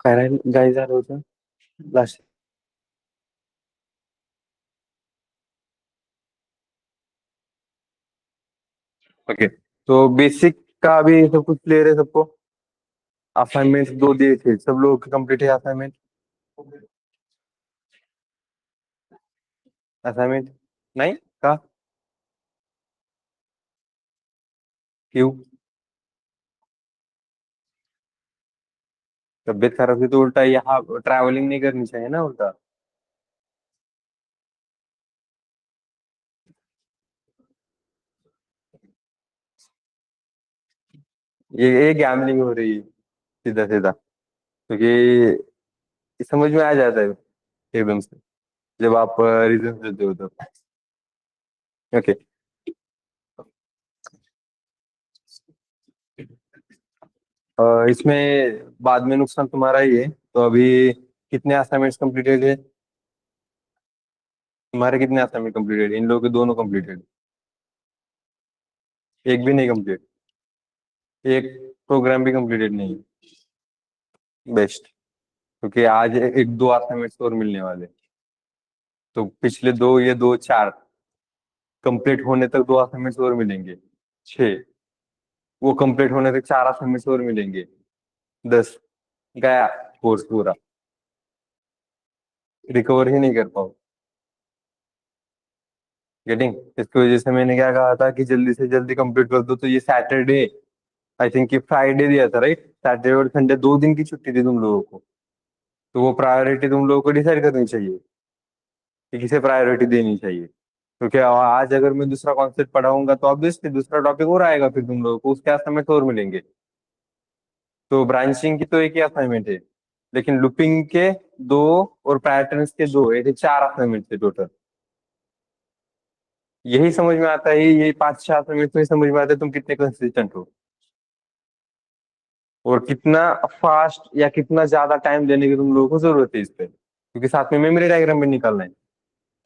काय काय झालं होतं लास्ट? ओके, तो बेसिक का अभी सब कुछ क्लियर है सबको? असाइनमेंट दो दिए थे, सब लोग कंप्लीट है असाइनमेंट? असाइनमेंट नहीं का? क्यों? तबीयत खराब थी तो उल्टा यहाँ ट्रैवलिंग नहीं करनी चाहिए ना उल्टा? ये गैमलिंग हो रही है सीधा सीधा, क्योंकि समझ में आ जाता है एकदम से जब आप रीजन देते हो तो। ओके। इसमें बाद में नुकसान तुम्हारा ही है। तो अभी कितने असाइनमेंट्स कंप्लीटेड है? तुम्हारे कितने असाइनमेंट कंप्लीटेड? इन लोगों के दोनों कंप्लीटेड? एक भी नहीं कंप्लीट? एक प्रोग्राम भी कंप्लीटेड नहीं? बेस्ट, क्योंकि आज एक दो असाइनमेंट्स और मिलने वाले। तो पिछले दो, ये दो, चार कंप्लीट होने तक दो असाइनमेंट्स और मिलेंगे, छः। वो कंप्लीट होने तक चार असाइनमेंट्स और मिलेंगे, 10। गया कोर्स पूरा, रिकवर ही नहीं कर पाओ। गेटिंग? इसकी वजह से मैंने क्या कहा था कि जल्दी से जल्दी कंप्लीट कर दो। तो ये सैटरडे, आई थिंक ये फ्राइडे दिया था, राइट? सैटरडे और संडे 2 दिन की छुट्टी थी तुम लोगों को। तो वो प्रायोरिटी तुम लोगों को डिसाइड करनी चाहिए कि किसे प्रायोरिटी देनी चाहिए। क्योंकि आज अगर मैं दूसरा कॉन्सेप्ट पढ़ाऊंगा तो ऑब्वियसली दूसरा टॉपिक और आएगा, फिर तुम लोगों को उसके असाइनमेंट और मिलेंगे। तो ब्रांचिंग की तो एक ही असाइनमेंट है, लेकिन लूपिंग के दो और पैटर्न्स के दो, ऐसे चार असाइनमेंट थे टोटल। यही समझ में आता है, यही 5-6 असाइनमेंट में समझ में आता है तुम कितने कंसिस्टेंट हो और कितना फास्ट या कितना ज्यादा टाइम देने की तुम लोगों को जरूरत है इस पे। क्योंकि साथ में मेमोरी डायग्राम भी निकालना है।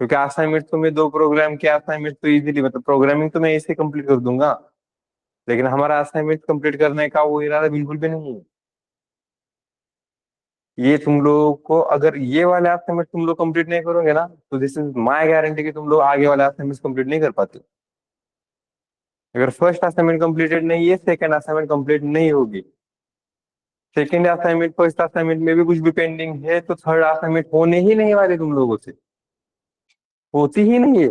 क्योंकि असाइनमेंट तो मैं दो प्रोग्राम के असाइनमेंट तो इजीली, मतलब प्रोग्रामिंग तो मैं ऐसे कंप्लीट कर दूंगा, लेकिन हमारा असाइनमेंट कंप्लीट करने का वो इरादा बिल्कुल भी नहीं है। ये तुम लोगों को, अगर ये वाले असाइनमेंट तुम लोग कंप्लीट नहीं करोगे ना, तो दिस इज माय गारंटी कि तुम लोग आगे वाले असाइनमेंट कंप्लीट नहीं कर पाते। अगर फर्स्ट असाइनमेंट कंप्लीटेड नहीं है, सेकंड असाइनमेंट कंप्लीट नहीं होगी। सेकंड असाइनमेंट, फर्स्ट असाइनमेंट में भी कुछ भी पेंडिंग है तो थर्ड असाइनमेंट होने ही नहीं वाले तुम लोगों से, होती ही नहीं है।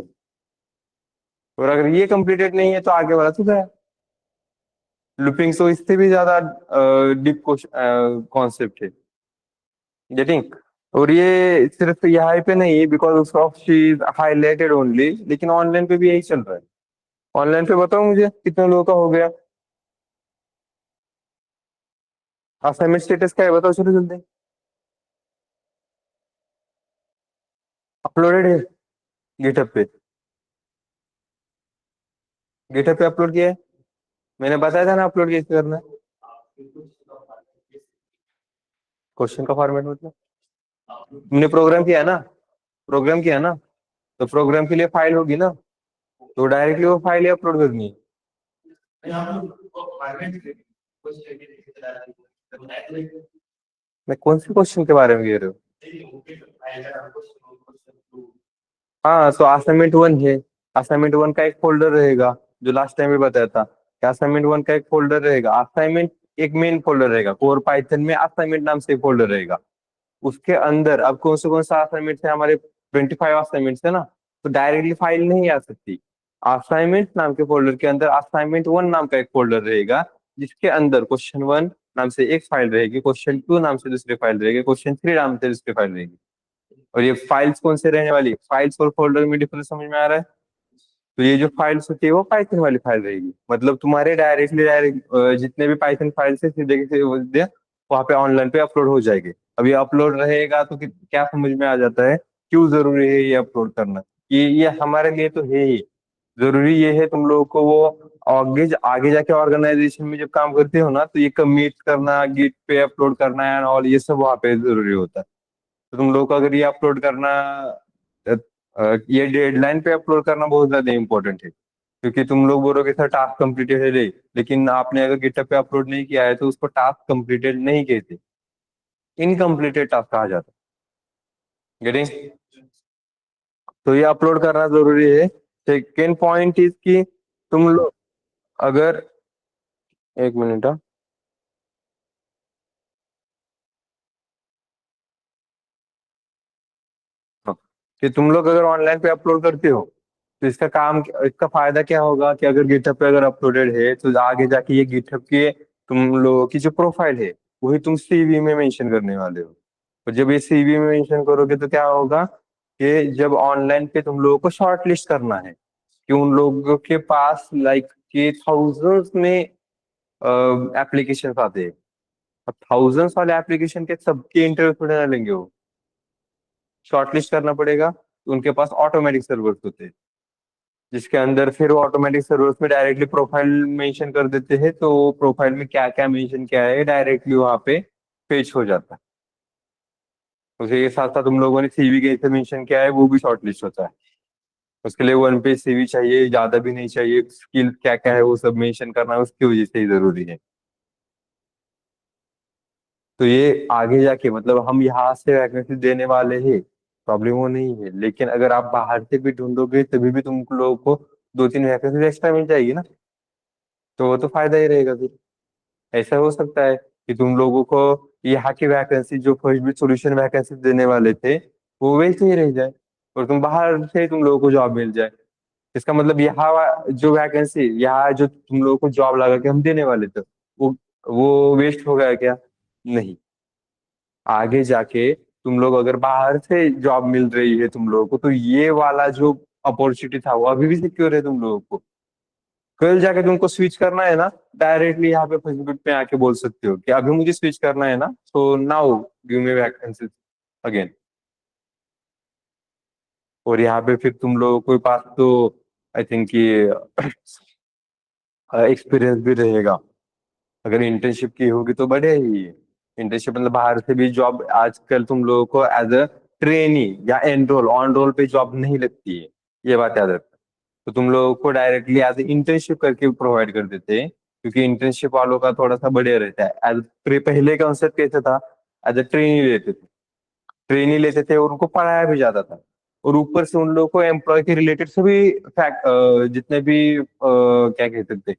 और अगर ये कंप्लीटेड नहीं है तो आगे वाला तो गया। लूपिंग तो इससे भी ज्यादा डीप कॉन्सेप्ट है। गेटिंग? और ये सिर्फ यहाँ पे नहीं है because of she is highlighted only, लेकिन ऑनलाइन पे भी यही चल रहा है। ऑनलाइन पे बताओ मुझे कितने लोगों का हो गया असाइनमेंट? स्टेटस क्या है बताओ चलो जल्दी। अपलोडेड है गिटहब पे? गिटहब पे अपलोड किया है? मैंने बताया था ना अपलोड कैसे करना है। क्वेश्चन का फॉर्मेट मतलब? तुमने प्रोग्राम किया है ना? प्रोग्राम किया है ना? तो प्रोग्राम के लिए फाइल होगी ना, तो डायरेक्टली वो फाइल ही अपलोड करनी है। मैं कौन से क्वेश्चन के बारे में कह रहे हो? हाँ, तो असाइनमेंट वन है। असाइनमेंट वन का एक फोल्डर रहेगा, जो लास्ट टाइम भी बताया था कि असाइनमेंट वन का एक फोल्डर रहेगा। असाइनमेंट एक मेन फोल्डर रहेगा, कोर पाइथन में असाइनमेंट नाम से एक फोल्डर रहेगा। उसके अंदर अब कौन सा असाइनमेंट है? हमारे 25 असाइनमेंट्स है ना, तो डायरेक्टली फाइल नहीं आ सकती। असाइनमेंट नाम के फोल्डर के अंदर असाइनमेंट वन नाम का एक फोल्डर रहेगा, जिसके अंदर क्वेश्चन वन नाम से एक फाइल रहेगी, क्वेश्चन टू नाम से दूसरी फाइल रहेगी, क्वेश्चन थ्री नाम से दूसरी फाइल रहेगी। और ये फाइल्स कौन से रहने वाली? फाइल्स और फोल्डर में डिफरेंस समझ में आ रहा है? तो ये जो फाइल्स होती है वो पाइथन वाली फाइल रहेगी, मतलब तुम्हारे डायरेक्टली डायरेक्ट जितने भी पाइथन फाइल्स है सीधे के सीधे वहाँ पे ऑनलाइन पे अपलोड हो जाएंगे। अब ये अपलोड रहेगा तो क्या समझ में आ जाता है क्यों जरूरी है ये अपलोड करना? ये हमारे लिए तो है ही जरूरी। ये है तुम लोगों को वो आगे आगे जाके ऑर्गेनाइजेशन में जब काम करते हो ना, तो ये कमिट करना, गिट पे अपलोड करना है और ये सब वहाँ पे जरूरी होता है। तो तुम लोग को अगर ये अपलोड करना, ये डेडलाइन पे अपलोड करना बहुत ज्यादा इंपॉर्टेंट है। क्योंकि तुम लोग बोलोगे सर टास्क कंप्लीटेड है, लेकिन आपने अगर गिटहब पे अपलोड नहीं किया है तो उसको टास्क कंप्लीटेड नहीं कहते। इनकम्प्लीटेड टास्क कहा जाता है। गेटिंग? तो ये अपलोड करना जरूरी है। सेकेंड पॉइंट इज कि तुम लोग अगर, एक मिनट, हाँ, कि तुम लोग अगर ऑनलाइन पे अपलोड करते हो तो इसका फायदा क्या होगा कि अगर गिटहब पे अगर अपलोडेड है तो आगे जाके ये गिटहब के तुम लोगों की जो प्रोफाइल है वही तुम सीवी में मेंशन करने वाले हो। और जब ये सीवी में मेंशन करोगे तो क्या होगा कि जब ऑनलाइन पे तुम लोगों को शॉर्ट लिस्ट करना है कि उन लोगों के पास लाइक कि थाउजेंड्स में एप्लीकेशन आते हैं। अब थाउजेंड्स वाले एप्लीकेशन के सबके इंटरव्यू थोड़े ना लेंगे वो, शॉर्टलिस्ट करना पड़ेगा। तो उनके पास ऑटोमेटिक सर्वर्स होते हैं जिसके अंदर फिर वो ऑटोमेटिक सर्वर्स में डायरेक्टली प्रोफाइल मेंशन कर देते हैं, तो प्रोफाइल में क्या क्या मेंशन किया है डायरेक्टली वहां पे पेज हो जाता है। उसी के साथ साथ तुम लोगों ने सीवी कैसे मेंशन किया है वो भी शॉर्टलिस्ट होता है। उसके लिए वन पेज सीवी चाहिए, ज्यादा भी नहीं चाहिए, स्किल क्या क्या है वो सब मेंशन करना उसकी वजह से ही जरूरी है। तो ये आगे जाके मतलब हम यहाँ से वैकेंसी देने वाले हैं, प्रॉब्लम वो नहीं है, लेकिन अगर आप बाहर से भी ढूंढोगे तभी भी तुम लोगों को दो तीन वैकेंसी एक्स्ट्रा मिल जाएगी ना। तो वो तो फायदा ही रहेगा फिर। ऐसा हो सकता है कि तुम लोगों को यहाँ की वैकेंसी जो फर्स्ट भी सोल्यूशन वैकेंसी देने वाले थे वो वैसे ही रह जाए और तुम बाहर से तुम लोगों को जॉब मिल जाए। इसका मतलब जो वैकेंसी यहाँ जो तुम लोगों को जॉब लगा के हम देने वाले थे वो वो वेस्ट हो गया क्या? नहीं। आगे जाके तुम लोग अगर बाहर से जॉब मिल रही है तुम लोगों को तो ये वाला जो अपॉर्चुनिटी था वो अभी भी सिक्योर है तुम लोगों को। कल जाके तुमको स्विच करना है ना, डायरेक्टली यहाँ पे फेसबुक पे आके बोल सकते हो कि अभी मुझे स्विच करना है ना, तो now give me vacancy again. और यहाँ पे फिर तुम लोगों के पास तो आई थिंक ये एक्सपीरियंस भी रहेगा। अगर इंटर्नशिप की होगी तो बढ़िया ही है। इंटर्नशिप मतलब बाहर से भी जॉब आजकल तुम लोगों को एज अ ट्रेनी या एनरोल ऑन रोल पे जॉब नहीं लगती है, ये बात याद रखना। तो तुम लोगों को डायरेक्टली एज इंटर्नशिप करके प्रोवाइड कर देते हैं क्योंकि इंटर्नशिप वालों का थोड़ा सा बढ़िया रहता है। पहले कॉन्सेप्ट कैसे था, एज अ ट्रेनी लेते थे। ट्रेनी लेते थे और उनको पढ़ाया भी जाता था। और ऊपर से उन लोगों को एम्प्लॉय के रिलेटेड सभी फैक्ट जितने भी क्या कहते थे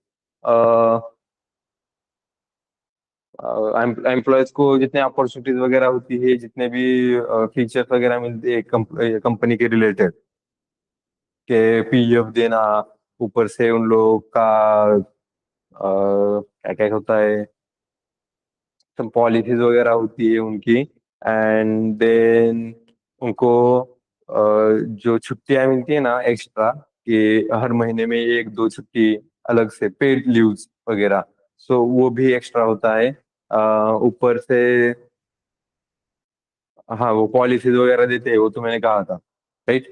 एम्प्लॉयज को जितने अपॉर्चुनिटीज वगैरह होती है, जितने भी फीचर्स वगैरह मिलते हैं कंपनी के रिलेटेड, के पीएफ देना, ऊपर से उन लोगों का क्या क्या होता है, सब पॉलिसीज वगैरह होती है उनकी। एंड देन उनको जो छुट्टियां मिलती है ना एक्स्ट्रा, कि हर महीने में एक दो छुट्टी अलग से पेड लीव्स वगैरह, सो वो भी एक्स्ट्रा होता है। ऊपर से हाँ वो पॉलिसीज वगैरह देते हैं वो तो मैंने कहा था, राइट।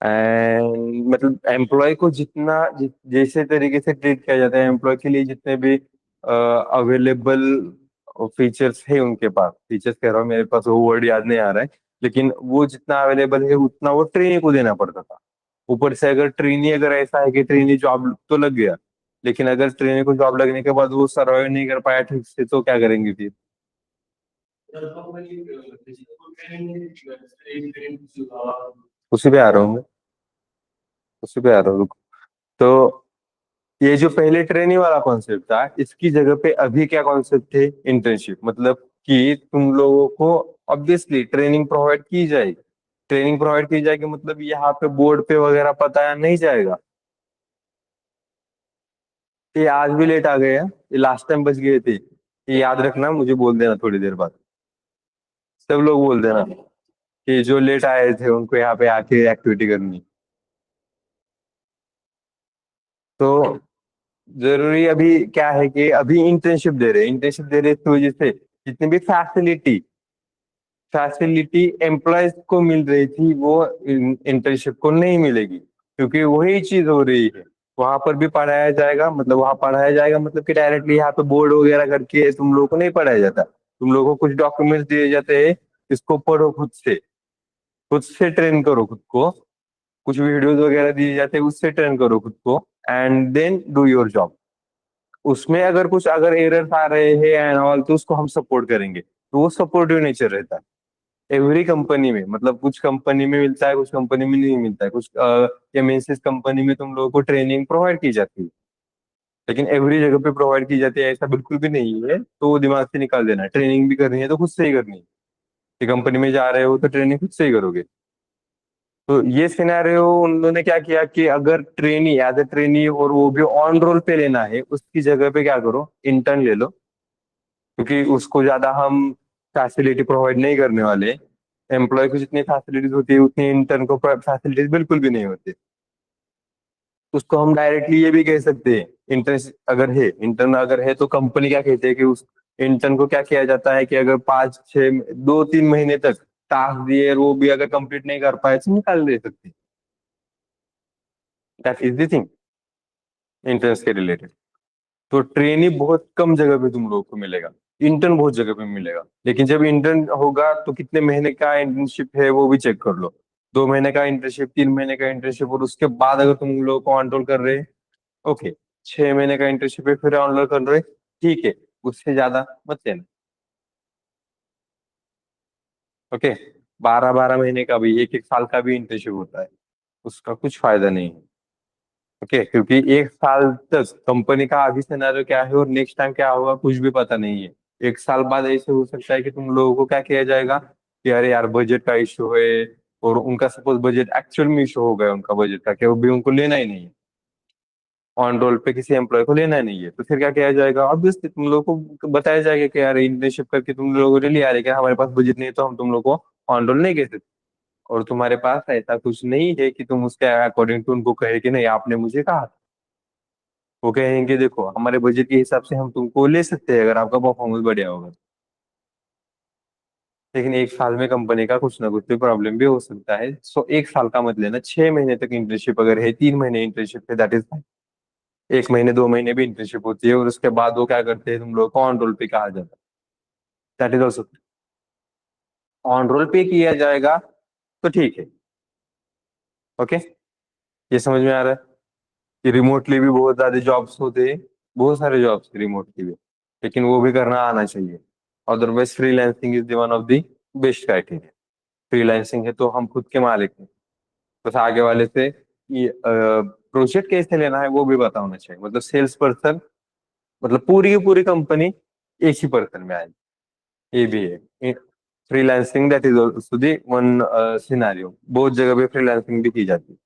एंड मतलब एम्प्लॉय को जैसे तरीके से ट्रीट किया जाता है, एम्प्लॉय के लिए जितने भी अवेलेबल फीचर्स है उनके पास, फीचर्स कह रहा हूँ, मेरे पास वो वर्ड याद नहीं आ रहा है, लेकिन वो जितना अवेलेबल है उतना वो ट्रेनी को देना पड़ता था। ऊपर से अगर ट्रेनी अगर ऐसा है कि ट्रेनी जॉब तो लग गया, लेकिन अगर ट्रेनी को जॉब लगने के बाद वो सर्वाइव नहीं कर पाया ठीक से तो क्या करेंगे फिर? उसी पे आ रहा हूँ मैं, उसी पे आ रहा हूँ, रुको। तो ये जो पहले ट्रेनिंग वाला कॉन्सेप्ट था इसकी जगह पे अभी क्या कॉन्सेप्ट है, इंटर्नशिप। मतलब कि तुम लोगों को ऑब्वियसली ट्रेनिंग प्रोवाइड की जाएगी। ट्रेनिंग प्रोवाइड की जाएगी मतलब यहाँ पे बोर्ड पे वगैरह बताया नहीं जाएगा। ये आज भी लेट आ गए हैं, ये लास्ट टाइम बच गए थे, ये याद रखना, मुझे बोल देना थोड़ी देर बाद। सब लोग बोल देना कि जो लेट आए थे उनको यहाँ पे आके एक्टिविटी करनी। तो जरूरी अभी क्या है कि अभी इंटर्नशिप दे रहे इस वजह से जितनी भी फैसिलिटी एम्प्लॉयज को मिल रही थी वो इंटर्नशिप को नहीं मिलेगी, क्योंकि वही चीज हो रही है। वहां पर भी पढ़ाया जाएगा, मतलब वहां पढ़ाया जाएगा मतलब कि डायरेक्टली यहाँ पे बोर्ड वगैरह करके तुम लोगों को नहीं पढ़ाया जाता। तुम लोगों को कुछ डॉक्यूमेंट्स दिए जाते हैं, इसको पढ़ो खुद से ट्रेन करो खुद को। कुछ वीडियोस वगैरह दिए जाते हैं, उससे ट्रेन करो खुद को, and then do your job. उसमें अगर कुछ अगर एरर्स आ रहे हैं एंड ऑल तो उसको हम सपोर्ट करेंगे। तो वो सपोर्टिव नेचर रहता है एवरी कंपनी में। मतलब कुछ कंपनी में मिलता है, कुछ कंपनी में नहीं मिलता है, कुछ एमएनसी कंपनी में तुम लोगों को ट्रेनिंग प्रोवाइड की जाती है, लेकिन एवरी जगह पे प्रोवाइड की जाती है ऐसा बिल्कुल भी नहीं है। तो वो दिमाग से निकाल देना, ट्रेनिंग भी करनी है तो खुद से ही करनी है। कि कंपनी में जा रहे हो तो ट्रेनिंग खुद से ही करोगे। तो ये सिनेरियो उन्होंने क्या किया कि अगर ट्रेनी एज ए ट्रेनी और वो भी ऑन रोल पे लेना है, उसकी जगह पे क्या करो, इंटर्न ले लो। क्योंकि उसको ज्यादा हम फैसिलिटी प्रोवाइड नहीं करने वाले। एम्प्लॉय को जितनी फैसिलिटीज होती है उतनी इंटर्न को फैसिलिटीज बिल्कुल भी नहीं होती। उसको हम डायरेक्टली ये भी कह सकते हैं, इंटर्न अगर है, इंटर्न अगर है तो कंपनी क्या कहते हैं कि उस इंटर्न को क्या किया जाता है कि अगर 5 6 2 3 महीने तक टास्क दिए और वो भी अगर कंप्लीट नहीं कर पाए तो निकाल दे सकते हैं। That is the thing interns के रिलेटेड। तो ट्रेनी बहुत कम जगह पे तुम लोगों को मिलेगा, इंटर्न बहुत जगह पे मिलेगा। लेकिन जब इंटर्न होगा तो कितने महीने का इंटर्नशिप है वो भी चेक कर लो। 2 महीने का इंटर्नशिप, 3 महीने का इंटर्नशिप, और उसके बाद अगर तुम लोग को ऑन कर रहे हैं, ओके। 6 महीने का इंटर्नशिप है फिर ऑन कर रहे हैं, ठीक है। उससे ज्यादा मत लेना। ओके। 12 12 महीने का भी, 1 1 साल का भी इंटर्नशिप होता है, उसका कुछ फायदा नहीं है। ओके, क्योंकि 1 साल तक कंपनी का अभी सिनेरियो क्या है और नेक्स्ट टाइम क्या होगा कुछ भी पता नहीं है। 1 साल बाद ऐसे हो सकता है कि तुम लोगों को क्या किया जाएगा कि अरे यार बजट का इशू है, और उनका सपोज बजट एक्चुअल में इशू हो गया उनका बजट का, कि वो भी उनको लेना ही नहीं है, ऑन रोल पे किसी एम्प्लॉय को लेना ही नहीं है। तो फिर क्या किया जाएगा, ऑब्वियसली तुम लोगों को बताया जाएगा कि यार इंटर्नशिप करके तुम लोगों को लिया, लेकिन हमारे पास बजट नहीं है तो हम तुम लोग को ऑन रोल नहीं कह सकते। और तुम्हारे पास ऐसा कुछ नहीं है कि तुम उसके अकॉर्डिंग टू उनको कहे कि नहीं आपने मुझे कहा। वो कहेंगे देखो हमारे बजट के हिसाब से हम तुमको ले सकते हैं अगर आपका परफॉर्मेंस बढ़िया होगा। लेकिन 1 साल में कंपनी का कुछ ना कुछ तो प्रॉब्लम भी हो सकता है। सो 1 साल का मत लेना, 6 महीने तक इंटर्नशिप अगर है, 3 महीने इंटर्नशिप है, दैट इज फाइन। 1 महीने 2 महीने भी इंटर्नशिप होती है और उसके बाद वो क्या करते हैं, तुम लोग को ऑन रोल पे कहा जाता है, that is also. On roll पे किया जाएगा तो ठीक है। ओके, ये समझ में आ रहा है कि रिमोटली भी बहुत ज्यादा जॉब्स होते हैं, बहुत सारे जॉब्स रिमोटली भी, लेकिन वो भी करना आना चाहिए। Otherwise freelancing is the one of the best criteria. Freelancing है तो हम खुद के मालिक हैं, बस आगे वाले से ये प्रोजेक्ट कैसे लेना है वो भी पता होना चाहिए। मतलब सेल्स पर्सन, मतलब पूरी की पूरी कंपनी एक ही पर्सन में आए, ये भी है। Freelancing that is also the one scenario, बहुत जगह पे फ्रीलांसिंग भी की जाती है।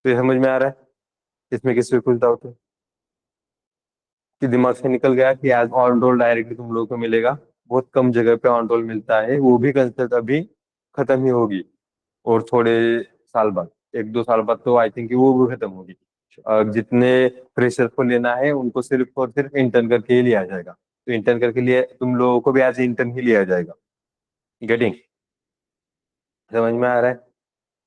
तो ये समझ में आ रहा है, इसमें किसी को कुछ डाउट है कि दिमाग से निकल गया कि आज ऑन रोल डायरेक्टली तुम लोगों को मिलेगा? बहुत कम जगह पे ऑन रोल मिलता है, वो भी कंसेप्ट अभी खत्म ही होगी। और थोड़े साल बाद, 1 2 साल बाद तो आई थिंक वो भी खत्म होगी। जितने फ्रेशर को लेना है उनको सिर्फ और सिर्फ इंटर्न करके ही लिया जाएगा। तो इंटर्न करके लिए तुम लोगों को भी एज इंटर्न ही लिया जाएगा। गेटिंग, समझ में आ रहा है?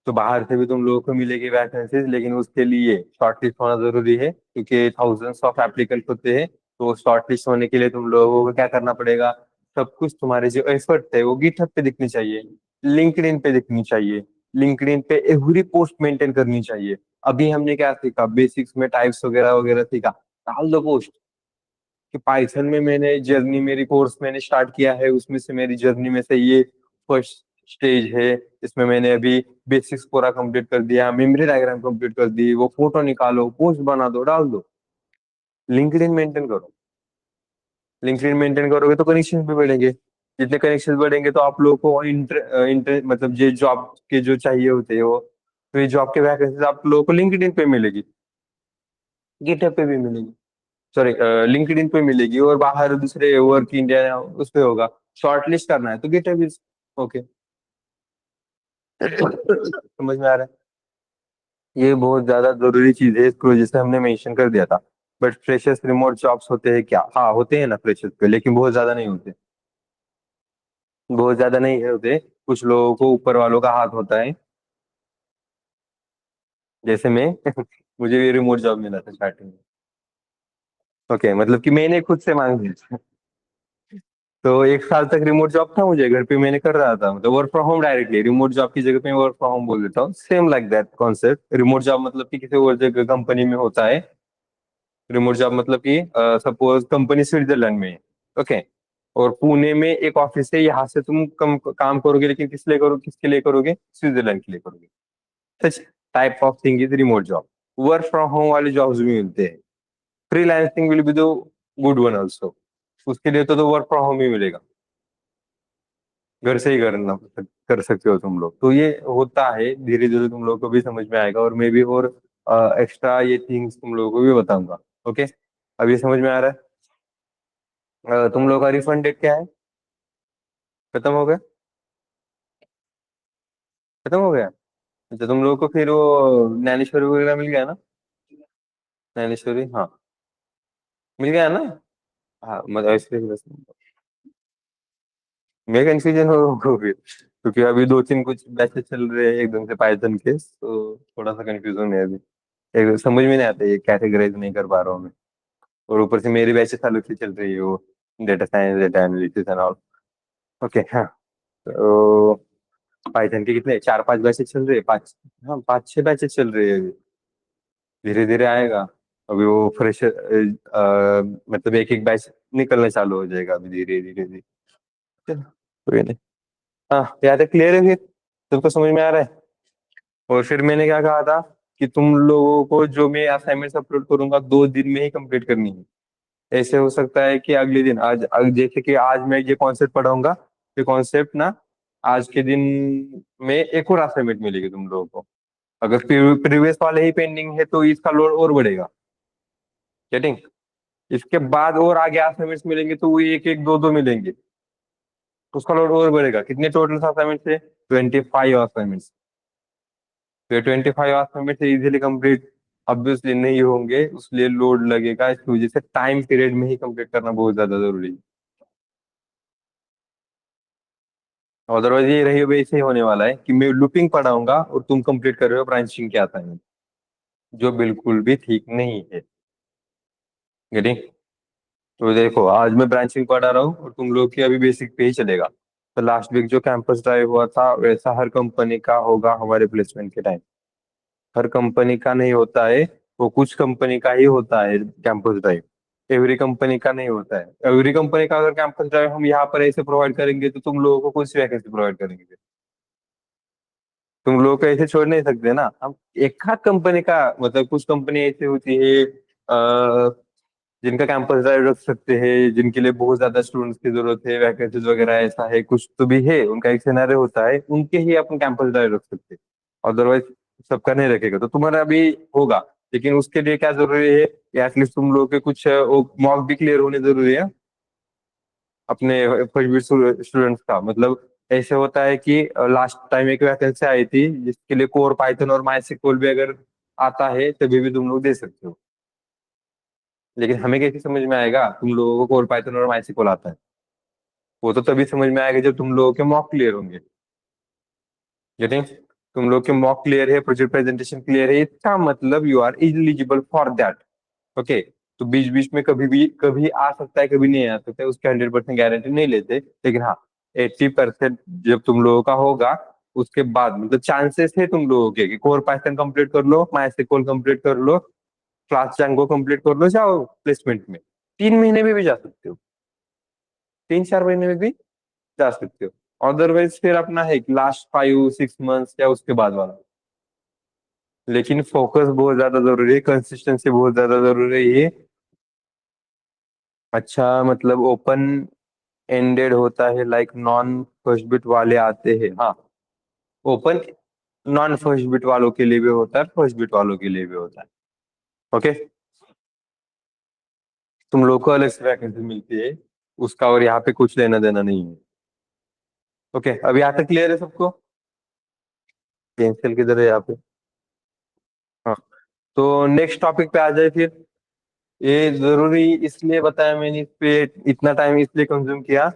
तो बाहर से भी तुम लोगों को मिलेगी वैकेंसीज, लेकिन उसके लिए शॉर्टलिस्ट होना जरूरी है, क्योंकि थाउजेंड्स ऑफ एप्लीकेंट होते हैं। तो शॉर्टलिस्ट होने के लिए तुम लोगों को क्या करना पड़ेगा, सब कुछ तुम्हारे जो एफर्ट है वो गिटहब पे दिखनी चाहिए, लिंक्डइन पे दिखनी चाहिए। लिंक्डइन पे एवरी पोस्ट मेंटेन करनी चाहिए। अभी हमने क्या सीखा, बेसिक्स में टाइप्स वगैरह वगैरह सीखा, डाल दो पोस्ट कि पाइथन में मैंने जर्नी, मेरी कोर्स मैंने स्टार्ट किया है, उसमें से मेरी जर्नी में से ये फर्स्ट स्टेज है, इसमें मैंने अभी बेसिक्स पूरा कंप्लीट कर दिया, मेमोरी डायग्राम कंप्लीट कर दी, वो फोटो निकालो, पोस्ट बना दो, डाल दो। लिंक्डइन मेंटेन करो। लिंक्डइन मेंटेन करोगे तो कनेक्शन भी बढ़ेंगे। जितने कनेक्शन बढ़ेंगे तो आप लोगों को इंटर मतलब ये जॉब के जो चाहिए होते हैं वो, तो ये जॉब के वैकेंसीज आप लोगों को लिंक्डइन पे मिलेगी, गिटहब पे भी मिलेगी, सॉरी लिंक्डइन पे मिलेगी, और बाहर दूसरे वर्क इंडिया उस पे होगा। शॉर्ट लिस्ट करना है तो गिटहब इज ओके। समझ में आ रहा है? ये बहुत ज्यादा जरूरी चीज है, इसको जैसे हमने मेंशन कर दिया था। बट फ्रेशर्स रिमोट जॉब्स होते हैं क्या? हाँ होते हैं ना फ्रेशर्स पे, लेकिन बहुत ज्यादा नहीं होते। बहुत ज्यादा नहीं होते। कुछ लोगों को ऊपर वालों का हाथ होता है, जैसे मैं मुझे भी रिमोट जॉब मिला था स्टार्टिंग में। ओके, मतलब कि मैंने खुद से मांग लिया। तो 1 साल तक रिमोट जॉब था मुझे, घर पे मैंने कर रहा था, मतलब work from home directly, remote job की जगह पे वर्क फ्रॉम होम बोल देता हूँ, same like that concept. Remote job मतलब कि किसी और जगह कंपनी में होता है। रिमोट जॉब मतलब कि सपोज कंपनी स्विट्जरलैंड में है, ओके, और पुणे में एक ऑफिस है, यहाँ से तुम काम करोगे, लेकिन किसके लिए करोगे? स्विट्जरलैंड के लिए करोगे। Such type of thing is remote job. Work from home वाले जॉब्स भी मिलते हैं। Freelancing will be the good one also. उसके लिए तो वर्क फ्रॉम होम ही मिलेगा, घर से ही करना कर सकते हो तुम लोग। तो ये होता है, धीरे धीरे तुम लोग को भी समझ में आएगा, और मैं भी और एक्स्ट्रा ये थिंग्स तुम लोगों को भी बताऊंगा। ओके, अब ये समझ में आ रहा है? तुम लोग का रिफंड डेट क्या है? खत्म हो गया? खत्म हो गया? अच्छा, तुम लोगों को फिर वो ज्ञानेश्वरी वगैरह मिल गया ना? ज्ञानेश्वरी, हाँ, मिल गया ना? हाँ, मतलब ऐसे बस मैं कंफ्यूजन हो फिर, क्योंकि अभी दो तीन कुछ बैचेस चल रहे हैं एकदम से पाइथन के, तो थोड़ा सा कंफ्यूजन है अभी। समझ में नहीं आता, ये कैटेगराइज नहीं कर पा रहा हूँ मैं। और ऊपर से मेरी बैचेस अलग से चल रही है, वो data science, data analysis and all. Okay, हाँ। तो पाइथन के कितने, चार पांच बैचेस चल रहे हैं, पाँच, हाँ, पाँच छह बैचेस चल रहे हैं अभी। धीरे धीरे आएगा। अभी वो फ्रेश मतलब एक एक बैच निकलना चालू हो जाएगा अभी, धीरे धीरे धीरे। चलो, कोई नहीं। हाँ, यहाँ तक क्लियर है फिर? तुमको समझ में आ रहा है? और फिर मैंने क्या कहा था कि तुम लोगों को जो मैं असाइनमेंट अपलोड करूंगा 2 दिन में ही कंप्लीट करनी है। ऐसे हो सकता है कि अगले दिन, जैसे कि आज मैं ये कॉन्सेप्ट पढ़ाऊंगा, ये कॉन्सेप्ट ना आज के दिन में एक और असाइनमेंट मिलेगी तुम लोगों को। अगर प्रीवियस वाले ही पेंडिंग है तो इसका लोड और बढ़ेगा। गेटिंग? इसके बाद और आगे असाइनमेंट्स मिलेंगे तो वो एक एक दो दो मिलेंगे, तो उसका लोड और बढ़ेगा। कितने टोटल असाइनमेंट्स है? 25 असाइनमेंट्स। तो ये 25 असाइनमेंट से इजीली कंप्लीट ऑब्वियसली नहीं होंगे, उसलिए लोड लगेगा। इसकी वजह से टाइम पीरियड में ही कंप्लीट करना बहुत ज्यादा जरूरी है। अदरवाइज ये रही वैसे ही होने वाला है कि मैं लूपिंग पढ़ाऊंगा और तुम कंप्लीट कर रहे हो ब्रांचिंग के असाइनमेंट, जो बिल्कुल भी ठीक नहीं है। गेटिंग? तो देखो, आज मैं ब्रांचिंग पढ़ा रहा हूँ और तुम लोग की अभी बेसिक पे ही चलेगा। तो लास्ट वीक जो कैंपस ड्राइव हुआ था, वैसा हर कंपनी का होगा हमारे प्लेसमेंट के टाइम। हर कंपनी का नहीं होता है, वो कुछ कंपनी का ही होता है कैंपस ड्राइव। एवरी कंपनी का नहीं होता है। एवरी कंपनी का अगर कैंपस ड्राइव हम यहाँ पर ऐसे प्रोवाइड करेंगे तो तुम लोगों को कुछ वैकेंसी प्रोवाइड करेंगे? तुम लोग को ऐसे छोड़ नहीं सकते ना हम। एक आध कंपनी का, मतलब कुछ कंपनी ऐसी होती है जिनका कैंपस ड्राइव रख सकते हैं, जिनके लिए बहुत ज्यादा स्टूडेंट्स की जरूरत है, वैकेंसीज वगैरह ऐसा है, कुछ तो भी है, उनका एक सिनेरियो होता है, उनके ही अपन कैंपस ड्राइव रख सकते हैं। अदरवाइज सबका नहीं रखेगा। तो तुम्हारा अभी होगा, लेकिन उसके लिए क्या जरूरी है? एटलीस्ट तुम लोग के कुछ मॉक भी क्लियर होने जरूरी है अपने फर्स्ट स्टूडेंट्स का। मतलब ऐसे होता है कि लास्ट टाइम एक वैकेंसी आई थी जिसके लिए कोर पाइथन और माइस्क्ल भी अगर आता है तभी भी तुम लोग दे सकते हो। लेकिन हमें कैसे समझ में आएगा तुम लोगों को कोर पाइथन और माइस्क्ल आता है? वो तो तभी समझ में आएगा जब तुम लोगों के मॉक क्लियर होंगे। गेटिंग? तुम लोग के मॉक क्लियर है, प्रोजेक्ट प्रेजेंटेशन क्लियर है, इसका मतलब you are eligible for that. Okay, तो बीच बीच में कभी भी कभी आ सकता है, कभी नहीं आ सकता है, उसके 100% गारंटी नहीं लेते, लेकिन हाँ, 80% जब तुम लोगों का होगा उसके बाद मतलब चांसेस है तुम लोगों के कि कोर पाइथन कंप्लीट कर लो, माइस्क्ल कंप्लीट कर लो, क्लास जैंगो कंप्लीट कर लो, जाओ प्लेसमेंट में। 3 महीने में भी जा सकते हो, 3 4 महीने में भी जा सकते हो। अदरवाइज फिर अपना है लास्ट 5 6 मंथ्स या उसके बाद वाला। लेकिन फोकस बहुत ज्यादा जरूरी है, कंसिस्टेंसी बहुत ज्यादा जरूरी है। अच्छा, मतलब ओपन एंडेड होता है, लाइक नॉन फर्स्ट बिट वाले आते हैं, हाँ। ओपन नॉन फर्स्ट बिट वालों के लिए भी होता है, फर्स्ट बिट वालों के लिए भी होता है। ओके, तुम लोग को अलग से वैकेंसी मिलती है उसका, और यहाँ पे कुछ लेना देना नहीं है। ओके, अब यहाँ तक क्लियर है सबको? कैंसिल किधर है यहाँ पे? हाँ, तो नेक्स्ट टॉपिक पे आ जाए फिर। ये जरूरी इसलिए बताया मैंने, इस पे इतना टाइम इसलिए कंज्यूम किया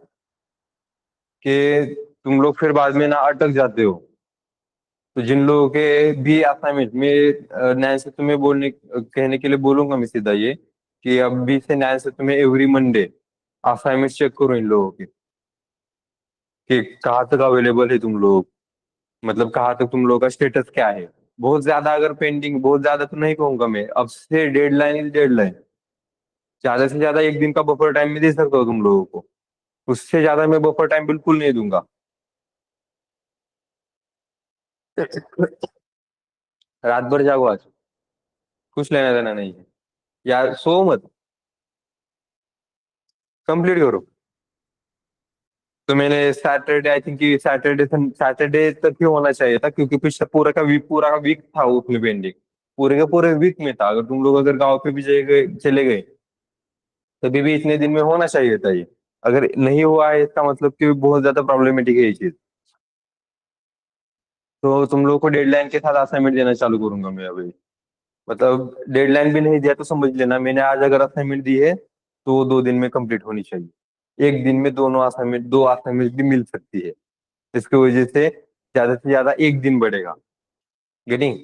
कि तुम लोग फिर बाद में ना अटक जाते हो। तो जिन लोगों के भी असाइनमेंट में न्याय से तुम्हें कहने के लिए बोलूंगा मैं सीधा ये, कि अभी से न्याय से तुम्हें एवरी मंडे असाइनमेंट चेक करो इन लोगों के, कि कहाँ तक अवेलेबल है तुम लोग, मतलब कहाँ तक तुम लोगों का स्टेटस क्या है। बहुत ज्यादा अगर पेंडिंग, बहुत ज्यादा तो नहीं कहूंगा मैं, अब से डेडलाइन इज डेडलाइन, ज्यादा से ज्यादा एक दिन का बफर टाइम में दे सकता हो तुम लोगों को। उससे ज्यादा मैं बफर टाइम बिल्कुल नहीं दूंगा। रात भर जागो आज, कुछ लेना देना नहीं है यार, सो मत, कंप्लीट करो। तो मैंने Saturday, I think Saturday Saturday तक ही होना चाहिए था, क्योंकि पिछला पूरा का वीक था उसमें पेंडिंग। पूरे के पूरे वीक में था, अगर तुम लोग अगर गाँव पे भी चले गए तभी भी इतने दिन में होना चाहिए था ये। अगर नहीं हुआ है इसका मतलब कि बहुत ज्यादा प्रॉब्लमेटिक है ये चीज। तो तुम लोग को डेडलाइन के साथ असाइनमेंट देना चालू करूंगा मैं अभी। मतलब डेडलाइन भी नहीं दिया तो समझ लेना, मैंने आज अगर असाइनमेंट दी है तो वो 2 दिन में कंप्लीट होनी चाहिए। एक दिन में दोनों असाइनमेंट, 2 असाइनमेंट भी मिल सकती है। इसकी वजह से ज्यादा से ज्यादा एक दिन बढ़ेगा। गेटिंग?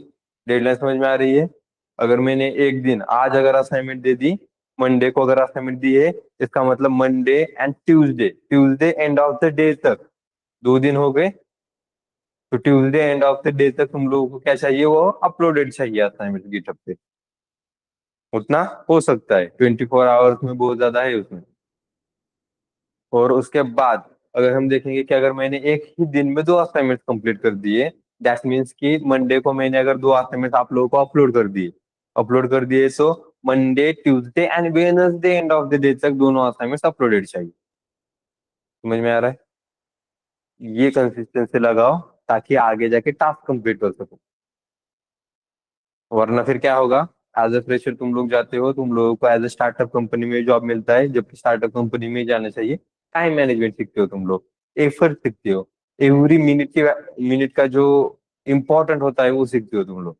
डेडलाइन समझ में आ रही है? अगर मैंने एक दिन आज अगर असाइनमेंट दे दी, मंडे को अगर असाइनमेंट दी है, इसका मतलब Monday and Tuesday, Tuesday end of the day तक 2 दिन हो गए। तो Tuesday end of the day तक तुम लोगों को क्या चाहिए, वो अपलोडेड चाहिए असाइनमेंट गिटहब पे। उतना हो सकता है, 24 आवर्स में बहुत ज्यादा है उसमें। और उसके बाद अगर हम देखेंगे कि अगर मैंने एक ही दिन में 2 असाइनमेंट कंप्लीट कर दिए, दैट मीन्स कि मंडे को मैंने अगर 2 असाइनमेंट आप लोगों को अपलोड कर दिए तो Monday, Tuesday and Wednesday end of the day तक दोनों असाइनमेंट्स अपलोडेड चाहिए। समझ में आ रहा है? ये कंसिस्टेंसी लगाओ ताकि आगे जाके टास्क कंप्लीट कर सको। वरना फिर क्या होगा, एज ए फ्रेशर तुम लोग जाते हो, तुम लोगों को एज ए स्टार्टअप कंपनी में जॉब मिलता है, जबकि स्टार्टअप कंपनी में ही जाना चाहिए। टाइम मैनेजमेंट सीखते हो तुम लोग, एफर्ट सीखते हो, एवरी मिनट का जो इम्पोर्टेंट होता है वो सीखते हो तुम लोग।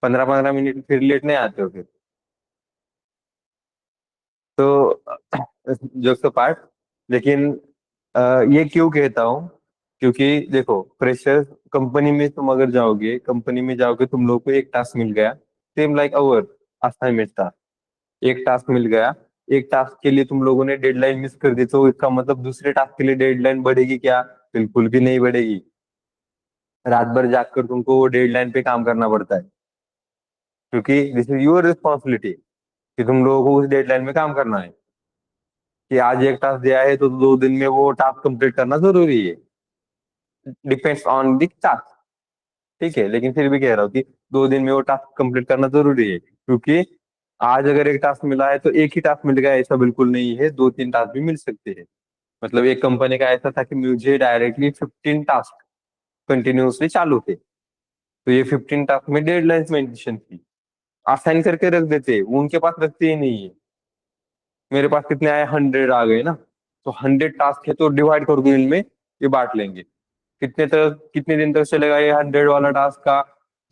15-15 मिनट फिर लेट नहीं आते हो फिर। तो जोक्स पार्ट, लेकिन ये क्यों कहता हूँ, क्योंकि देखो फ्रेशर कंपनी में तुम अगर जाओगे, कंपनी में जाओगे तुम लोग को एक टास्क मिल गया, सेम लाइक अवर असाइनमेंट था। एक टास्क मिल गया, एक टास्क के लिए तुम लोगों ने डेडलाइन मिस कर दी, तो इसका मतलब दूसरे टास्क के लिए डेडलाइन बढ़ेगी क्या? बिल्कुल भी नहीं बढ़ेगी। रात भर जाग कर तुमको वो डेडलाइन पे काम करना पड़ता है, क्योंकि दिस इज योर रिस्पॉन्सिबिलिटी कि तुम लोगों को उस डेडलाइन में काम करना है। कि आज एक टास्क दिया है तो 2 दिन में वो टास्क कंप्लीट करना जरूरी है, डिपेंड्स ऑन द टास्क। ठीक है, लेकिन फिर भी कह रहा हूँ कि 2 दिन में वो टास्क कंप्लीट करना जरूरी है, क्योंकि आज अगर एक टास्क मिला है तो एक ही टास्क मिल गया ऐसा बिल्कुल नहीं है, 2-3 टास्क भी मिल सकते हैं। मतलब एक कंपनी का ऐसा था कि मुझे डायरेक्टली 15 टास्क कंटिन्यूअसली चालू थे, तो ये 15 टास्क में डेडलाइंस मेंशन थी। असाइन करके रख देते, वो उनके पास रखते ही नहीं है। मेरे पास कितने आए, 100 आ गए ना, तो 100 टास्क है तो डिवाइड कर दो इनमें, ये बांट लेंगे। कितने दिन तक चलेगा ये 100 वाला टास्क का?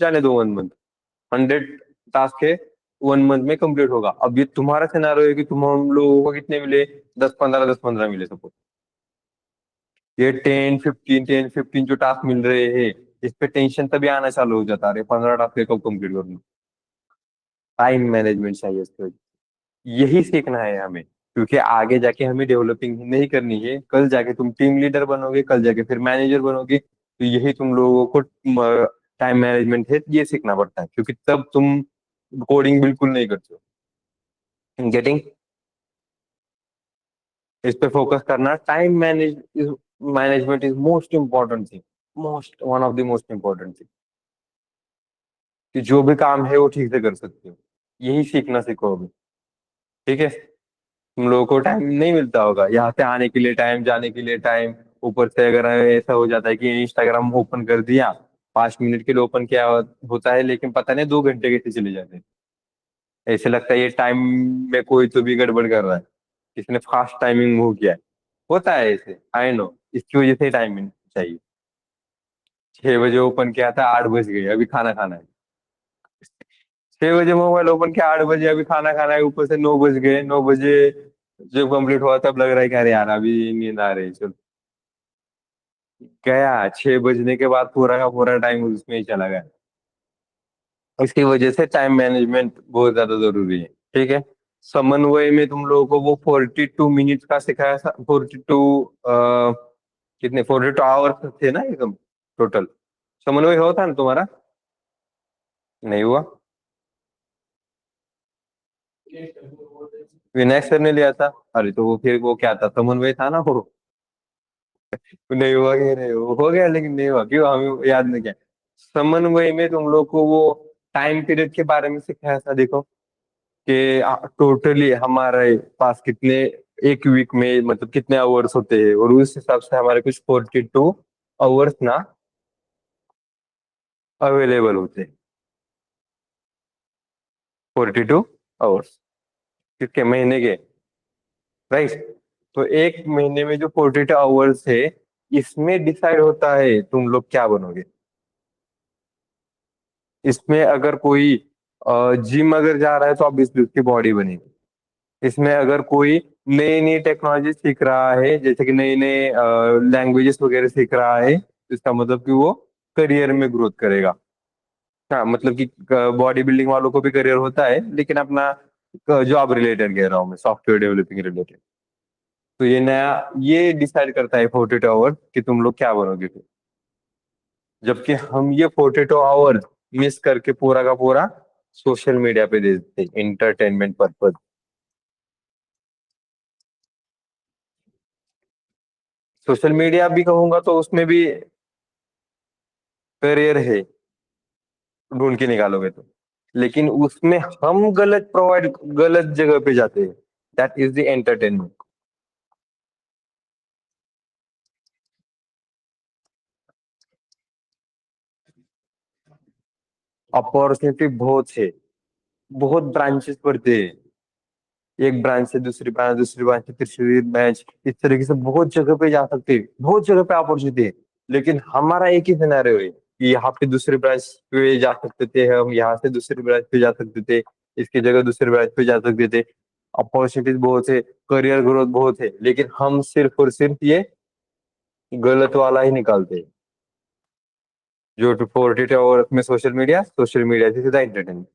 जाने दो 1 मंथ। 100 टास्क है, 1 मंथ में कंप्लीट होगा। अब ये तुम्हारा सिनारियो है कि तुम हम लोगों को कितने मिले, 10-15 मिले सपोज। ये 10-15 जो टास्क मिल रहे हैं, इस पे टेंशन तभी आना चालू हो जाता है, अरे 15 टास्क कब कंप्लीट करूँ। टाइम मैनेजमेंट चाहिए इसके वजह। यही सीखना है हमें, क्योंकि आगे जाके हमें डेवलपिंग नहीं करनी है। कल जाके तुम टीम लीडर बनोगे, कल जाके फिर मैनेजर बनोगे, तो यही तुम लोगों को टाइम मैनेजमेंट है ये सीखना पड़ता है, क्योंकि तब तुम कोडिंग बिल्कुल नहीं करते हो। गेटिंग? इस पे फोकस करना, time management is most important thing, most one of the most important thing, कि जो भी काम है वो ठीक से कर सकते हो। यही सीखना सीखो अभी। ठीक है? तुम लोगों को टाइम नहीं मिलता होगा यहाँ से आने के लिए, टाइम जाने के लिए टाइम, ऊपर से अगर ऐसा हो जाता है कि इंस्टाग्राम ओपन कर दिया, 5 मिनट के लिए ओपन किया होता है, लेकिन पता नहीं 2 घंटे कैसे चले जाते हैं। ऐसे लगता है ये टाइम में कोई तो भी गड़बड़ कर रहा है, किसने फास्ट टाइमिंग मूव किया है। होता है ऐसे, आई नो, इसकी वजह से टाइमिंग चाहिए। 6 बजे ओपन किया था, 8 बज गए, अभी खाना खाना है। 6 बजे मोबाइल ओपन किया, 8 बजे अभी खाना खाना है, ऊपर से 9 बज गए। 9 बजे जब कंप्लीट हुआ तब लग रहा है कि अरे यार अभी नींद आ रही है, चलो। गया 6 बजने के बाद पूरा का पूरा टाइम उसमें ही चला गया। इसकी वजह से टाइम मैनेजमेंट बहुत ज्यादा जरूरी है। ठीक है? समन्वय में तुम लोगों को वो 42 मिनट का सिखाया था, 42, कितने 42 आवर्स थे ना एकदम टोटल। समन्वय होता ना तुम्हारा? नहीं हुआ? विनायक सर ने लिया था। अरे तो वो फिर वो क्या था, समन्वय था ना वो। नहीं हुआ कि नहीं हो गया, लेकिन नहीं हुआ क्यों, हमें याद नहीं किया। समन्वय में तुम लोग को वो टाइम पीरियड के बारे में सिखाया था, देखो कि टोटली हमारे पास कितने, एक वीक में मतलब कितने आवर्स होते हैं, और उस हिसाब से हमारे कुछ 42 आवर्स ना अवेलेबल होते हैं। 42 आवर्स कितने महीने के, राइट। तो एक महीने में जो 42 आवर्स है, इसमें डिसाइड होता है तुम लोग क्या बनोगे। इसमें अगर कोई जिम अगर जा रहा है तो ऑब्वियसली उसकी बॉडी बनेगी। इसमें अगर कोई नई नई टेक्नोलॉजी सीख रहा है, जैसे कि नई नई लैंग्वेजेस वगैरह सीख रहा है, तो इसका मतलब कि वो करियर में ग्रोथ करेगा। हाँ, मतलब कि बॉडी बिल्डिंग वालों को भी करियर होता है, लेकिन अपना जॉब रिलेटेड कह रहा हूँ मैं, सॉफ्टवेयर डेवलपिंग रिलेटेड। तो ये नया, ये डिसाइड करता है 42 आवर कि तुम लोग क्या बनोगे फिर। जबकि हम ये 42 आवर मिस करके पूरा का पूरा सोशल मीडिया पे दे देते इंटरटेनमेंट पर्पज। सोशल मीडिया भी कहूंगा तो उसमें भी करियर है, ढूंढ के निकालोगे तो। लेकिन उसमें हम गलत जगह पे जाते हैं। That is the entertainment. Opportunity बहुत है, बहुत ब्रांचेस पड़ते हैं। एक ब्रांच से दूसरी ब्रांच, दूसरी ब्रांच से तीसरी ब्रांच, इस तरीके से बहुत जगह पे जा सकते हैं, बहुत जगह पे अपॉर्चुनिटी है। लेकिन हमारा एक ही सिनेरियो है कि यहाँ पे दूसरी ब्रांच पे जा सकते थे, हम यहाँ से दूसरी ब्रांच पे जा सकते थे, इसकी जगह दूसरी ब्रांच पे जा सकते थे। अपॉर्चुनिटीज बहुत है, करियर ग्रोथ बहुत है, लेकिन हम सिर्फ और सिर्फ ये गलत वाला ही निकालते हैं। जो 48 आवर में सोशल मीडिया से सीधा इंटरटेनमेंट।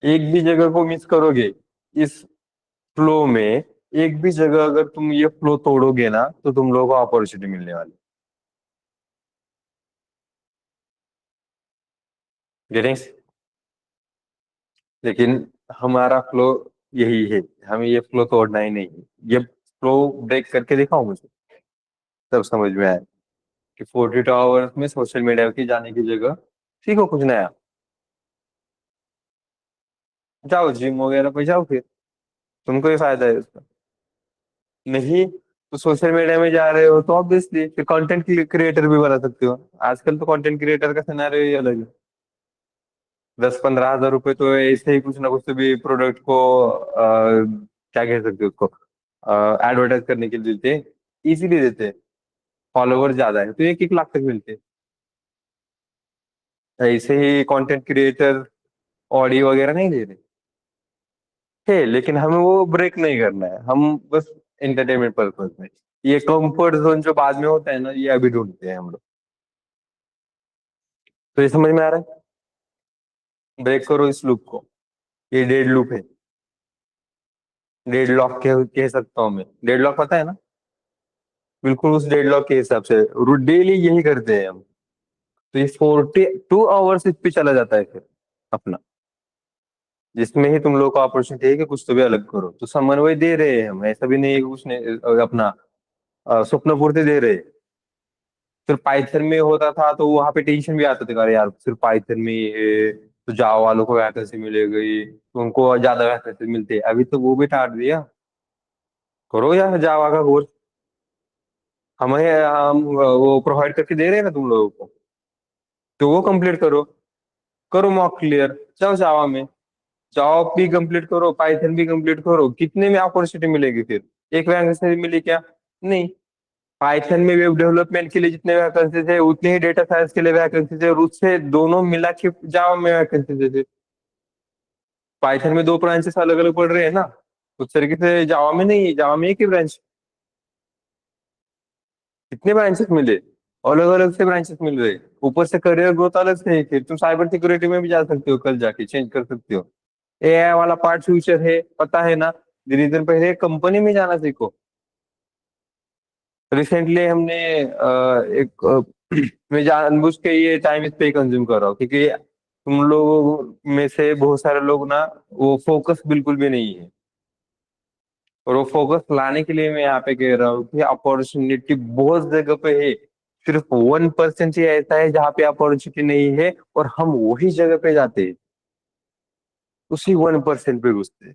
एक भी जगह को मिस करोगे इस फ्लो में, एक भी जगह अगर तुम ये फ्लो तोड़ोगे ना, तो तुम लोगों को अपॉर्चुनिटी मिलने वाली। गेटिंग। लेकिन हमारा फ्लो यही है, हमें ये फ्लो तोड़ना ही नहीं है। ये फ्लो ब्रेक करके दिखाओ मुझे, तब समझ में आए कि 42 आवर्स में सोशल मीडिया की जाने की जगह सीखो कुछ नया। जाओ जिम वगैरह पे जाओ फिर, तुमको ही फायदा है उसका। नहीं तो सोशल मीडिया में जा रहे हो तो ऑब्वियसली फिर कंटेंट क्रिएटर भी बना सकते हो। आजकल तो कंटेंट क्रिएटर का सिनेरियो ही अलग है। 10-15 हजार रुपए तो ऐसे ही कुछ ना कुछ तो भी प्रोडक्ट को क्या कह सकते हो उसको, एडवर्टाइज करने के लिए देते, इजीली देते। फॉलोवर ज्यादा है तो 1-1 लाख तक मिलते हैं। ऐसे ही कंटेंट क्रिएटर ऑडियो वगैरह नहीं दे रहे है, लेकिन हमें वो ब्रेक नहीं करना है, हम बस एंटरटेनमेंट पर्पज में। ये कंफर्ट जोन जो बाद में होता है ना, ये अभी ढूंढते हैं हम लोग। तो ये समझ में आ रहा है। ब्रेक करो इस लूप को। ये डेड लूप है, डेड लॉक कह सकता हूँ मैं। डेड लॉक पता है ना। बिल्कुल उस डेड लॉक के हिसाब से डेली यही करते हैं हम। तो ये 42 आवर्स इस पे चला जाता है फिर अपना, जिसमें ही तुम लोग को अपॉर्चुनिटी है कि कुछ तो भी अलग करो। तो समन्वय दे रहे हैं हम, ऐसा भी नहीं है कि कुछ नहीं, अपना स्वप्न पूर्ति दे रहे हैं। फिर पाइथन में होता था तो वहां पे टेंशन भी आता था, अरे यार सिर्फ पाइथन में ही है तो जावा वालों को वैकेंसी मिलेगी, तो उनको ज्यादा वैकेंसी मिलती है। अभी तो वो भी टाट दिया। करो यार जावा का कोर्स, हम वो प्रोवाइड करके दे रहे हैं ना तुम लोगों को, तो वो कंप्लीट करो। करो मॉक क्लियर, जाओ जावा में, जावा भी कंप्लीट करो, पाइथन भी कंप्लीट करो। कितने में अपॉर्चुनिटी मिलेगी फिर, एक वैकेंसी मिली क्या, नहीं। पाइथन में वेब डेवलपमेंट के लिए जितने वैकेंसी थे, उतने ही डेटा साइंस के लिए वैकेंसी थे, और उससे दोनों मिला के जावा में वैकेंसी थे। पाइथन में दो ब्रांचेस अलग अलग पढ़ रहे हैं ना, उस तरीके से जावा में नहीं, जावा में एक ही ब्रांच। कितने ब्रांचेस मिले, अलग अलग से ब्रांचेस मिल रहे। ऊपर से करियर ग्रोथ अलग से है, फिर तुम साइबर सिक्योरिटी में भी जा सकते हो, कल जाके चेंज कर सकते हो। एआई वाला पार्ट फ्यूचर है, पता है ना। धीरे धीरे पहले कंपनी में जाना सीखो। रिसेंटली हमने मैं जानबूझ के ये टाइम इस पे कंज्यूम कर रहा हूँ, क्योंकि तुम लोगों में से बहुत सारे लोग ना, वो फोकस बिल्कुल भी नहीं है। और वो फोकस लाने के लिए मैं यहाँ पे कह रहा हूँ कि अपॉर्चुनिटी बहुत जगह पे है। सिर्फ 1% ही ऐसा है जहाँ पे अपॉर्चुनिटी नहीं है, और हम वही जगह पे जाते हैं, उसी 1% पे घुसते हैं।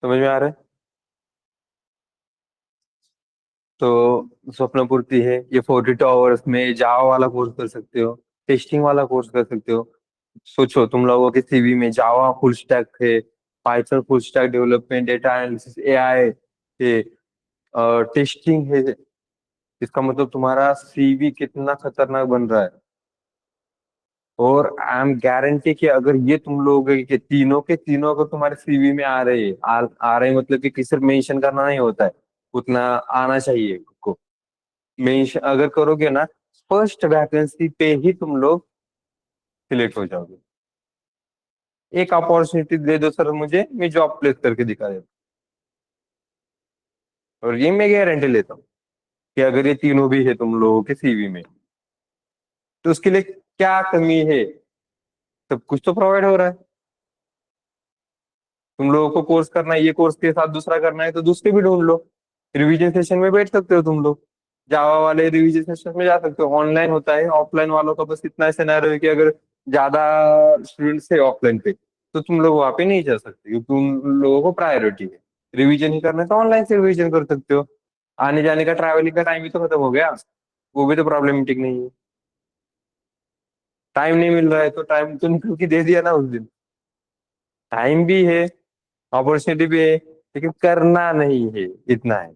समझ में आ रहा है? तो स्वप्न पूर्ति है, ये 42 आवर्स में जावा वाला कोर्स कर सकते हो, टेस्टिंग वाला कोर्स कर सकते हो। सोचो तुम लोगों के सीवी में जावा फुल स्टैक है, Python full stack development, data analysis, AI है, टेस्टिंग है। इसका मतलब तुम्हारा सीवी कितना खतरनाक बन रहा है। और आई एम गारंटी कि अगर ये तुम लोग के तीनों के तीनों अगर तुम्हारे सीवी में आ रहे हैं, आ रहे हैं मतलब कि सिर्फ मेंशन करना नहीं होता है, उतना आना चाहिए खुद को। मेंशन अगर करोगे ना, फर्स्ट वैकेंसी पे ही तुम लोग सिलेक्ट हो जाओगे। एक अपॉर्चुनिटी दे दो सर मुझे, मैं जॉब प्लेस करके दिखा देता हूँ। और ये मैं गारंटी लेता हूँ कि अगर ये तीनों भी है तुम लोगों के सीवी में, तो उसके लिए क्या कमी है? सब कुछ तो प्रोवाइड हो रहा है। तुम लोगों को कोर्स करना है, ये कोर्स के साथ दूसरा करना है तो दूसरे भी ढूंढ लो। रिवीजन सेशन में बैठ सकते हो तुम लोग, जावा वाले रिवीजन सेशन में जा सकते हो। ऑनलाइन होता है, ऑफलाइन वालों का बस इतना सिनेरियो है कि अगर ज्यादा स्टूडेंट्स है ऑफलाइन पे, तो तुम लोग वहाँ पे नहीं जा सकते क्योंकि उन लोगों को प्रायोरिटी है। रिवीजन ही करना है तो ऑनलाइन से रिवीजन कर सकते हो। आने जाने का, ट्रैवलिंग का टाइम भी तो खत्म हो गया, वो भी तो प्रॉब्लमेटिक नहीं है। टाइम नहीं मिल रहा है तो टाइम तो निकल के दे दिया ना उस दिन। टाइम भी है, अपॉर्चुनिटी भी है, लेकिन करना नहीं है, इतना है।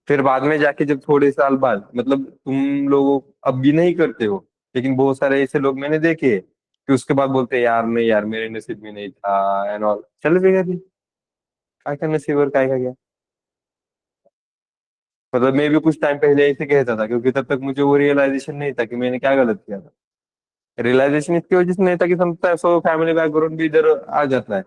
फिर बाद में जाके जब थोड़े साल बाद, मतलब तुम लोग अब भी नहीं करते हो, लेकिन बहुत सारे ऐसे लोग मैंने देखे कि उसके बाद बोलते हैं यार नहीं यार मेरे नसीब में नहीं था एंड ऑल। चल फिर भी काय का नसीब और काय का क्या। मतलब मैं भी कुछ टाइम पहले ऐसे कहता था, क्योंकि तब तक मुझे वो रियलाइजेशन नहीं था कि मैंने क्या गलत किया था। रियलाइजेशन इसकी वजह से नहीं था कि समझता सो फैमिली बैकग्राउंड भी इधर आ जाता है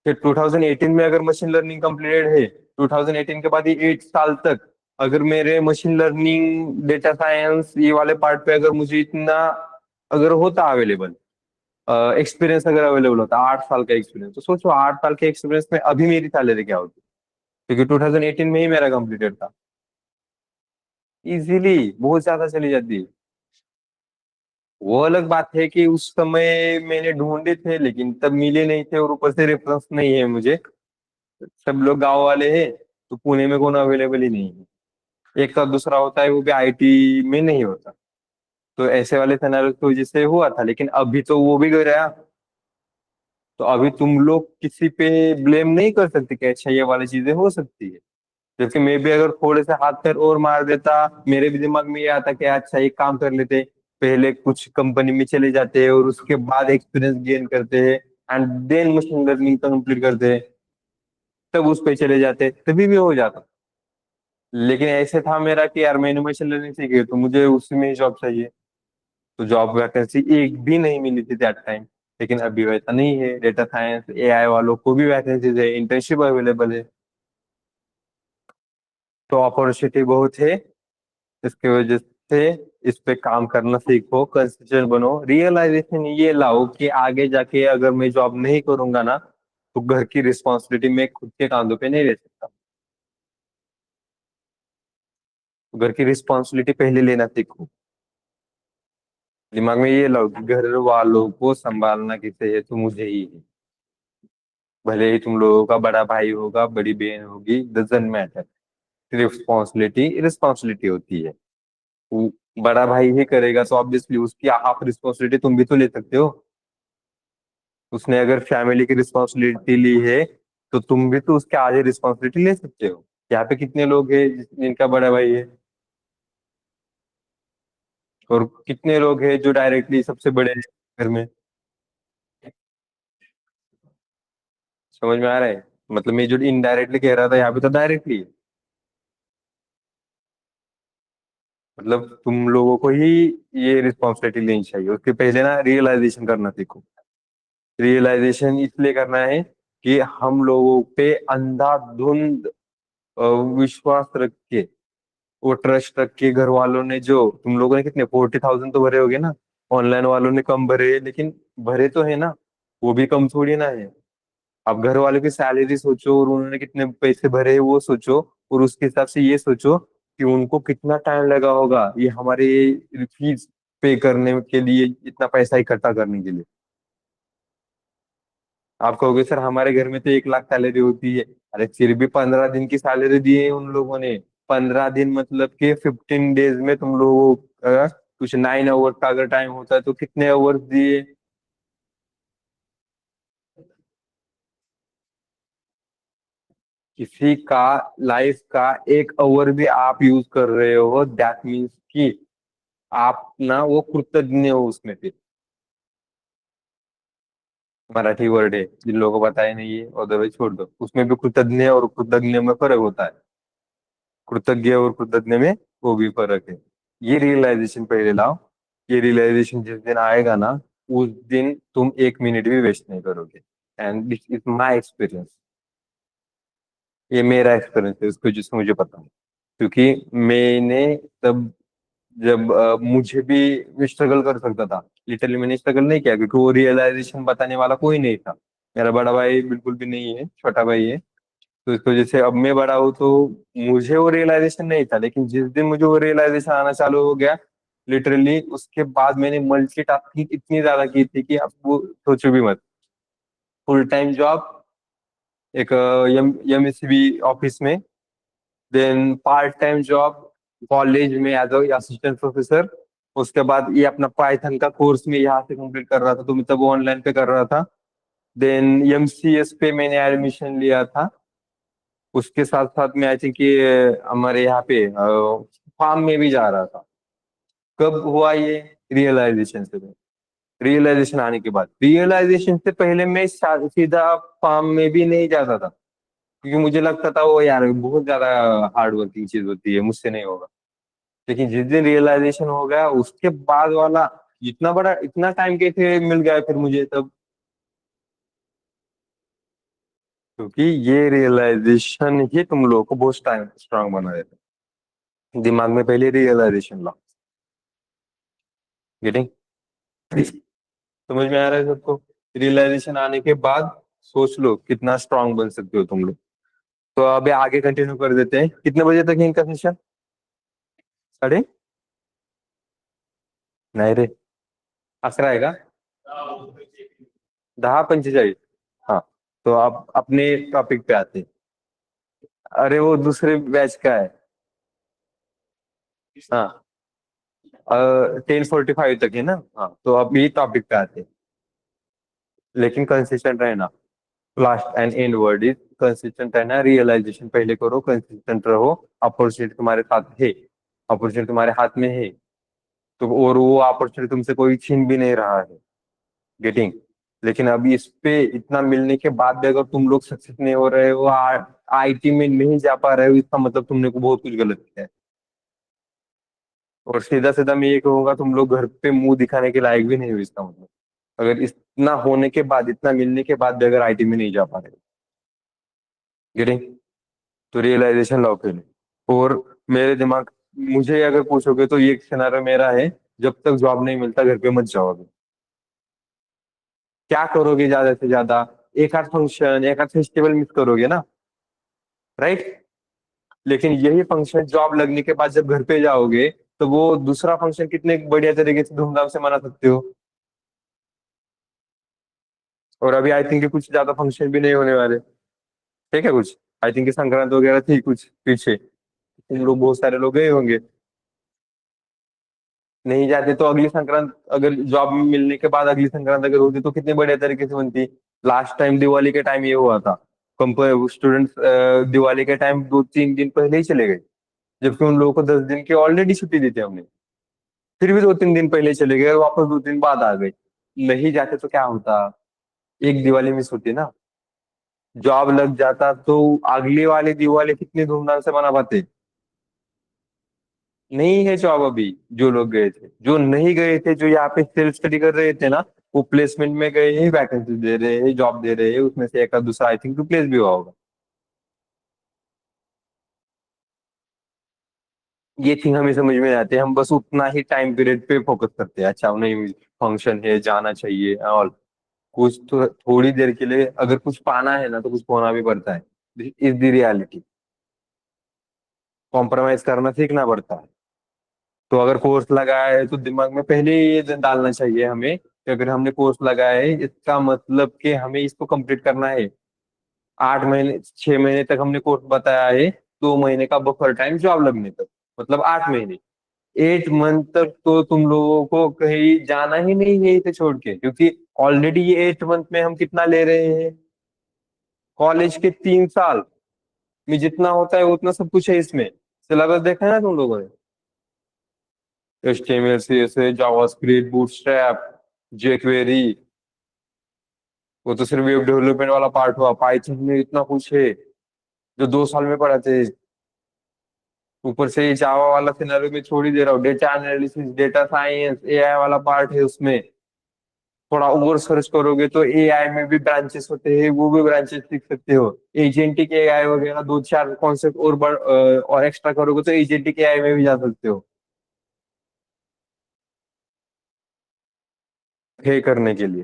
कि 2018 में अगर मशीन लर्निंग कंप्लीटेड है, 2018 के बाद ये 8 साल तक अगर मेरे मशीन लर्निंग, डेटा साइंस ये वाले पार्ट पे अगर मुझे इतना अगर होता अवेलेबल, एक्सपीरियंस अगर अवेलेबल होता, 8 साल का एक्सपीरियंस, तो सोचो 8 साल के एक्सपीरियंस में अभी मेरी सैलरी क्या होती। क्योंकि 2018 में ही मेरा कंप्लीटेड था, इजीली बहुत ज्यादा चली जाती। वो अलग बात है कि उस समय मैंने ढूंढे थे लेकिन तब मिले नहीं थे, और ऊपर से रेफरेंस नहीं है मुझे। सब लोग गांव वाले हैं, तो पुणे में कौन अवेलेबल ही नहीं है। एक का दूसरा होता है, वो भी आईटी में नहीं होता। तो ऐसे वाले सिनेरियो की वजह से हुआ था, लेकिन अभी तो वो भी गया। तो अभी तुम लोग किसी पे ब्लेम नहीं कर सकते कि अच्छा ये वाली चीजें हो सकती है। जबकि मैं भी अगर थोड़े से हाथ पैर और मार देता, मेरे भी दिमाग में ये आता कि अच्छा एक काम कर लेते, पहले कुछ कंपनी में चले जाते हैं और उसके बाद एक्सपीरियंस गेन करते हैं, and then machine learning complete करते हैं, तब उस पे चले जाते, तभी भी हो जाता। लेकिन ऐसे था मेरा कि यार मैंने मशीन लर्निंग सीखी है, तो मुझे उसी में ही जॉब चाहिए। तो जॉब वैकेंसी एक भी नहीं मिली थी दैट टाइम। लेकिन अभी वैसा नहीं है, डेटा साइंस एआई वालों को भी वैकेंसीज है, इंटर्नशिप अवेलेबल है। तो अपॉर्चुनिटी बहुत है। इसकी वजह से इस पे काम करना सीखो, कंसिस्टेंट बनो, रियलाइजेशन ये लाओ कि आगे जाके अगर मैं जॉब नहीं करूंगा ना, तो घर की रिस्पॉन्सिबिलिटी मैं खुद के कांधों पे नहीं ले सकता। तो घर की रिस्पॉन्सिबिलिटी पहले लेना सीखो। दिमाग में ये लाओ कि घर वालों को संभालना किसे है, तो मुझे ही है। भले ही तुम लोगों का बड़ा भाई होगा, बड़ी बहन होगी, डजेंट मैटर। रिस्पॉन्सिबिलिटी रिस्पॉन्सिबिलिटी होती है। वो बड़ा भाई ही करेगा तो ऑब्वियसली उसकी हाफ रिस्पॉन्सिबिलिटी तुम भी तो ले सकते हो। उसने अगर फैमिली की रिस्पॉन्सिबिलिटी ली है, तो तुम भी तो उसके आगे रिस्पॉन्सिबिलिटी ले सकते हो। यहाँ पे कितने लोग हैं जिनका बड़ा भाई है, और कितने लोग हैं जो डायरेक्टली सबसे बड़े हैं घर में। समझ में आ रहा है? मतलब मैं जो इनडायरेक्टली कह रहा था, यहाँ पे तो डायरेक्टली। मतलब तुम लोगों को ही ये रिस्पॉन्सिबिलिटी लेनी चाहिए। उसके पहले ना रियलाइजेशन करना सीखो। रियलाइजेशन इसलिए करना है कि हम लोगों पे अंधाधुंध अ, विश्वास रख के वो ट्रस्ट रख के घर वालों ने, जो तुम लोगों ने कितने 40,000 तो भरे होगे ना, ऑनलाइन वालों ने कम भरे, लेकिन भरे तो है ना, वो भी कम थोड़ी ना है। अब घर वालों की सैलरी सोचो और उन्होंने कितने पैसे भरे हैं वो सोचो, और उसके हिसाब से ये सोचो कि उनको कितना टाइम लगा होगा ये हमारे फीस पे करने के लिए, इतना पैसा इकट्ठा करने के लिए। आप कहोगे सर हमारे घर में तो 1 लाख सैलरी होती है। अरे फिर भी 15 दिन की सैलरी दी है उन लोगों ने। 15 दिन मतलब कि 15 डेज में तुम लोगों का कुछ 9 आवर्स का अगर टाइम होता है तो कितने आवर्स दिए। किसी का लाइफ का 1 आवर भी आप यूज कर रहे हो, दैट मीन्स कि आप ना वो कृतज्ञ हो उसमें फिर। मराठी वर्ड है, जिन लोगों को पता ही नहीं है अदरवाइज छोड़ दो, उसमें भी कृतज्ञ और कृतज्ञ में फर्क होता है। कृतज्ञ और कृतज्ञ में वो भी फर्क है। ये रियलाइजेशन पहले लाओ। ये रियलाइजेशन जिस दिन आएगा ना, उस दिन तुम 1 मिनट भी वेस्ट नहीं करोगे। And this is my experience. ये मेरा एक्सपीरियंस है उसको जिसको मुझे पता है। क्योंकि मैंने तब, जब मुझे भी स्ट्रगल कर सकता था, लिटरली मैंने स्ट्रगल नहीं किया क्योंकि वो रियलाइजेशन बताने वाला कोई नहीं था। मेरा बड़ा भाई बिल्कुल भी नहीं है, छोटा भाई है। तो इस वजह से अब मैं बड़ा हूँ तो मुझे वो रियलाइजेशन नहीं था, लेकिन जिस दिन मुझे वो रियलाइजेशन आना चालू हो गया, लिटरली उसके बाद मैंने मल्टीटास्किंग इतनी ज्यादा की थी कि आप वो सोचो भी मत। फुल टाइम जॉब एक एमएसबी ऑफिस में, then part time job college में एज असिस्टेंट प्रोफेसर। उसके बाद ये अपना पाइथन का कोर्स में यहाँ से कंप्लीट कर रहा था, तो मतलब वो ऑनलाइन पे कर रहा था। देन एमसीएस पे मैंने एडमिशन लिया था। उसके साथ साथ में आई थिंक ये हमारे यहाँ पे फार्म में भी जा रहा था। कब हुआ ये? रियलाइजेशन से। रियलाइजेशन आने के बाद, रियलाइजेशन से पहले मैं सीधा फार्म में भी नहीं जाता था, क्योंकि मुझे लगता था वो यार बहुत ज्यादा हार्ड वर्किंग चीज होती है, मुझसे नहीं होगा। लेकिन जिस दिन रियलाइजेशन हो गया उसके बाद वाला, इतना बड़ा इतना टाइम कैसे मिल गया फिर मुझे तब? क्योंकि ये रियलाइजेशन ही तुम लोगों को बहुत टाइम स्ट्रांग बना देता है। दिमाग में पहले रियलाइजेशन लाओ। गेटिंग? समझ में आ रहा है सबको? रियलाइजेशन आने के बाद सोच लो कितना स्ट्रांग बन सकते हो तुम लोग। तो अभी आगे कंटिन्यू कर देते हैं। कितने बजे तक है इनका सेशन? साढ़े? नाही रे, 11 आहे का? 10:45। हाँ, तो आप अपने टॉपिक पे आते हैं। अरे वो दूसरे बैच का है। हाँ, 10:45 तक है ना। हाँ, तो अब ये टॉपिक पे आते हैं। लेकिन कंसिस्टेंट रहना। Last and and word is consistent रहना। रियलाइजेशन पहले करो, कंसिस्टेंट रहो। अपॉर्चुनिटी तुम्हारे साथ है, अपॉर्चुनिटी तुम्हारे हाथ में है। तो और वो अपॉर्चुनिटी तुमसे कोई छीन भी नहीं रहा है। गेटिंग? लेकिन अभी इस पे इतना मिलने के बाद भी अगर तुम लोग सक्सेस नहीं हो रहे हो, आईटी में नहीं जा पा रहे हो, इसका मतलब तुमने को बहुत कुछ गलत किया है। और सीधा सीधा मैं ये कहूंगा, तुम लोग घर पे मुंह दिखाने के लायक भी नहीं हो, इसका मतलब। अगर इतना होने के बाद, इतना मिलने के बाद भी अगर आईटी में नहीं जा पा रहे। गेटिंग? तो रियलाइजेशन लाओ पहले। और मेरे दिमाग, मुझे अगर पूछोगे तो ये सिनारियो मेरा है, जब तक जॉब नहीं मिलता घर पे मत जाओ अभी। क्या करोगे ज्यादा से ज्यादा? एक आध फंक्शन, एक आध फेस्टिवल मिस करोगे ना, राइट? लेकिन यही फंक्शन जॉब लगने के बाद जब घर पे जाओगे, तो वो दूसरा फंक्शन कितने बढ़िया तरीके से धूमधाम से मना सकते हो। और अभी आई थिंक कुछ ज्यादा फंक्शन भी नहीं होने वाले। ठीक है, कुछ आई थिंक संक्रांत वगैरह थी कुछ पीछे, तुम लोग बहुत सारे लोग गए होंगे। नहीं जाते तो अगली संक्रांत, अगर जॉब मिलने के बाद अगली संक्रांत अगर होती तो कितने बढ़िया तरीके से बनती। लास्ट टाइम दिवाली के टाइम ये हुआ था। स्टूडेंट्स दिवाली के टाइम 2-3 दिन पहले ही चले गए, जबकि उन लोगों को 10 दिन की ऑलरेडी छुट्टी दी थी हमने। फिर भी 2-3 दिन पहले चले गए और वापस 2 दिन बाद आ गए। नहीं जाते तो क्या होता? एक दिवाली मिस होती ना। जॉब लग जाता तो अगली वाली दिवाली कितनी धूमधाम से मना पाते। नहीं है जॉब अभी। जो लोग गए थे, जो नहीं गए थे, जो यहाँ पे सेल्फ स्टडी कर रहे थे ना, वो प्लेसमेंट में गए हैं, वैकेंसी दे रहे हैं, जॉब दे रहे हैं, उसमें से एक आध दूसरा आई थिंक रिप्लेस भी हुआ होगा। ये थिंग हमें समझ में नहीं आती, हम बस उतना ही टाइम पीरियड पे फोकस करते हैं। अच्छा नहीं, फंक्शन है जाना चाहिए, और कुछ तो थोड़ी देर के लिए अगर कुछ पाना है ना तो कुछ खोना भी पड़ता है। This is the reality. Compromise करना सीखना पड़ता है। तो अगर कोर्स लगाया है तो दिमाग में पहले ही ये डालना चाहिए हमें कि अगर हमने कोर्स लगाया है इसका मतलब कि हमें इसको कंप्लीट करना है। 8 महीने 6 महीने तक हमने कोर्स बताया है, 2 महीने का बफर टाइम जॉब लगने तक, मतलब 8 महीने। 8 मंथ तक तो तुम लोगों को कहीं जाना ही नहीं है इसे छोड़ के, क्योंकि ऑलरेडी ये 8 मंथ में हम कितना ले रहे हैं। कॉलेज के 3 साल में जितना होता है उतना सब कुछ है इसमें। सिलेबस देखा है ना तुम लोगों ने? HTML CSS JavaScript bootstrap jQuery, वो तो सिर्फ वेब डेवलपमेंट वाला पार्ट हुआ। पाइथन में इतना कुछ है जो 2 साल में पढ़ाते हैं। ऊपर से जावा वाला सिनेरियो में छोड़ ही दे रहा हूँ, data analysis data science AI वाला पार्ट है उसमें। थोड़ा और सर्च करोगे तो AI में भी ब्रांचेस होते हैं, वो भी ब्रांचेस सीख सकते हो। एजेंटिक AI वगैरह 2 4 कॉन्सेप्ट और एक्स्ट्रा करोगे तो एजेंटिक AI में भी जा सकते हो हे करने के लिए।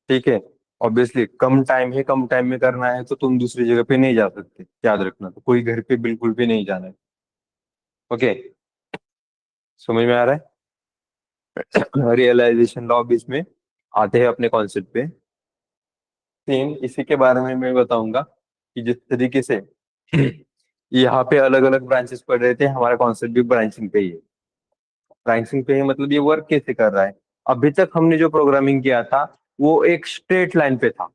ठीक है। ऑब्वियसली कम टाइम है, कम टाइम में करना है तो तुम दूसरी जगह पे नहीं जा सकते, याद रखना। तो कोई घर पे बिल्कुल भी नहीं जाना है। ओके, समझ में आ रहा है? रियलाइजेशन लॉ बीच में आते हैं अपने कॉन्सेप्ट पे। सेम इसी के बारे में मैं बताऊंगा कि जिस तरीके से यहाँ पे अलग अलग ब्रांचेस पढ़ रहे थे, हमारा कॉन्सेप्ट भी ब्रांचिंग पे ही है। ब्रांचिंग पे है मतलब ये वर्क कैसे कर रहा है। अभी तक हमने जो प्रोग्रामिंग किया था वो एक स्ट्रेट लाइन पे था।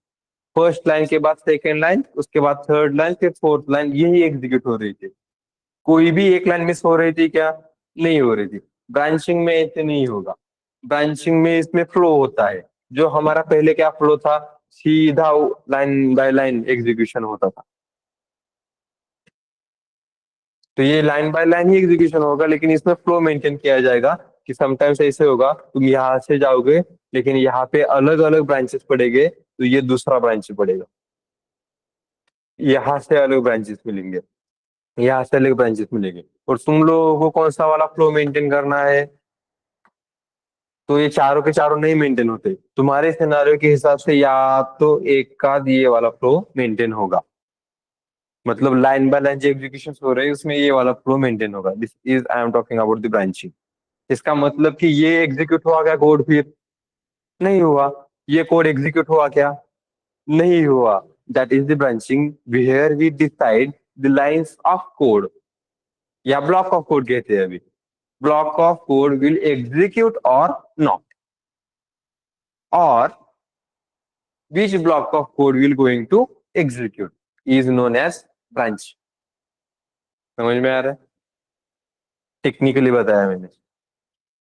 फर्स्ट लाइन के बाद सेकेंड लाइन, उसके बाद थर्ड लाइन, फिर फोर्थ लाइन, यही एग्जीक्यूट हो रही थी। कोई भी एक लाइन मिस हो रही थी क्या? नहीं हो रही थी। ब्रांचिंग में ऐसे नहीं होगा। ब्रांचिंग में इसमें फ्लो होता है। जो हमारा पहले क्या फ्लो था, सीधा लाइन बाय लाइन एग्जीक्यूशन होता था। तो ये line by line he execution होगा, लेकिन इसमें फ्लो मेंटेन किया जाएगा। कि समटाइम्स ऐसे होगा तुम यहाँ से जाओगे लेकिन यहाँ पे अलग अलग ब्रांचेस पड़ेंगे, तो ये दूसरा ब्रांच पड़ेगा। यहाँ से अलग ब्रांचेस मिलेंगे, यहाँ से अलग ब्रांचेस मिलेंगे, और तुम लोगों को कौन सा वाला फ्लो मेंटेन करना है। तो ये चारों के चारों नहीं मेंटेन होते तुम्हारे सिनारियो के हिसाब से, या तो एक का ये वाला फ्लो मेंटेन होगा। मतलब लाइन बाय लाइन जो एग्जीक्यूशन हो रहे हैं उसमें ये वाला फ्लो मेंटेन होगा। This is I am talking about the branching. इसका मतलब कि ये एग्जीक्यूट हुआ क्या कोड, फिर नहीं हुआ। ये कोड एग्जीक्यूट हुआ क्या? नहीं हुआ। That is the branching where we decide the lines of code, या ब्लॉक ऑफ कोड कहते हैं अभी। Block of code will execute और नॉट, और which block of code will going to execute is known as branch। समझ में आ रहा है? टेक्निकली बताया मैंने।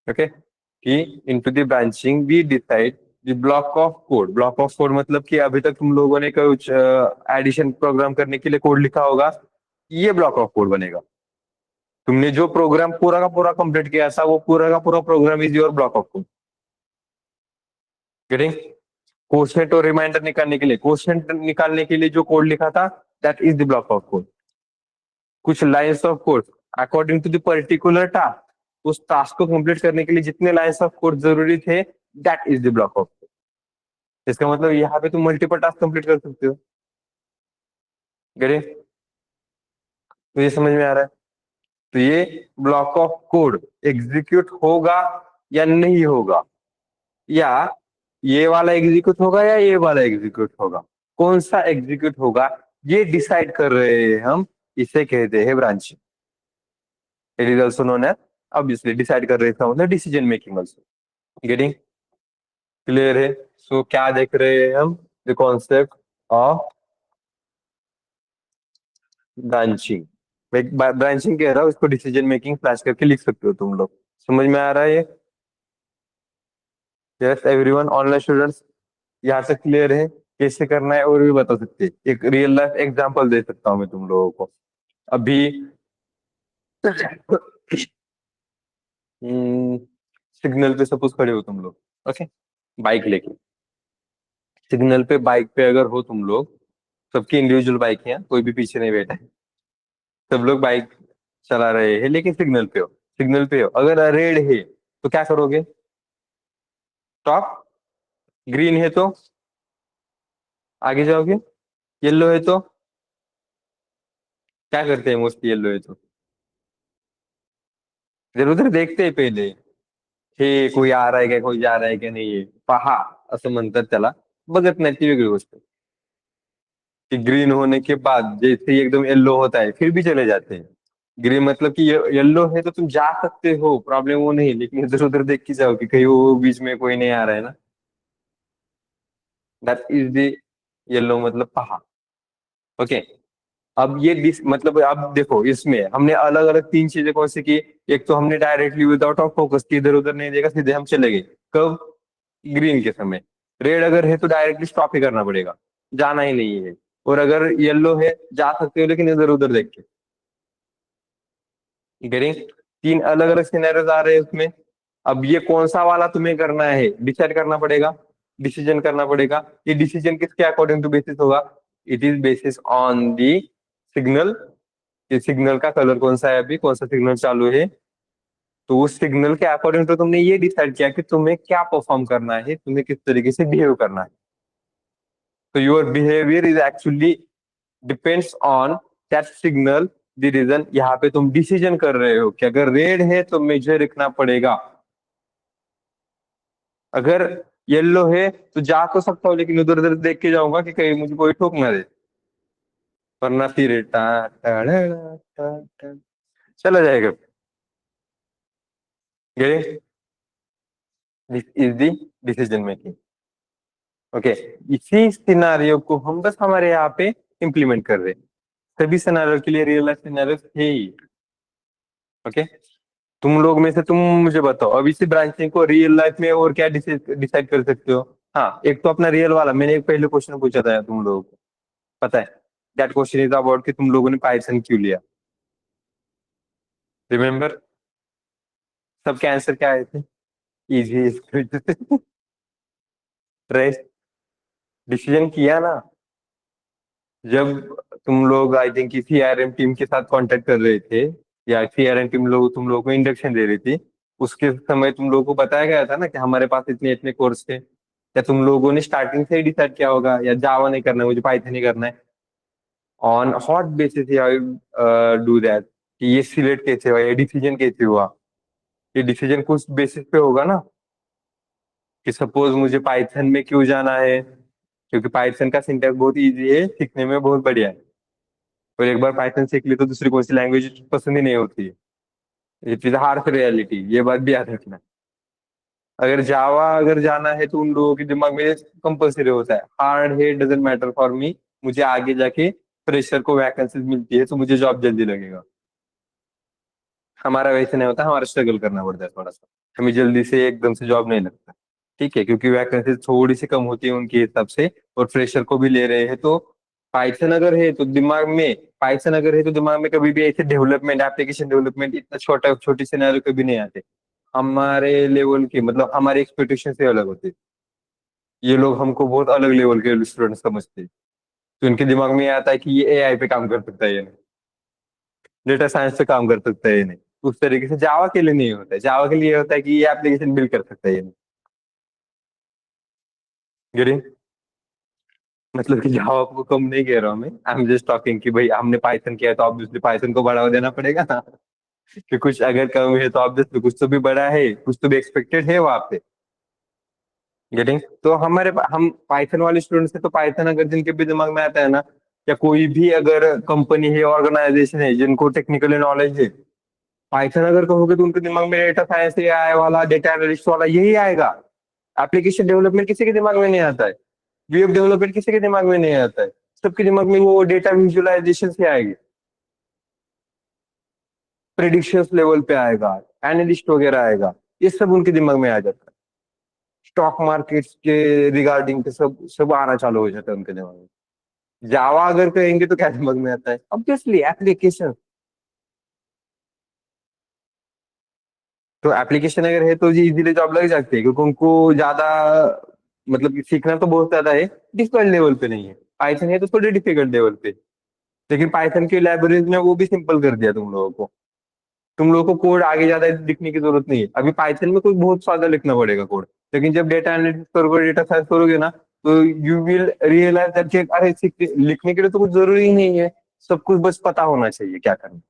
ओके, कि into the branching we decide the block of code. Block of code मतलब कि अभी तक तुम लोगों ने कुछ एडिशन प्रोग्राम करने के लिए कोड लिखा होगा, ये ब्लॉक ऑफ कोड बनेगा। तुमने जो प्रोग्राम पूरा का पूरा कंप्लीट किया था वो पूरा का पूरा program is your block of code. Getting? Quotient और रिमाइंडर निकालने के लिए, कोशेंट निकालने के लिए जो कोड लिखा था, that is the block of code. कुछ lines of code according to the particular task, उस टास्क को कंप्लीट करने के लिए जितने लाइंस ऑफ कोड जरूरी थे, that is the block of code. इसका मतलब यहाँ पे तुम मल्टीपल टास्क कंप्लीट कर सकते हो। गरे, तो ये समझ में आ रहा है? तो ये ब्लॉक ऑफ कोड एग्जीक्यूट होगा या नहीं होगा, या ये वाला एग्जीक्यूट होगा या ये वाला एग्जीक्यूट होगा, कौन सा एग्जीक्यूट होगा, ये डिसाइड कर रहे हैं हम। इसे कहते हैं branching. It is also known as, obviously decide कर रहे थे मतलब decision making also. Getting clear है? सो क्या देख रहे हैं हम, the concept of branching. Branching कह रहा हूँ, इसको डिसीजन मेकिंग फ्लैश करके लिख सकते हो तुम लोग। समझ में आ रहा है ये? यस एवरीवन, ऑनलाइन स्टूडेंट्स, यहाँ तक क्लियर है? कैसे करना है और भी बता सकते हैं, एक रियल लाइफ एग्जांपल दे सकता हूँ मैं तुम लोगों को अभी। सिग्नल पे सपोज खड़े हो तुम लोग, ओके, बाइक लेके। सिग्नल पे बाइक पे अगर हो तुम लोग, सबकी इंडिविजुअल बाइक है, कोई भी पीछे नहीं बैठा है, सब लोग बाइक चला रहे हैं लेकिन सिग्नल पे हो, सिग्नल पे हो। अगर रेड है तो क्या करोगे? स्टॉप। ग्रीन है तो आगे जाओगे। येलो है तो क्या करते हैं मोस्टली? येलो है तो इधर उधर देखते हैं पहिले, हे कोई आ रहा है क्या, कोई जा रहा है क्या, नाही आहे पहा, असं म्हणतात त्याला. बघत नाही ती वेगळी गोष्ट. कि ग्रीन होने के बाद जैसे ही एकदम येलो होता है फिर भी चले जाते हैं। ग्रीन मतलब कि येलो है तो तुम जा सकते हो, प्रॉब्लम वो नहीं, लेकिन इधर उधर देख के जाओ कि कहीं वो बीच में कोई नहीं आ रहा है ना। दैट इज द येलो मतलब पहा। ओके। अब ये मतलब अब देखो इसमें हमने अलग अलग तीन चीजें कौन सी की? एक तो हमने डायरेक्टली विदाउट ऑफ फोकस की, इधर उधर नहीं देखा, सीधे हम चले गए। कब? ग्रीन के समय। रेड अगर है तो डायरेक्टली स्टॉप ही करना पड़ेगा, जाना ही नहीं है। और अगर येलो है जा सकते हो लेकिन इधर उधर देख के। गेटिंग? तीन अलग अलग सिनेरियोज आ रहे हैं उसमें। अब ये कौन सा वाला तुम्हें करना है डिसाइड करना पड़ेगा, डिसीजन करना पड़ेगा। ये डिसीजन किसके अकॉर्डिंग टू बेसिस होगा? It is basis on the signal. ये सिग्नल का कलर कौन सा है, अभी कौन सा सिग्नल चालू है। तो उस सिग्नल के अकॉर्डिंग तो तुमने ये डिसाइड किया कि तुम्हें क्या परफॉर्म करना है, तुम्हें किस तरीके से बिहेव करना है। तो your behaviour is actually depends on that signal. The reason यहाँ पे तुम डिसीजन कर रहे हो कि अगर रेड है तो मुझे रुकना पड़ेगा, अगर येलो है तो जा तो सकता हूँ लेकिन उधर उधर देख के जाऊंगा कि कहीं मुझे कोई ठोक ना दे, वरना फिर चला जाएगा। This is the decision making. Okay. इसी सिनारियो को हम बस हमारे यहाँ पे इम्प्लीमेंट कर रहे हैं। सभी सिनारियो के लिए रियल लाइफ सिनारियो है ही। ओके। तुम लोग में से तुम मुझे बताओ अब इसी ब्रांचिंग को रियल लाइफ में और क्या डिसाइड कर सकते हो? हाँ, एक तो अपना रियल वाला मैंने एक पहले क्वेश्चन पूछा था तुम लोगों को, पता है? दैट क्वेश्चन इज अबाउट कि तुम लोगों ने पाइथन क्यों लिया। रिमेम्बर? सबके आंसर क्या आए थे? इजी। रेस्ट। डिसीजन किया ना जब तुम लोग आई थिंक किसी आरएम टीम के साथ कांटेक्ट कर रहे थे, या सीआरएम टीम लोग तुम लोगों को इंडक्शन दे रही थी, उसके समय तुम लोगों को बताया गया था ना कि हमारे पास इतने इतने कोर्स थे। क्या तुम लोगों ने स्टार्टिंग से ही डिसाइड किया होगा या जावा नहीं करना है मुझे पाइथन ही करना है? On hot basis do that कि ये सिलेक्ट कैसे हुआ, ये डिसीजन कैसे हुआ? ये डिसीजन कुछ बेसिस पे होगा ना, कि सपोज मुझे पाइथन में क्यों जाना है, क्योंकि पाइथन का सिंटैक्स बहुत इजी है, सीखने में बहुत बढ़िया है। और एक बार पाइथन सीख ली तो दूसरी कोई सी लैंग्वेज पसंद ही नहीं होती है। इट इज हार्श रियलिटी, ये बात भी याद रखना। अगर जावा अगर जाना है तो उन लोगों के दिमाग में कंपल्सरी होता है, हार्ड है डजेंट मैटर फॉर मी, मुझे आगे जाके फ्रेशर को वैकेंसीज मिलती है तो मुझे जॉब जल्दी लगेगा। हमारा वैसे नहीं होता, हमारा स्ट्रगल करना पड़ता है थोड़ा सा, हमें जल्दी से एकदम से जॉब नहीं लगता। ठीक है, क्योंकि वैकेंसी थोड़ी सी कम होती है उनके हिसाब से, और फ्रेशर को भी ले रहे हैं तो पाइथन अगर है तो दिमाग में, पाइथन अगर है तो दिमाग में कभी भी ऐसे डेवलपमेंट, एप्लीकेशन डेवलपमेंट इतना छोटा छोटी सिनेरियो कभी नहीं आते। हमारे लेवल के मतलब हमारे एक्सपेक्टेशन से अलग होते। ये लोग हमको बहुत अलग लेवल के स्टूडेंट समझते हैं। तो इनके दिमाग में ये आता है कि ये एआई पे काम कर सकता है, ये नहीं डेटा साइंस पे काम कर सकता है, ये नहीं उस तरीके से जावा के लिए नहीं होता है। जावा के लिए होता है कि ये एप्लीकेशन बिल्ड कर सकता है, ये नहीं। गिरी? मतलब कि जावा को कम नहीं कह रहा हूँ मैं, आई एम जस्ट टॉकिंग कि भाई हमने पाइथन किया है तो ऑब्वियसली पाइथन को बढ़ावा देना पड़ेगा ना। कि कुछ अगर कम है तो ऑब्वियसली कुछ तो भी बड़ा है, कुछ तो भी एक्सपेक्टेड है वहां पे। गेटिंग? तो हम पाइथन वाले स्टूडेंट्स से तो पाइथन अगर जिनके भी दिमाग में आता है ना, या कोई भी अगर कंपनी है ऑर्गेनाइजेशन है जिनको टेक्निकली नॉलेज है, पाइथन अगर कहोगे तो उनके दिमाग में डेटा साइंस एआई वाला, डेटा एनालिस्ट वाला यही आएगा। एप्लीकेशन डेवलपमेंट किसी के दिमाग में नहीं आता है, वेब डेवलपमेंट किसी के दिमाग में नहीं आता है। सबके दिमाग में वो डेटा विजुअलाइजेशन से आएगी, प्रिडिक्शन लेवल पे आएगा, एनालिस्ट वगैरह आएगा, ये सब उनके दिमाग में आ जाता है। स्टॉक मार्केट्स के रिगार्डिंग के सब सब आना चालू हो जाता है उनके दिमाग में। जावा अगर कहेंगे तो क्या दिमाग में आता है? Obviously application. तो एप्लीकेशन अगर है तो जी इजीली जॉब लग जाती है, क्योंकि उनको ज्यादा मतलब कि सीखना तो बहुत ज्यादा है, डिफिकल्ट लेवल पे नहीं है। पाइथन है तो थोड़ी डिफिकल्ट लेवल पे, लेकिन पाइथन की लाइब्रेरीज में वो भी सिंपल कर दिया तुम लोगों को। तुम लोगों को कोड आगे ज्यादा लिखने की जरूरत नहीं है। अभी पाइथन में कोई बहुत ज्यादा लिखना पड़ेगा कोड, लेकिन जब डेटा एनालिटिक्स करोगे, डेटा साइंस करोगे ना, तो यू विल रियलाइज दैट कि अरे लिखने के लिए तो कुछ जरूरी ही नहीं है, सब कुछ बस पता होना चाहिए क्या करना।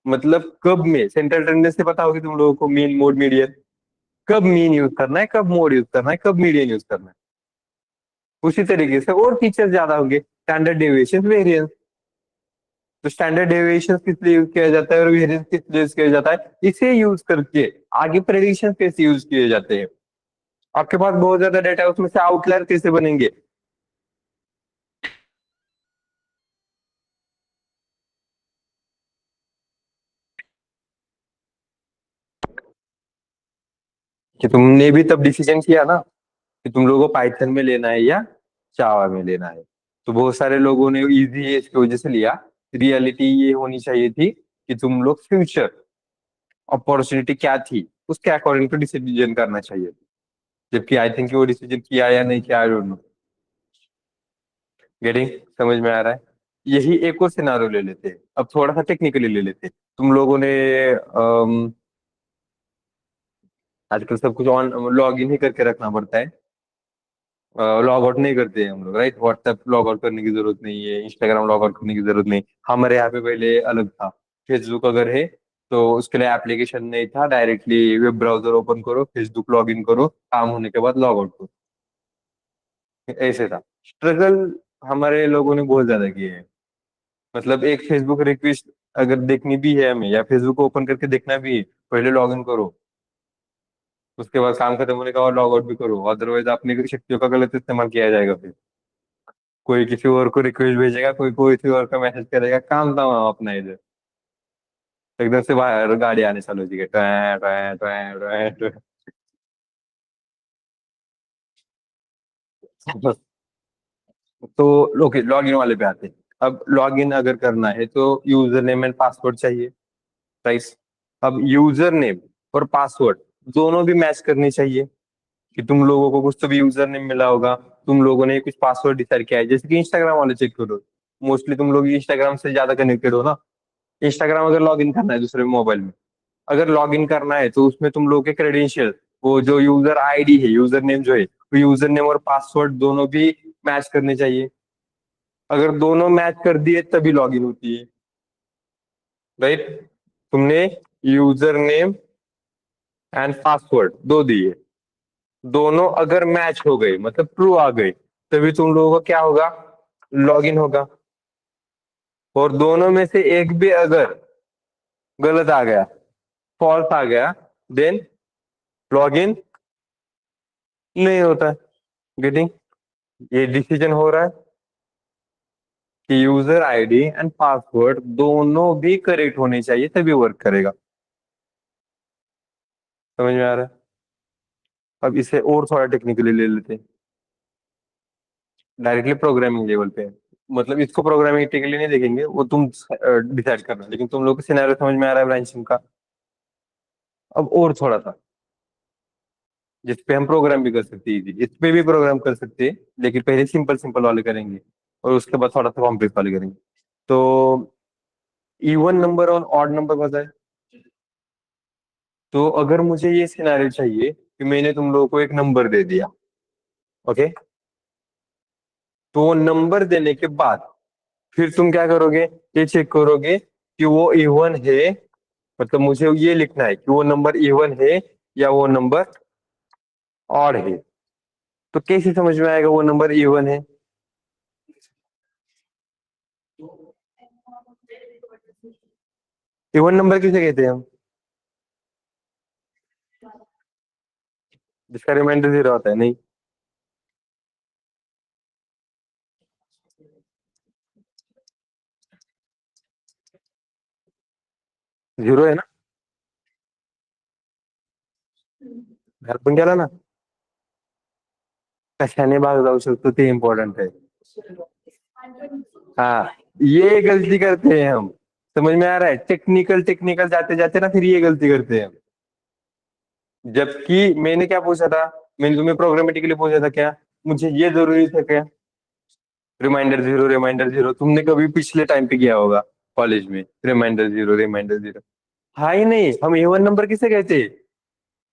मतलब कब में सेंट्रल टेंडेंसी पता होगी तुम लोगों को, मीन मोड मीडियन, कब मीन यूज करना है, कब मोड यूज करना है, कब मीडियन यूज करना है। उसी तरीके से और फीचर ज्यादा होंगे, स्टैंडर्ड डेविएशन, वेरिएंस। तो स्टैंडर्ड डेविएशन किस लिए यूज किया जाता है और वेरिएंस किस लिए यूज किया जाता है, इसे यूज करके आगे प्रेडिक्शन कैसे यूज किए जाते हैं। आपके पास बहुत ज्यादा डेटा है, उसमें से आउटलायर कैसे बनेंगे। कि तुमने भी तब डिसीजन किया ना कि तुम लोगों को पाइथन में लेना है या जावा में लेना है। तो बहुत सारे लोगों ने इजी इसकी वजह से लिया। रियलिटी ये होनी चाहिए थी कि तुम लोग फ्यूचर अपॉर्चुनिटी क्या थी उसके अकॉर्डिंग टू डिसीजन करना चाहिए। जबकि आई थिंक वो डिसीजन किया या नहीं किया, आई डोंट नो। गेटिंग, समझ में आ रहा है। यही एक और सिनारियो ले लेते हैं, अब थोड़ा सा टेक्निकली ले लेते हैं। तुम लोगों ने आजकल सब कुछ ऑन लॉग इन ही करके रखना पड़ता है, लॉग आउट नहीं करते हैं हम लोग, राइट। व्हाट्सएप लॉग आउट करने की जरूरत नहीं है, इंस्टाग्राम लॉग आउट करने की जरूरत नहीं। हमारे यहाँ पे पहले अलग था। फेसबुक अगर है तो उसके लिए एप्लीकेशन नहीं था, डायरेक्टली वेब ब्राउजर ओपन करो, फेसबुक लॉग इन करो, काम होने के बाद लॉग आउट करो, ऐसे था। स्ट्रगल हमारे लोगों ने बहुत ज्यादा किए हैं। मतलब एक फेसबुक रिक्वेस्ट अगर देखनी भी है हमें, या फेसबुक ओपन करके देखना भी है, पहले लॉग इन करो, उसके बाद काम खत्म होने के बाद लॉग आउट भी करो, अदरवाइज अपनी शक्तियों का गलत इस्तेमाल किया जाएगा फिर। कोई किसी और को रिक्वेस्ट भेजेगा, कोई कोई किसी और का मैसेज करेगा, काम तमाम अपना इधर। एकदम से बाहर गाड़ी आने चालू हो जाएगी, ट्वैं, ट्वैं, ट्वैं, ट्वैं, ट्वैं। तो ओके, लॉग इन वाले पे आते हैं। अब लॉग इन अगर करना है तो यूजर नेम एंड पासवर्ड चाहिए, राइट। अब यूजर नेम और पासवर्ड दोनों भी मैच करनी चाहिए। कि तुम लोगों को कुछ तो भी यूजर नेम मिला होगा, तुम लोगों ने कुछ पासवर्ड डिसाइड किया है, जैसे कि इंस्टाग्राम वाले चेक करो। मोस्टली तुम लोग इंस्टाग्राम से ज्यादा कनेक्टेड हो ना। इंस्टाग्राम अगर लॉग इन करना है दूसरे मोबाइल में, अगर लॉग इन करना है तो उसमें तुम लोग के क्रेडेंशियल, वो जो यूजर आईडी है, यूजर नेम जो है, वो यूजर नेम और पासवर्ड दोनों भी मैच करने चाहिए। अगर दोनों मैच कर दिए तभी लॉग इन होती है, राइट। तुमने यूजर नेम एंड पासवर्ड दो दिए, दोनों अगर मैच हो गए मतलब ट्रू आ गए, तभी तुम लोगों को क्या होगा, लॉग इन होगा। और दोनों में से एक भी अगर गलत आ गया, फॉल्स आ गया, देन लॉग इन नहीं होता। गेटिंग, ये डिसीजन हो रहा है कि यूजर आईडी एंड पासवर्ड दोनों भी करेक्ट होने चाहिए तभी वर्क करेगा। समझ में आ रहा है। अब इसे और थोड़ा टेक्निकली ले लेते हैं, डायरेक्टली प्रोग्रामिंग लेवल पे। मतलब इसको प्रोग्रामिंग टेक्निकली नहीं देखेंगे, वो तुम डिसाइड करना, लेकिन तुम लोग को सिनेरियो समझ में आ रहा है ब्रांचिंग का। अब और थोड़ा सा जिस पे हम प्रोग्राम भी कर सकते हैं, इस पे भी प्रोग्राम कर सकते हैं, लेकिन पहले सिंपल सिंपल वाले करेंगे और उसके बाद थोड़ा सा कॉम्प्लेक्स वाले करेंगे। तो इवन नंबर और ऑड नंबर बताए। तो अगर मुझे ये सिनेरियो चाहिए कि मैंने तुम लोगों को एक नंबर दे दिया, ओके। तो नंबर देने के बाद फिर तुम क्या करोगे, ये चेक करोगे कि वो इवन है, मतलब मुझे ये लिखना है कि वो नंबर इवन है या वो नंबर ऑड है। तो कैसे समझ में आएगा वो नंबर इवन है। इवन नंबर किसे कहते हैं हम, जिसका रिमाइंडर जीरो होता है, नहीं। झिरो आहे ना, घर पण गेला ना, कशाने भाग जाऊ शकतो ते इम्पोर्टेंट है। हाँ, ये गलती करते हैं हम। समझ में आ रहा है, टेक्निकल टेक्निकल जाते जाते ना फिर ये गलती करते हैं हम। जबकि मैंने क्या पूछा था, मैंने तुम्हें प्रोग्रामेटिकली पूछा था क्या, मुझे ये जरूरी था क्या, रिमाइंडर जीरो, रिमाइंडर जीरो। तुमने कभी पिछले टाइम पे किया होगा कॉलेज में, रिमाइंडर जीरो, रिमाइंडर जीरो। हाँ ही नहीं, हम इवन नंबर किसे कहते हैं?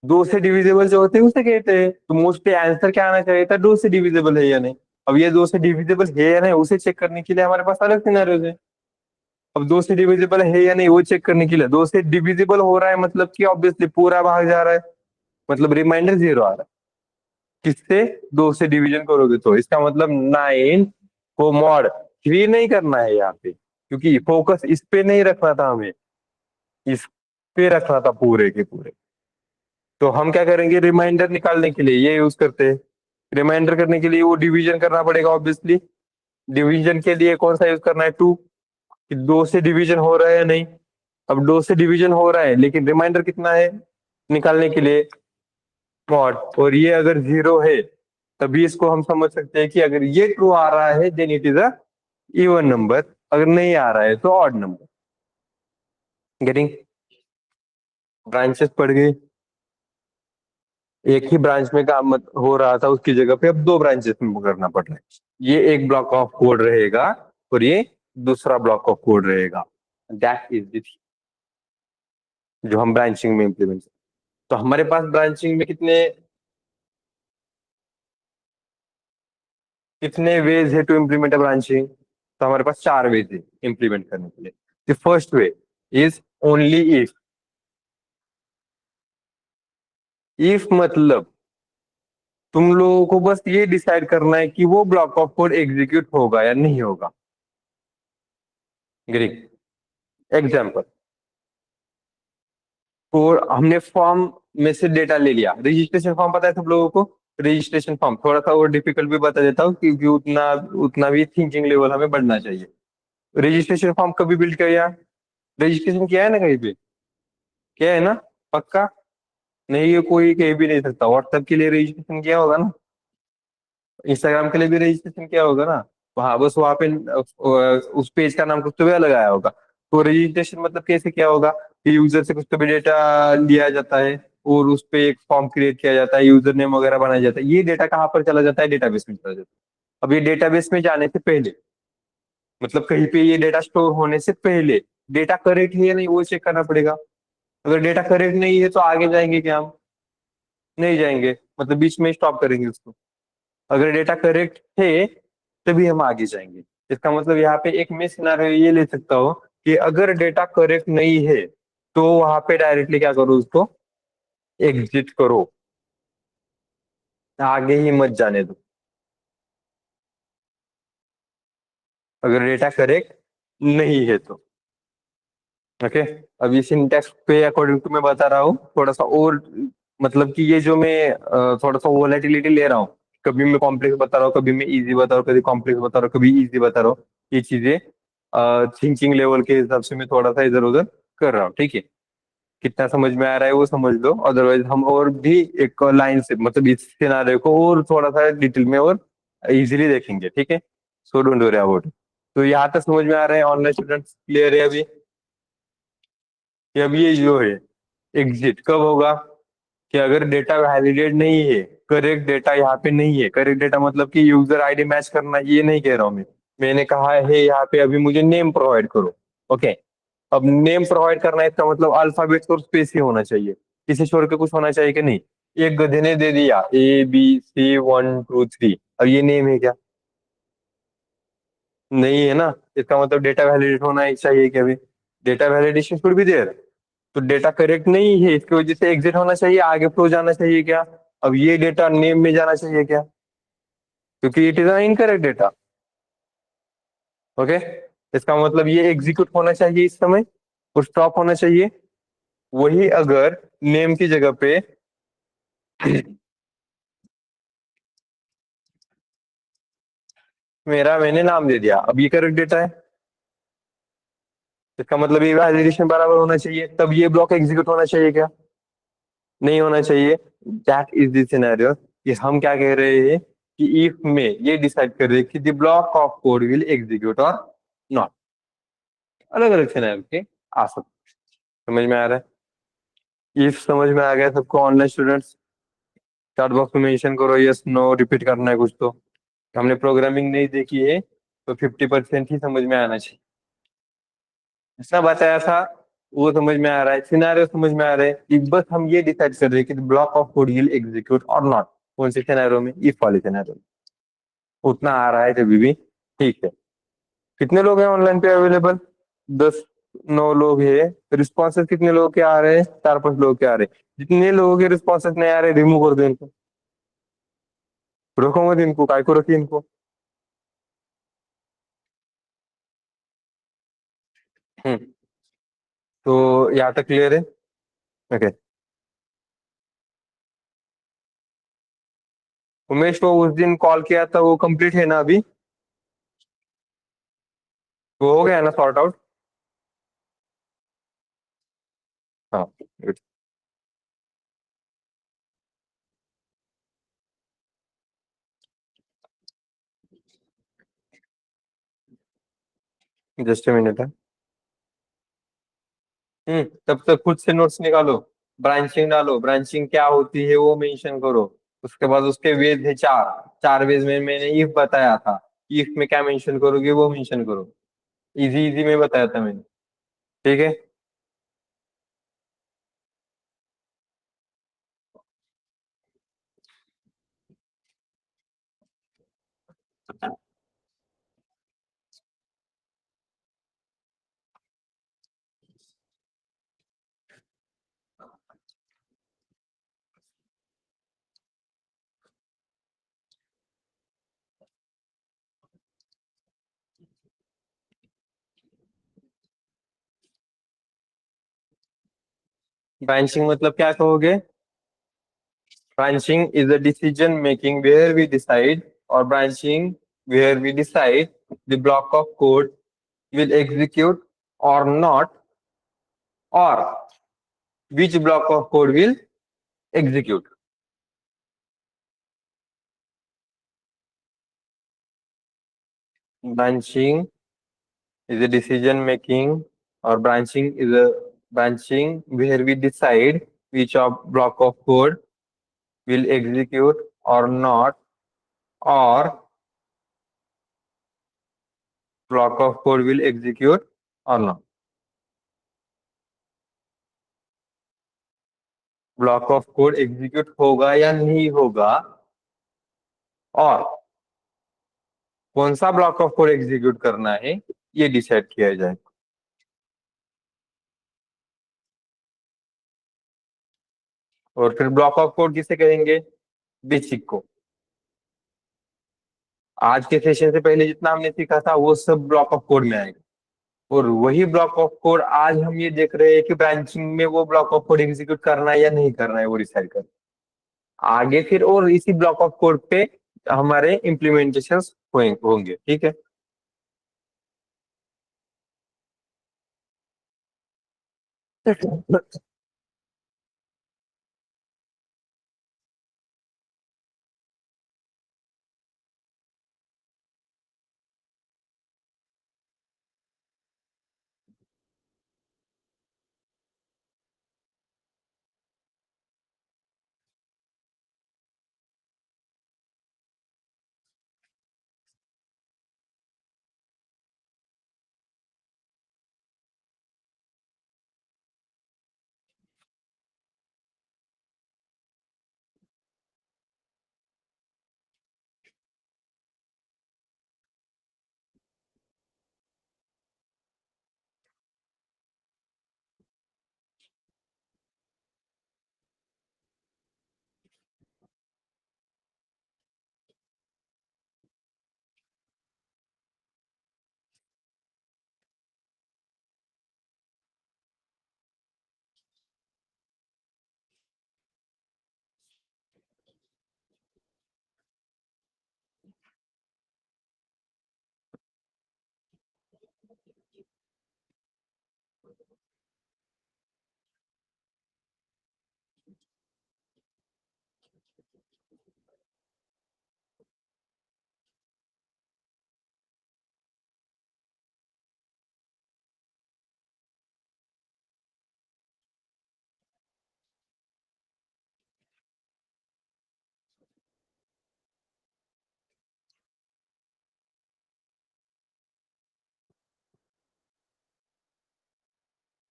दो से डिविजिबल जो होते हैं उसे कहते हैं। तो मोस्टली आंसर क्या आना चाहिए था, दो से डिविजिबल है या नहीं। अब ये दो से डिविजिबल है या नहीं उसे चेक करने के लिए हमारे पास अलग सिनेरियोज है। अब दो से डिविजिबल है या नहीं वो चेक करने के लिए, दो से डिविजिबल हो रहा है मतलब कि ऑब्वियसली पूरा भाग जा रहा है, मतलब रिमाइंडर जीरो आ रहा है। किससे? दो से डिवीजन करोगे तो इसका मतलब 9 को मॉड 3 नहीं करना है यहाँ पे, क्योंकि फोकस इस पे नहीं रखना था हमें, इस पे रखना था पूरे के पूरे। तो हम क्या करेंगे, रिमाइंडर निकालने के लिए ये यूज करते हैं। रिमाइंडर करने के लिए वो डिवीजन करना पड़ेगा ऑब्वियसली। डिवीजन के लिए कौन सा यूज करना है, टू, कि दो से डिवीजन हो रहा है या नहीं। अब दो से डिवीजन हो रहा है लेकिन रिमाइंडर कितना है निकालने के लिए, मॉड, और ये अगर जीरो है तभी इसको हम समझ सकते हैं कि अगर ये ट्रू आ रहा है then it is a even number, अगर नहीं आ रहा है तो ऑड नंबर। गेटिंग? ब्रांचेस पड़ गई, एक ही ब्रांच में काम हो रहा था उसकी जगह पे अब दो ब्रांचेस में करना पड़ रहा है। ये एक ब्लॉक ऑफ कोड रहेगा और ये दूसरा ब्लॉक ऑफ कोड रहेगा। दैट इज द जो हम ब्रांचिंग में इम्प्लीमेंट। तो हमारे पास ब्रांचिंग में कितने कितने वेज है टू इम्प्लीमेंट अ ब्रांचिंग? तो हमारे पास चार वेज है इम्प्लीमेंट करने के लिए। The first way is only if मतलब तुम लोगों को बस ये डिसाइड करना है कि वो ब्लॉक ऑफ कोड एग्जीक्यूट होगा या नहीं होगा। ग्रीक एग्जाम्पल, और हमने फॉर्म में से डेटा ले लिया, रजिस्ट्रेशन फॉर्म पता है सब लोगों को। रजिस्ट्रेशन फॉर्म थोड़ा सा और डिफिकल्ट भी बता देता हूँ क्योंकि उतना उतना भी थिंकिंग लेवल हमें बढ़ना चाहिए। रजिस्ट्रेशन फॉर्म कभी बिल्ड किया? रजिस्ट्रेशन किया है ना कहीं पे? किया है ना? पक्का? नहीं, ये कोई कहीं भी नहीं सकता। व्हाट्सएप के लिए रजिस्ट्रेशन किया होगा ना, इंस्टाग्राम के लिए भी रजिस्ट्रेशन किया होगा ना। वहां बस वहां पे उस पेज का नाम कुछ तो भी अलग आया होगा। तो रजिस्ट्रेशन मतलब कैसे क्या होगा कि यूजर से कुछ तो भी डेटा लिया जाता है और उस पे एक फॉर्म क्रिएट किया जाता है, यूजर नेम वगैरह बनाया जाता है। ये डेटा कहाँ पर चला जाता है, डेटाबेस में चला जाता है। अब ये डेटाबेस में जाने से पहले, मतलब कहीं पे ये डेटा स्टोर होने से पहले डेटा करेक्ट है या नहीं वो चेक करना पड़ेगा। अगर डेटा करेक्ट नहीं है तो आगे जाएंगे क्या हम? नहीं जाएंगे, मतलब बीच में स्टॉप करेंगे उसको। अगर डेटा करेक्ट है तभी हम आगे जाएंगे। इसका मतलब यहाँ पे एक मैं सिनारियो ये ले सकता हूँ कि अगर डेटा करेक्ट नहीं है तो वहां पे डायरेक्टली क्या करो, उसको एग्जिट करो, आगे ही मत जाने दो अगर डेटा करेक्ट नहीं है तो। ओके, अब ये सिंटैक्स पे अकॉर्डिंग टू मैं बता रहा हूँ थोड़ा सा और, मतलब कि ये जो मैं थोड़ा सा वोलेटिलिटी ले रहा हूँ, कभी मैं कॉम्प्लेक्स बता रहा हूँ, कभी मैं इजी बता रहा हूँ, कभी कॉम्प्लेक्स बता रहा हूँ, कभी इजी बता रहा हूँ। ये चीजें थिंकिंग लेवल के हिसाब से मैं थोड़ा सा इधर उधर कर रहा हूँ, ठीक है। कितना समझ में आ रहा है वो समझ लो, अदरवाइज हम और भी एक लाइन से मतलब इस सिनारियो को और थोड़ा सा डिटेल में और इजीली देखेंगे, ठीक है। So don't worry about. तो यहाँ तक समझ में आ रहा है, ऑनलाइन स्टूडेंट्स क्लियर है अभी कि अब ये जो है एग्जिट कब होगा, कि अगर डेटा वैलिडेट नहीं है, करेक्ट डेटा यहाँ पे नहीं है। करेक्ट डेटा मतलब कि यूजर आईडी मैच करना, ये नहीं कह रहा हूँ मैं। मैंने कहा है यहाँ पे अभी मुझे नेम प्रोवाइड करो। ओके, अब नेम प्रोवाइड करना है इसका मतलब अल्फाबेट और स्पेस ही होना चाहिए, किसी छोड़ के कुछ होना चाहिए कि नहीं। एक गधे ने दे दिया ABC 1 2 3, अब ये नेम है क्या? नहीं है ना। इसका मतलब डेटा वैलिडेट होना ही चाहिए कि अभी डेटा वैलिडेशन शुड भी देयर। तो डेटा करेक्ट नहीं है इसकी वजह से एग्जिट होना चाहिए, आगे फ्लो जाना चाहिए क्या? अब ये डेटा नेम में जाना चाहिए क्या, क्योंकि it is incorrect data. Okay, इसका मतलब ये एग्जीक्यूट होना चाहिए इस समय और स्टॉप होना चाहिए। वही अगर नेम की जगह पे मेरा मैंने नाम दे दिया, अब ये करेक्ट डेटा है। इसका मतलब ये वैलिडेशन बराबर होना चाहिए, तब ये ब्लॉक एग्जीक्यूट होना चाहिए क्या? नहीं होना चाहिए। दैट इज द सिनेरियो कि हम क्या कह रहे हैं कि इफ में ये डिसाइड कर रहे हैं कि the block of code will execute और नॉट। अलग अलग सिनेरियो के आ सकते। समझ में आ रहा है? इफ समझ में आ गया सबको ऑनलाइन स्टूडेंट्स? चैट बॉक्स में मेंशन करो यस नो, रिपीट करना है कुछ तो। हमने प्रोग्रामिंग नहीं देखी है तो 50% ही समझ में आना चाहिए। ऐसा बताया था वो समझ में आ रहा है, सिनेरियो समझ में आ रहा है कि बस हम ये डिसाइड कर रहे हैं कि block of code will execute और नॉट, कौन से सिनेरियो में, इफ वाले सिनेरियो में। उतना आ रहा है जब भी, ठीक है। कितने लोग हैं ऑनलाइन पे अवेलेबल? 10 9 लोग हैं। रिस्पॉन्सेज कितने लोगों के आ रहे हैं? 4 5 लोगों के आ रहे हैं। जितने लोगों के रिस्पॉन्सेज नहीं आ रहे, रिमूव कर दो इनको। रखो मत इनको, काय को रखिए इनको। हम्म। तो यहाँ तक क्लियर है? ओके। उमेश को उस दिन कॉल किया था, वो कंप्लीट है ना अभी? वो हो गया ना सॉर्ट आउट? हाँ, गुड। जस्ट मिनट है। तब तक खुद से नोट्स निकालो। ब्रांचिंग डालो, ब्रांचिंग क्या होती है वो मेंशन करो। उसके बाद उसके वेज है 4। 4 वेज में मैंने इफ बताया था। इफ में क्या मेंशन करोगे वो मेंशन करो। इजी इजी में बताया था मैंने। ठीक है। ब्रांचिंग मतलब क्या कहोगे? Branching is a decision making where we decide, or branching where we decide the block of code will execute or not, or which block of code will execute. Branching is a decision making, or branching where we decide which of block of code will execute or not, or block of code will execute or not. Block of code execute होगा या नहीं होगा, और कौन सा block of code execute करना है, ये डिसाइड किया जाए। और फिर ब्लॉक ऑफ कोड किसे कहेंगे? बेसिक को। आज के सेशन से पहले जितना हमने सीखा था वो सब ब्लॉक ऑफ कोड में आएगा। और वही ब्लॉक ऑफ कोड आज हम ये देख रहे हैं कि ब्रांचिंग में वो ब्लॉक ऑफ कोड एग्जीक्यूट करना है या नहीं करना है, वो डिसाइड कर आगे फिर, और इसी ब्लॉक ऑफ कोड पे हमारे इम्प्लीमेंटेशन होंगे। ठीक है।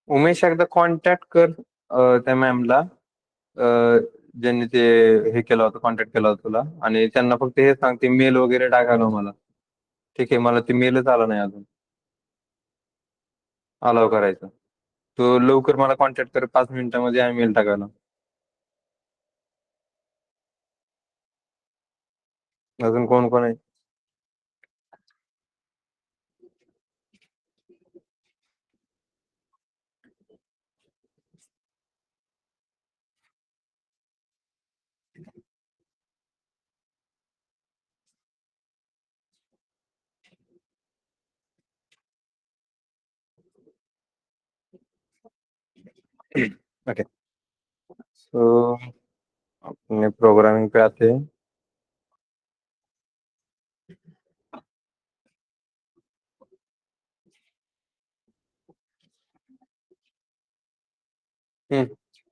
उमेश एकदा कॉन्टॅक्ट कर त्या मॅमला, ज्यांनी ते हे केलं होतं, कॉन्टॅक्ट केला होता तुला, आणि त्यांना फक्त हे सांग ते मेल वगैरे टाकायला मला. ठीक आहे, मला ते मेलच आला नाही अजून अलाव करायचं. तो लवकर मला कॉन्टॅक्ट कर, 5 मिनिटांमध्ये आहे मेल टाकायला. अजून कोण कोण आहे? ओके, सो अपने प्रोग्रामिंग पे आते हैं.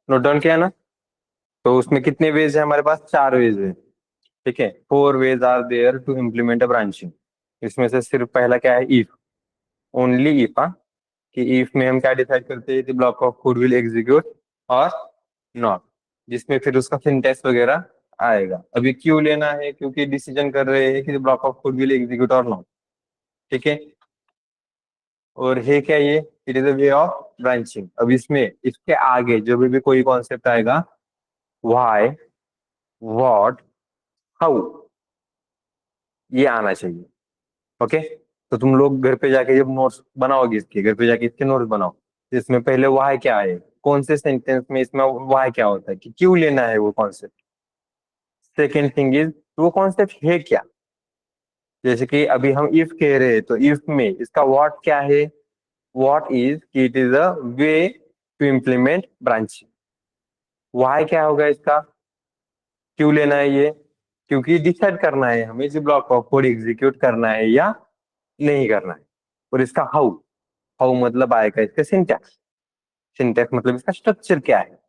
नोट डाउन किया ना? तो उसमें कितने वेज है हमारे पास? 4 वेज है. ठीक है, 4 ways are there to implement a branching. इसमें से सिर्फ पहला क्या है? इफ. Only if. हाँ, कि इफ में हम क्या डिसाइड करते हैं? Block of code will execute और नॉट, जिसमें फिर उसका सिंटेक्स वगैरह आएगा. अभी क्यों लेना है? क्योंकि डिसीजन कर रहे हैं कि block of code will execute और नॉट. ठीक है, और है क्या ये? It is a way of branching. अब इसमें इसके आगे जब भी कोई कॉन्सेप्ट आएगा, व्हाई, व्हाट, हाउ, ये आना चाहिए. ओके, तो तुम लोग घर पे जाके जब नोट्स बनाओगे, इसके घर पे जाके इसके नोट्स बनाओ, तो इसमें पहले व्हाई क्या है, कौन से सेंटेंस में इसमें व्हाई क्या होता है, कि क्यों लेना है वो कॉन्सेप्ट. सेकेंड थिंग इज वो कॉन्सेप्ट है क्या. जैसे कि अभी हम इफ कह रहे हैं, तो इफ में इसका व्हाट क्या है? व्हाट इज कि it is a way to implement branching. Why क्या होगा इसका? क्यों लेना है ये? क्योंकि डिसाइड करना है हमें जो ब्लॉक ऑफ कोड एग्जीक्यूट करना है या नहीं करना है. और इसका हाउ, हाउ मतलब आएगा इसका सिंटैक्स. सिंटैक्स मतलब इसका स्ट्रक्चर क्या है.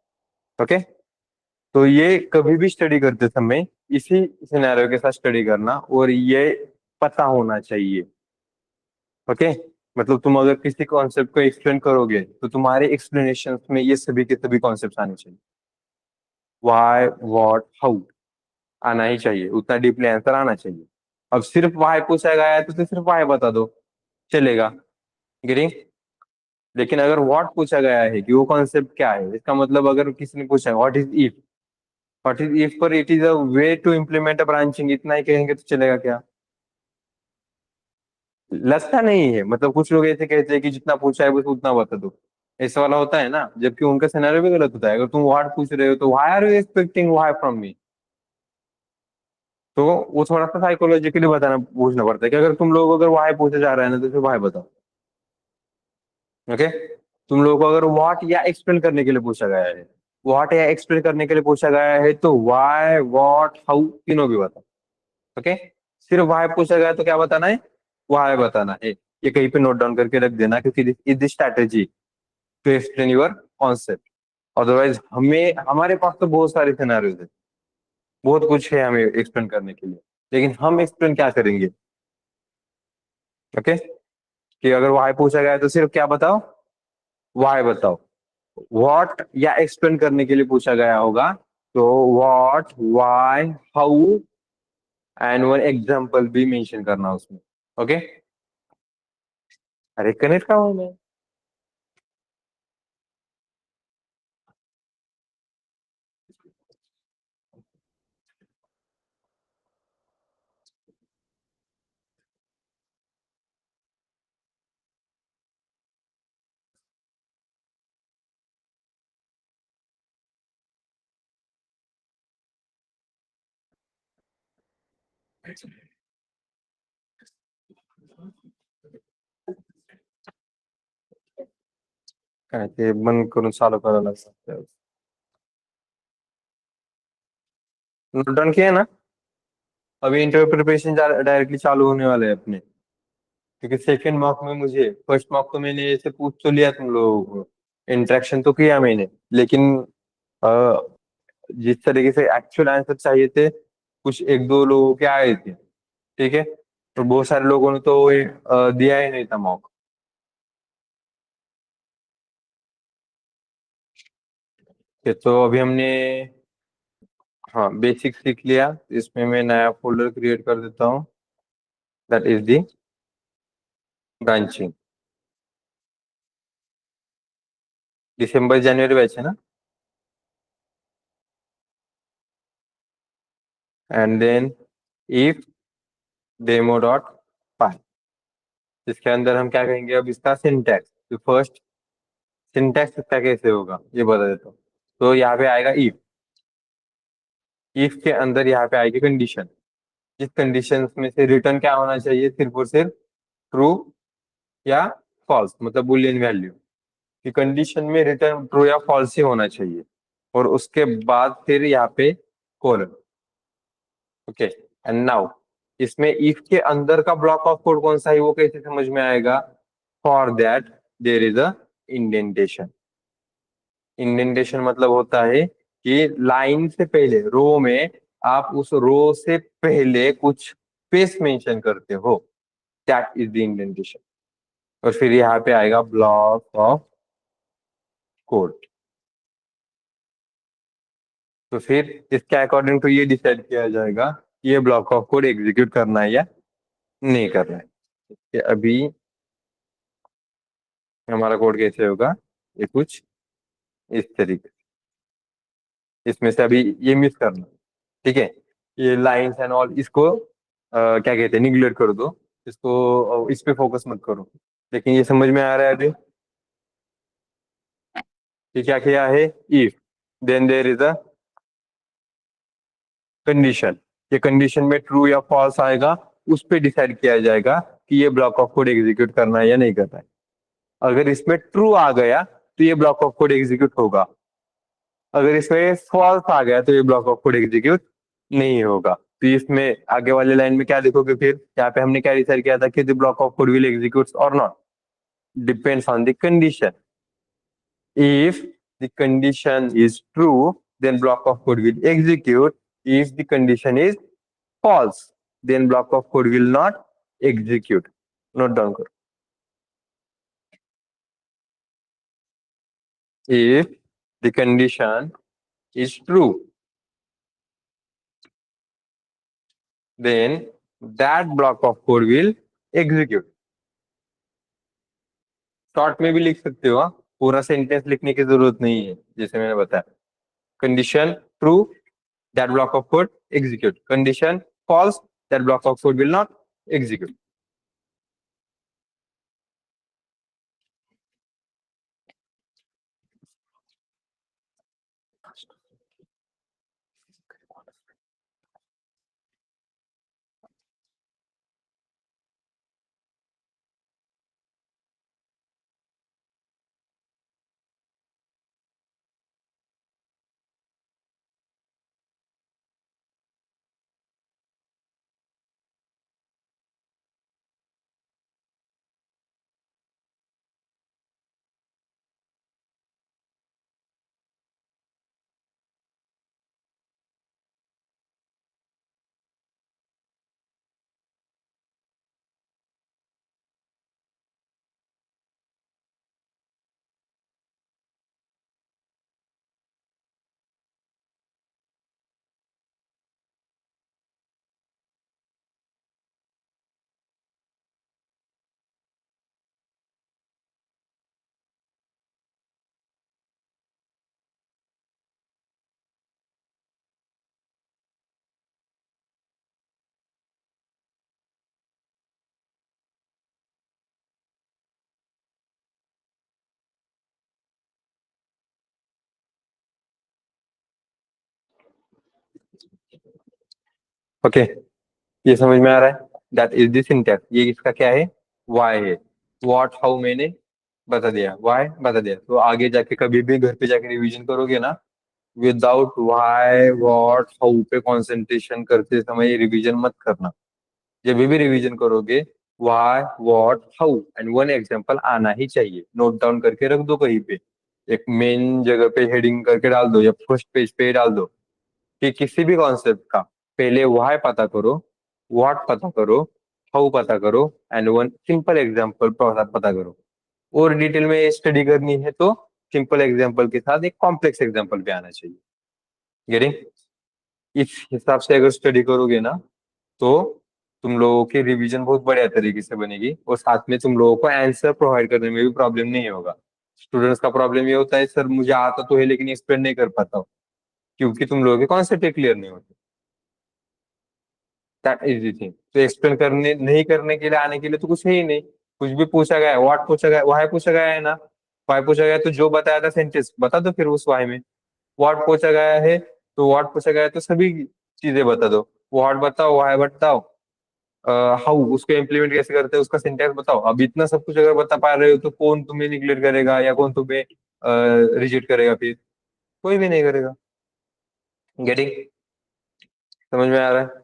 ओके, तो ये कभी भी स्टडी करते समय इसी सिनेरियो के साथ स्टडी करना, और ये पता होना चाहिए. ओके, मतलब तुम अगर किसी कॉन्सेप्ट को एक्सप्लेन करोगे, तो तुम्हारे एक्सप्लेनेशन में ये सभी के सभी कॉन्सेप्ट आने चाहिए. व्हाई, व्हाट, हाउ आना ही चाहिए, उतना डीपली आंसर आना चाहिए. अब सिर्फ वाई पूछा गया है तो सिर्फ वाई बता दो, चलेगा. गिरी. लेकिन अगर व्हाट पूछा गया है कि वो कॉन्सेप्ट क्या है, इसका मतलब अगर किसी ने पूछा what is if, what is if पर it is a way to implement a branching, इतना ही कहेंगे तो चलेगा क्या? लगता नहीं है. मतलब कुछ लोग ऐसे कहते हैं कि जितना पूछा है बस उतना बता दो, ऐसा वाला होता है ना, जबकि उनका सिनेरियो भी गलत होता है. अगर तुम व्हाट पूछ रहे हो तो why are you expecting why from me. तो वो थोड़ा सा साइकोलॉजिकली बताना पूछना पड़ता है कि अगर तुम लोग अगर व्हाई पूछे जा रहा है ना, तो फिर व्हाई बताओ. ओके, तुम लोगों को अगर व्हाट या एक्सप्लेन करने के लिए पूछा गया है, व्हाट या एक्सप्लेन करने के लिए पूछा गया है, तो व्हाई, व्हाट, हाउ तीनों भी बताओ. ओके, सिर्फ व्हाई पूछा गया तो क्या बताना है? व्हाई बताना है. ये कहीं पे नोट डाउन करके रख देना, क्योंकि is this strategy to explain your concept. Otherwise हमें हमारे पास तो बहुत सारे सिनेरियोज है, बहुत कुछ है हमें एक्सप्लेन करने के लिए, लेकिन हम एक्सप्लेन क्या करेंगे? ओके, कि अगर व्हाई पूछा गया है तो सिर्फ क्या बताओ? व्हाई बताओ. व्हाट या एक्सप्लेन करने के लिए पूछा गया होगा, तो what, why, how, and one example भी मेंशन करना उसमें. ओके, अरे कनेक्ट का हूं मैं. काय ते बंद करून चालू करायला लागतं. नोट डाउन किया है ना? अभी इंटरव्यू प्रिपरेशन डायरेक्टली चालू होने वाले हैं अपने. क्योंकि सेकंड मॉक में मुझे, फर्स्ट मॉक तो मैंने ऐसे पूछ तो लिया तुम लोगों को, इंटरेक्शन तो किया मैंने, लेकिन अ, जिस तरीके से एक्चुअल आंसर चाहिए थे, कुछ एक दो लोगों के आए थे. ठीक है, तो बहुत सारे लोगों ने तो दिया ही नहीं था मॉक. तो अभी हमने, हाँ, बेसिक सीख लिया। इसमें मैं नया फोल्डर क्रिएट कर देता हूँ, दैट इज दी ब्रांचिंग। दिसंबर जनवरी बैच है ना। And then if demo dot py, इसके अंदर हम क्या कहेंगे, अब इसका सिंटैक्स, तो फर्स्ट सिंटैक्स इसका कैसे होगा ये बता देता हूँ। तो यहाँ पे आएगा इफ, इफ के अंदर यहाँ पे आएगी कंडीशन। जिस कंडीशन में से रिटर्न क्या होना चाहिए, सिर्फ और सिर्फ ट्रू या फॉल्स, मतलब बुलियन वैल्यू की कंडीशन में रिटर्न ट्रू या फॉल्स ही होना चाहिए। और उसके बाद फिर यहाँ पे कोलन। ओके, एंड नाउ इसमें इफ के अंदर का ब्लॉक ऑफ कोड कौन सा है वो कैसे समझ में आएगा। For that there is a indentation. Indentation मतलब होता है कि लाइन से पहले, रो में आप उस रो से पहले कुछ स्पेस मेंशन करते हो, दैट इज द इंडेंटेशन। और फिर यहाँ पे आएगा ब्लॉक ऑफ कोड। तो फिर इसके अकॉर्डिंग टू ये डिसाइड किया जाएगा कि ये ब्लॉक ऑफ कोड एग्जीक्यूट करना है या नहीं करना है। कि अभी हमारा कोड कैसे होगा, ये कुछ इस तरीके से। इसमें से अभी ये मिस करना, ठीक है। ये लाइंस एंड ऑल इसको क्या कहते हैं, निग्लेक्ट कर दो इसको, इस पे फोकस मत करो। लेकिन ये समझ में आ रहा है अभी कि क्या किया है। If then there is a condition, ये कंडीशन में ट्रू या फॉल्स आएगा, उस पे डिसाइड किया जाएगा कि ये ब्लॉक ऑफ कोड एग्जीक्यूट करना है या नहीं करना है। अगर इसमें ट्रू आ गया तो ये ब्लॉक ऑफ कोड एग्जीक्यूट होगा, अगर इसमें फॉल्स आ गया तो ये ब्लॉक ऑफ कोड एग्जीक्यूट नहीं होगा। तो इसमें आगे वाले लाइन में क्या देखोगे, फिर यहाँ पे हमने क्या डिसाइड किया था कि the block of code will execute और not, depends on the condition. If the condition is true then block of code will execute, if the condition is false then block of code will not execute. Note down करो। If the condition is true then that block of code will execute. Short में भी लिख सकते हो, हाँ? पूरा sentence लिखने की जरूरत नहीं है, जैसे मैंने बताया। Condition true, that block of code execute. Condition false, that block of code will not execute. Okay, ये समझ में आ रहा है। That is the syntax. ये इसका क्या है, वाई है। व्हाट हाउ मैंने बता दिया, वाई बता दिया। तो आगे जाके कभी भी घर पे जाके रिवीजन करोगे ना, विदाउट वाई व्हाट हाउ पे कंसंट्रेशन करते समय रिवीजन मत करना। जब भी रिवीजन करोगे, why what how and one example आना ही चाहिए। नोट डाउन करके रख दो कहीं पे, एक मेन जगह पे हेडिंग करके डाल दो या फर्स्ट पेज पे डाल दो कि किसी भी कॉन्सेप्ट का पहले वाई पता करो, व्हाट पता करो, हाउ पता करो एंड वन सिंपल एग्जांपल पता करो। और डिटेल में स्टडी करनी है तो सिंपल एग्जाम्पल के साथ एक कॉम्प्लेक्स एग्जाम्पल भी आना चाहिए। गेटिंग? इस हिसाब से अगर स्टडी करोगे ना, तो तुम लोगों की रिवीजन बहुत बढ़िया तरीके से बनेगी, और साथ में तुम लोगों को आंसर प्रोवाइड करने में भी प्रॉब्लम नहीं होगा। स्टूडेंट्स का प्रॉब्लम ये होता है, सर मुझे आता तो है लेकिन एक्सप्लेन नहीं कर पाता हूँ, क्योंकि तुम लोगों के कॉन्सेप्ट क्लियर नहीं होते। That is the thing. तो एक्सप्लेन करने नहीं करने के लिए, आने के लिए तो कुछ है ही नहीं। कुछ भी पूछा गया है, व्हाट पूछा गया, वाई पूछा गया है ना, वाई पूछा गया है, तो जो बताया था सेंटेंस बता दो फिर उस वाई में। व्हाट पूछा गया है तो व्हाट पूछा गया है तो सभी चीजें बता दो। व्हाट बताओ, वाई बताओ, हाउ उसको इम्प्लीमेंट कैसे करते हैं उसका सिंटेक्स बताओ। अब इतना सब कुछ अगर बता पा रहे हो तो कौन तुम्हें निग्लेक्ट करेगा या कौन तुम्हें रिजेक्ट करेगा? फिर कोई भी नहीं करेगा। गेटिंग? समझ में आ रहा है?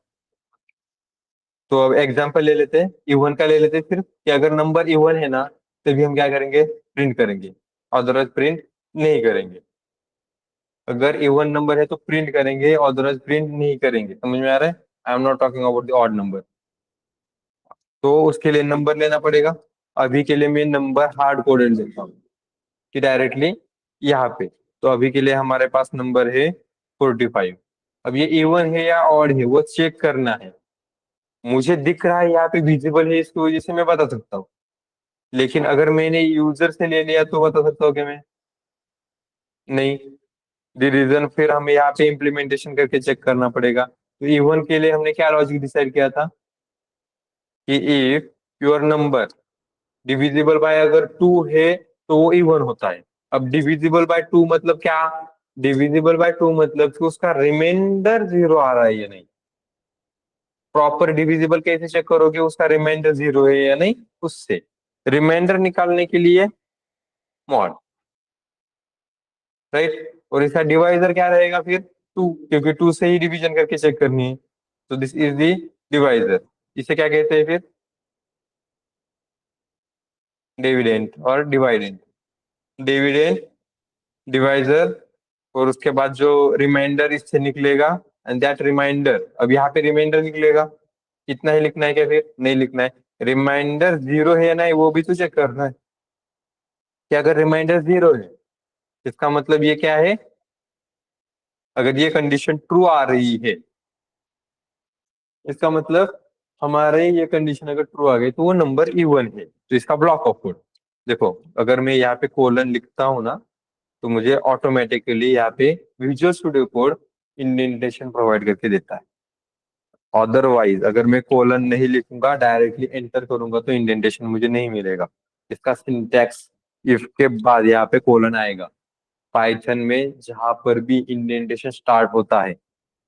तो अब एग्जांपल ले लेते हैं, इवन का ले लेते हैं फिर, कि अगर नंबर इवन है ना, तभी हम क्या करेंगे? प्रिंट करेंगे, अदरवाइज प्रिंट नहीं करेंगे। अगर इवन नंबर है तो प्रिंट करेंगे, अदरवाइज प्रिंट नहीं करेंगे। समझ में आ रहा है? I am not talking about the odd number. तो उसके लिए नंबर लेना पड़ेगा। अभी के लिए मैं नंबर हार्ड कोडेड लेता हूँ, कि डायरेक्टली यहाँ पे। तो अभी के लिए हमारे पास नंबर है 45। अब ये इवन है या ऑड है वो चेक करना है। मुझे दिख रहा है यहाँ पे विजिबल है, इसकी वजह से मैं बता सकता हूँ। लेकिन अगर मैंने यूजर से ले लिया तो बता सकता हूँ कि मैं नहीं। द रीजन फिर हमें यहाँ पे इम्प्लीमेंटेशन करके चेक करना पड़ेगा। तो इवन के लिए हमने क्या लॉजिक डिसाइड किया था, कि if your number divisible by अगर 2 है तो वो इवन होता है। अब डिविजिबल बाय 2 मतलब क्या? डिविजिबल बाय 2 मतलब कि उसका रिमाइंडर 0 आ रहा है या नहीं। प्रॉपर डिविजिबल कैसे चेक करोगे उसका रिमाइंडर 0 है या नहीं? उससे रिमाइंडर निकालने के लिए मॉड, राइट। और इसका डिवाइजर क्या रहेगा फिर? 2, क्योंकि 2 से ही डिवीजन करके चेक करनी है। तो दिस इज द डिवाइजर। इसे क्या कहते हैं फिर? डिविडेंड और डिवाइडेंड। डिविडेंड, डिवाइजर, और उसके बाद जो रिमाइंडर इससे निकलेगा, एंड दैट रिमाइंडर, अब यहाँ पे रिमाइंडर निकलेगा। इतना ही लिखना है क्या? फिर नहीं लिखना है। रिमाइंडर 0 है या नहीं वो भी तो चेक करना है, कि अगर रिमाइंडर 0 है इसका मतलब ये क्या है? अगर ये कंडीशन ट्रू आ रही है, इसका मतलब हमारे ये कंडीशन अगर ट्रू आ गई तो वो नंबर इवन है। तो इसका ब्लॉक ऑफ कोड देखो। अगर मैं यहाँ पे कोलन लिखता हूँ ना, तो मुझे ऑटोमेटिकली यहाँ पे visual studio code indentation provide करके देता है। अदरवाइज अगर मैं कोलन नहीं लिखूंगा, डायरेक्टली एंटर करूंगा, तो इंडेंटेशन मुझे नहीं मिलेगा। इसका सिंटैक्स इफ के बाद यहाँ पे कोलन आएगा। पाइथन में जहां पर भी इंडेंटेशन स्टार्ट होता है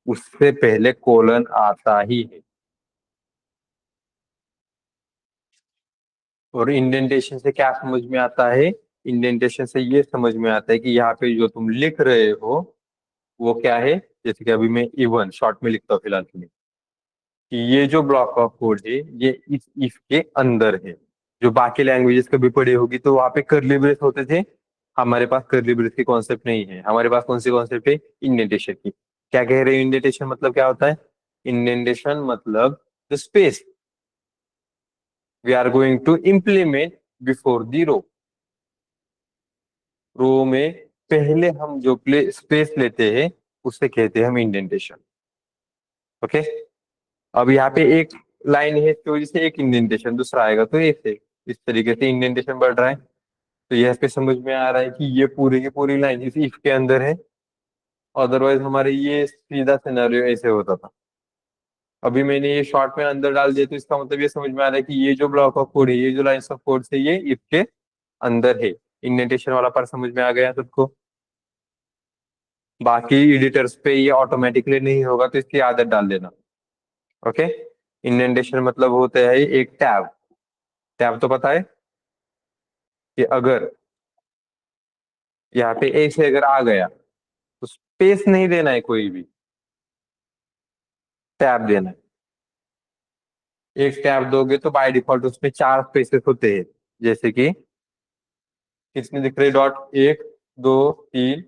उससे पहले कोलन आता ही है। और इंडेंटेशन से क्या समझ में आता है? इंडेंटेशन से ये समझ में आता है कि यहाँ पे जो तुम लिख रहे हो वो क्या है। जैसे कि अभी मैं इवन शॉर्ट में लिखता हूँ फिलहाल के लिए, कि ये जो ब्लॉक ऑफ कोड है ये इस इफ के अंदर है। जो बाकी लैंग्वेजेस कभी पढ़ी होगी तो वहां पे कर्ली ब्रेस होते थे। हमारे पास कर्ली ब्रेस की कॉन्सेप्ट नहीं है। हमारे पास कौन सी कॉन्सेप्ट है? इंडेंटेशन की। क्या कह रहे हैं? इंडेंटेशन मतलब क्या होता है? इंडेंटेशन मतलब the space we are going to implement before the row. Row में पहले हम जो प्ले स्पेस लेते हैं उसे कहते हैं हम इंडेंटेशन। ओके। अब यहाँ पे एक लाइन है इसकी वजह से एक इंडेंटेशन दूसरा आएगा तो ऐसे इस तरीके से इंडेंटेशन बढ़ रहा है। तो यहाँ पे समझ में आ रहा है कि ये पूरी की पूरी लाइन इस इफ के अंदर है। अदरवाइज हमारे ये सीधा सिनेरियो ऐसे होता था। अभी मैंने ये शॉर्ट में अंदर डाल दिया तो इसका मतलब ये समझ में आ रहा है कि ये जो ब्लॉक ऑफ कोड है, ये जो लाइंस ऑफ कोड है, ये इफ के अंदर है। इंडेंटेशन वाला पार्ट समझ में आ गया सबको? बाकी एडिटर्स पे ये ऑटोमेटिकली नहीं होगा तो इसकी आदत डाल देना। ओके। इंडेंटेशन मतलब होता है एक टैब। टैब तो पता है, कि अगर यहाँ पे ए से अगर आ गया तो स्पेस नहीं देना है कोई भी, टैब देना है। एक टैब दोगे तो बाय डिफॉल्ट उसमें 4 स्पेसेस होते हैं। जैसे कि किसमें दिख रहे? डॉट, 1 2 3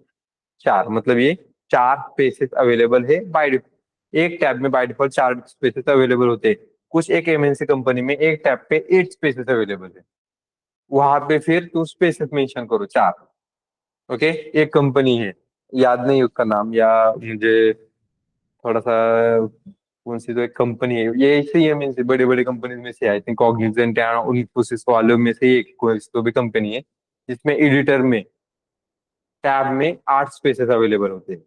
4, मतलब ये 4 स्पेसेस अवेलेबल है बाय डिफॉल्ट। एक टैब में बाय डिफॉल्ट 4 स्पेसेस अवेलेबल होते हैं। कुछ एक एमएनसी कंपनी में एक टैब पे 8 स्पेसेस अवेलेबल है। वहां पे फिर तुम स्पेसेस मेंशन करो 4। ओके, एक कंपनी है, याद नहीं उसका नाम, या मुझे थोड़ा सा, कौन सी तो एक कंपनी है, ये ऐसे ही है, मीन से बड़े बड़े कंपनीज में से आई थिंक कॉग्निजेंट या इन्फोसिस वालों में से एक कोई तो भी कंपनी है, जिसमें एडिटर में टैब में 8 स्पेसेस अवेलेबल होते हैं।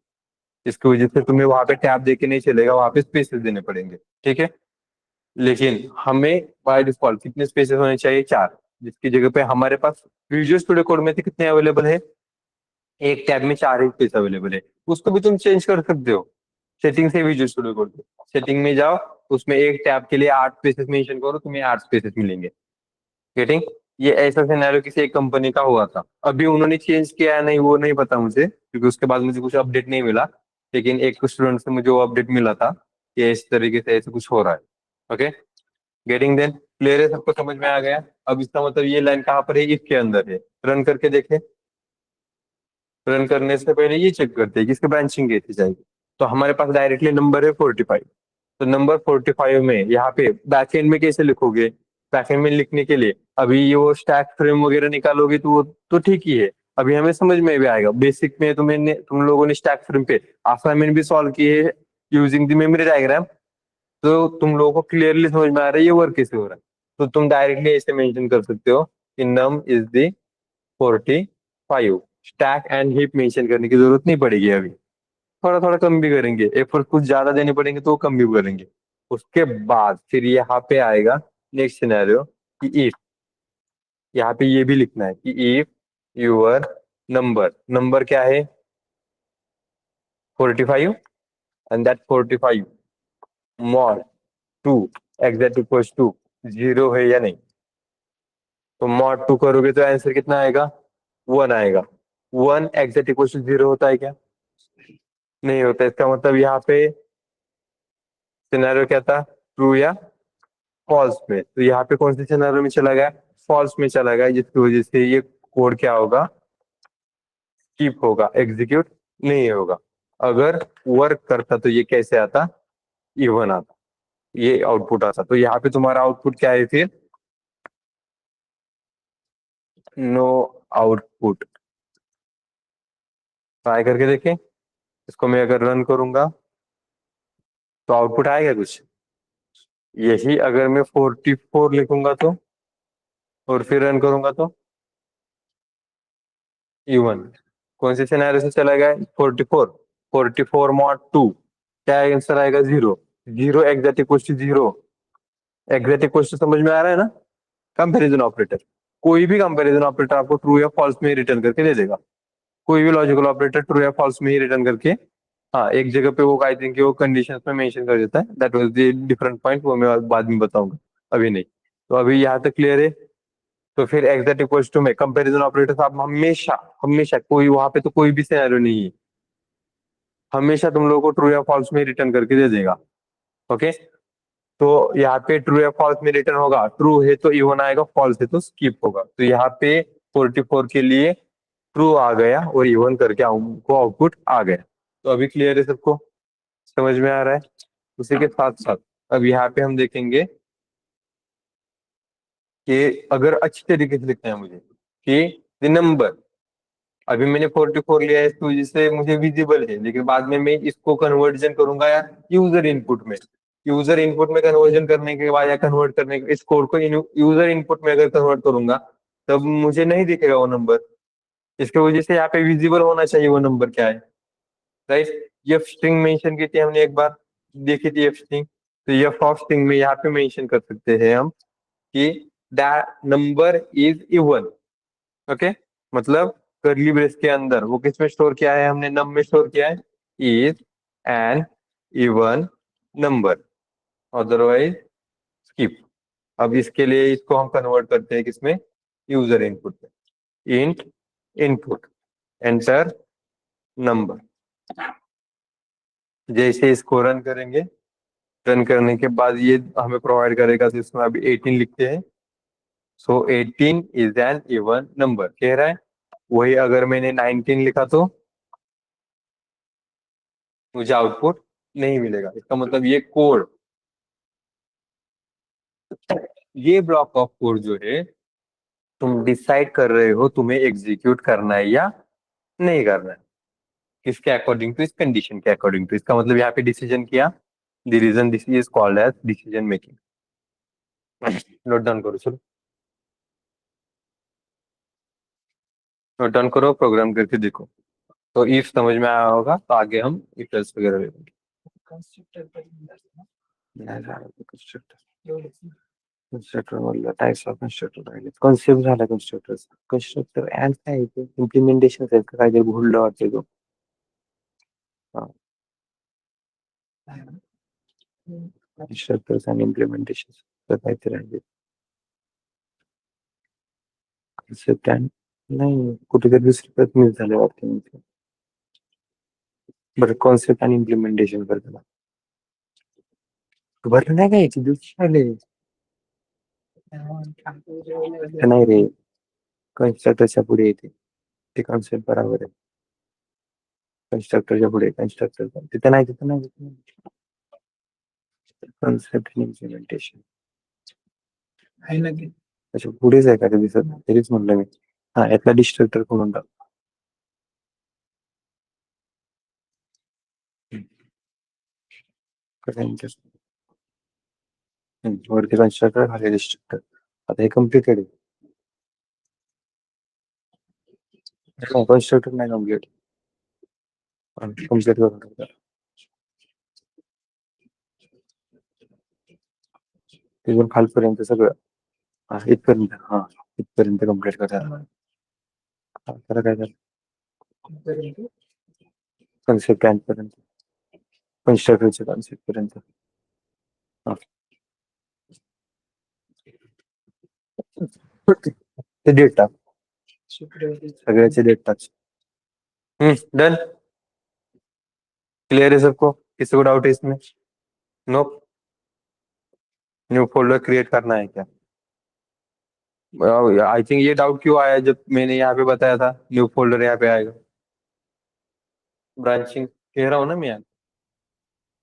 इसकी वजह से तुम्हें वहां पे टैब देके नहीं चलेगा, वहां पे स्पेसेस देने पड़ेंगे। ठीक है, लेकिन हमें बाय डिफॉल्ट कितने स्पेसेस होने चाहिए? 4। जिसकी जगह पे हमारे पास विजुअल स्टूडियो कोड में से कितने अवेलेबल है? एक टैब में 4 ही स्पेस अवेलेबल है। उसको भी तुम चेंज कर सकते हो सेटिंग से, विजुअल स्टूडियो कोड पे सेटिंग में जाओ, उसमें एक टैब के लिए 8 स्पेसेस मेंशन करो, तुम्हें 8 स्पेसेस मिलेंगे। गेटिंग? ये ऐसा सिनेरियो किसी एक कंपनी का हुआ था, अभी उन्होंने चेंज किया है नहीं वो नहीं पता मुझे, क्योंकि उसके बाद मुझे कुछ अपडेट नहीं मिला। लेकिन एक स्टूडेंट से मुझे वो अपडेट मिला था कि इस तरीके से ऐसे कुछ हो रहा है। ओके, गेटिंग देन क्लियर है, सबको समझ में आ गया? अब इसका मतलब ये लाइन कहाँ पर है? इफ के अंदर है। रन करके देखे। रन करने से पहले ये चेक करते हैं कि इसकी ब्रांचिंग कैसी जाएगी। तो हमारे पास डायरेक्टली नंबर है 45। तो नंबर 45 में यहाँ पे बैकएंड में कैसे लिखोगे? बैकएंड में लिखने के लिए अभी ये वो स्टैक फ्रेम वगैरह निकालोगे तो वो तो ठीक ही है, अभी हमें समझ में भी आएगा। बेसिक में तुम लोगों ने स्टैक फ्रेम पे असाइनमेंट भी सॉल्व किए है यूजिंग द मेमोरी डायग्राम, तो तुम लोगों को क्लियरली समझ में आ रहा है ये वर्क कैसे हो रहा है। तो तुम डायरेक्टली ऐसे मेंशन कर सकते हो कि num is the 45। Stack and heap mention करने की जरूरत नहीं पड़ेगी अभी, थोड़ा थोड़ा कम भी करेंगे, एफर्ट कुछ ज्यादा देने पड़ेंगे तो वो कम भी करेंगे। उसके बाद फिर यहाँ पे आएगा नेक्स्ट सिनेरियो कि इफ, यहाँ पे ये भी लिखना है कि इफ यूर नंबर, नंबर क्या है? 45, and that 45 mod 2 exact equals to 0 है या नहीं। तो मॉड 2 करोगे तो आंसर कितना आएगा? 1 आएगा। 1 एग्जैक्ट इक्वल्स टू 0 होता है क्या? नहीं होता। इसका मतलब यहाँ पे सिनेरियो क्या था? ट्रू या फॉल्स में। तो यहाँ पे कौन से सिनेरियो में चला गया? फॉल्स में चला गया, जिसकी वजह से ये कोड क्या होगा? स्किप होगा, एग्जीक्यूट नहीं होगा। अगर वर्क करता तो ये कैसे आता? इवन आता, ये आउटपुट आता। तो यहाँ पे तुम्हारा आउटपुट क्या है फिर? No output. ट्राई करके देखें। इसको मैं अगर रन करूंगा तो आउटपुट आएगा कुछ? यही अगर मैं 44 लिखूंगा तो, और फिर रन करूंगा तो इवन। कौन से सिनेरियो से चला गया? 44। 44 मॉड 2, क्या आंसर आएगा? 0। 0 exact equal to 0। Exact equal to समझ में आ रहा है ना? कंपैरिजन ऑपरेटर, कोई भी कंपैरिजन ऑपरेटर आपको ट्रू या फॉल्स में ही रिटर्न करके दे देगा। कोई भी लॉजिकल ऑपरेटर ट्रू या फॉल्स में ही रिटर्न करके, हाँ एक जगह पे वो आई थिंक वो कंडीशंस में मेंशन कर देता है, that was the different point, वो मैं बाद में बताऊंगा, अभी नहीं। तो अभी यहाँ तक क्लियर है। तो फिर एग्जैक्ट इक्वल्स टू में कंपैरिजन ऑपरेटर आप हमेशा, हमेशा कोई वहां पे तो कोई भी सिनेरियो नहीं है, हमेशा तुम लोगों को ट्रू या फॉल्स में रिटर्न करके दे देगा। ओके, तो यहाँ पे ट्रू या फॉल्स में रिटर्न होगा, ट्रू है तो इवन आएगा, फॉल्स है तो स्किप होगा। तो यहाँ पे 44 के लिए ट्रू आ गया और इवन करके हमको आउटपुट आ गया। तो अभी क्लियर है सबको? समझ में आ रहा है? उसी के साथ साथ अब यहाँ पे हम देखेंगे कि अगर अच्छी तरीके से लिखना है मुझे कि द नंबर, अभी मैंने 44 लिया है तो जिससे मुझे विजिबल है, लेकिन बाद में मैं इसको कन्वर्जन करूंगा या यूजर इनपुट में। यूजर इनपुट में कन्वर्जन करने के बाद या कन्वर्ट करने के, इस कोड को यूजर इनपुट में अगर कन्वर्ट करूंगा तब मुझे नहीं दिखेगा वो नंबर। इसकी वजह से यहाँ पे विजिबल होना चाहिए वो नंबर क्या है, राइट? ये स्ट्रिंग मेंशन की थी हमने एक बार, देखी थी एफ स्ट्रिंग। तो ये ऑफ स्ट्रिंग में यहाँ पे मेंशन कर सकते हैं हम कि that number is even. Okay, मतलब करली ब्रेस के अंदर वो किस में स्टोर किया है? हमने नम में स्टोर किया है, is an even number, otherwise skip. अब इसके लिए इसको हम कन्वर्ट करते हैं किसमें? यूजर इनपुट में। Int input enter number. जैसे इसको रन करेंगे, रन करने के बाद ये हमें प्रोवाइड करेगा, तो इसमें अभी 18 लिखते हैं। सो 18 इज एन इवन नंबर कह रहा है। वही अगर मैंने 19 लिखा तो मुझे आउटपुट नहीं मिलेगा। इसका मतलब ये कोड, ये ब्लॉक ऑफ कोड जो है, तुम डिसाइड कर रहे हो तुम्हें एग्जीक्यूट करना है या नहीं करना है। किसके अकॉर्डिंग टू, इस कंडीशन के अकॉर्डिंग टू, इसका मतलब यहाँ पे डिसीजन किया, the reason this is called as decision making. Note down करो, चलो नोट डाउन करो, प्रोग्राम करके देखो। तो इफ समझ में आया होगा तो आगे हम इफ एल्स वगैरह देखेंगे। कंस्ट्रक्टर बोलला टाइप्स ऑफ कंस्ट्रक्टर राहिले, कॉन्सेप्ट झाला कंस्ट्रक्टरचा, कंस्ट्रक्टर अँड काय इम्प्लिमेंटेशन आहे का काहीतरी भुललं वाटतं तो. कंस्ट्रक्टर्स अँड इम्प्लिमेंटेशन तर काहीतरी राहिले, कॉन्सेप्ट अँड नाही कुठेतरी दुसरी परत मिस झाले वाटतं म्हणजे. बरं कॉन्सेप्ट आणि इम्प्लिमेंटेशन करताना भरलं नाही का याची दिवशी आले नाही रे, कन्स्ट्रक्टरच्या पुढे येते ते कॉन्सेप्ट बरोबर आहे. कन्स्ट्रक्टरच्या पुढे कन्स्ट्रक्टर तिथे नाही, तिथे नाही, तिथे नाही. कॉन्सेप्ट आणि इम्प्लिमेंटेशन आहे ना की त्याच्या पुढेच आहे का ते दिसत नाही तरीच म्हणलं मी. हा यातला डिस्ट्रक्टर करून टाक. वरती कन्स्ट्रक्टर खाली डिस्ट्रक्टर. आता हे कम्प्लिटेड आहे. कन्स्ट्रक्टर नाही कम्प्लीट, कम्प्लीट करून टाकतात. तिथून खालपर्यंत सगळं, हा इथपर्यंत, हा इथपर्यंत कम्प्लीट करतात. त्याला काय झालं, कन्सेप्ट पर्यंत, कन्स्ट्रक्टरच्या कन्सेप्ट पर्यंत. हा. ते डेट टाक, सगळ्याचे डेट टाक. डन, क्लियर है सबको, किसी को डाउट है इसमें? नो, न्यू फोल्डर क्रिएट करना है क्या? आई थिंक ये डाउट क्यों आया जब मैंने यहाँ पे बताया था न्यू फोल्डर यहाँ पे आएगा। ब्रांचिंग कह रहा हूँ ना मैं यहाँ,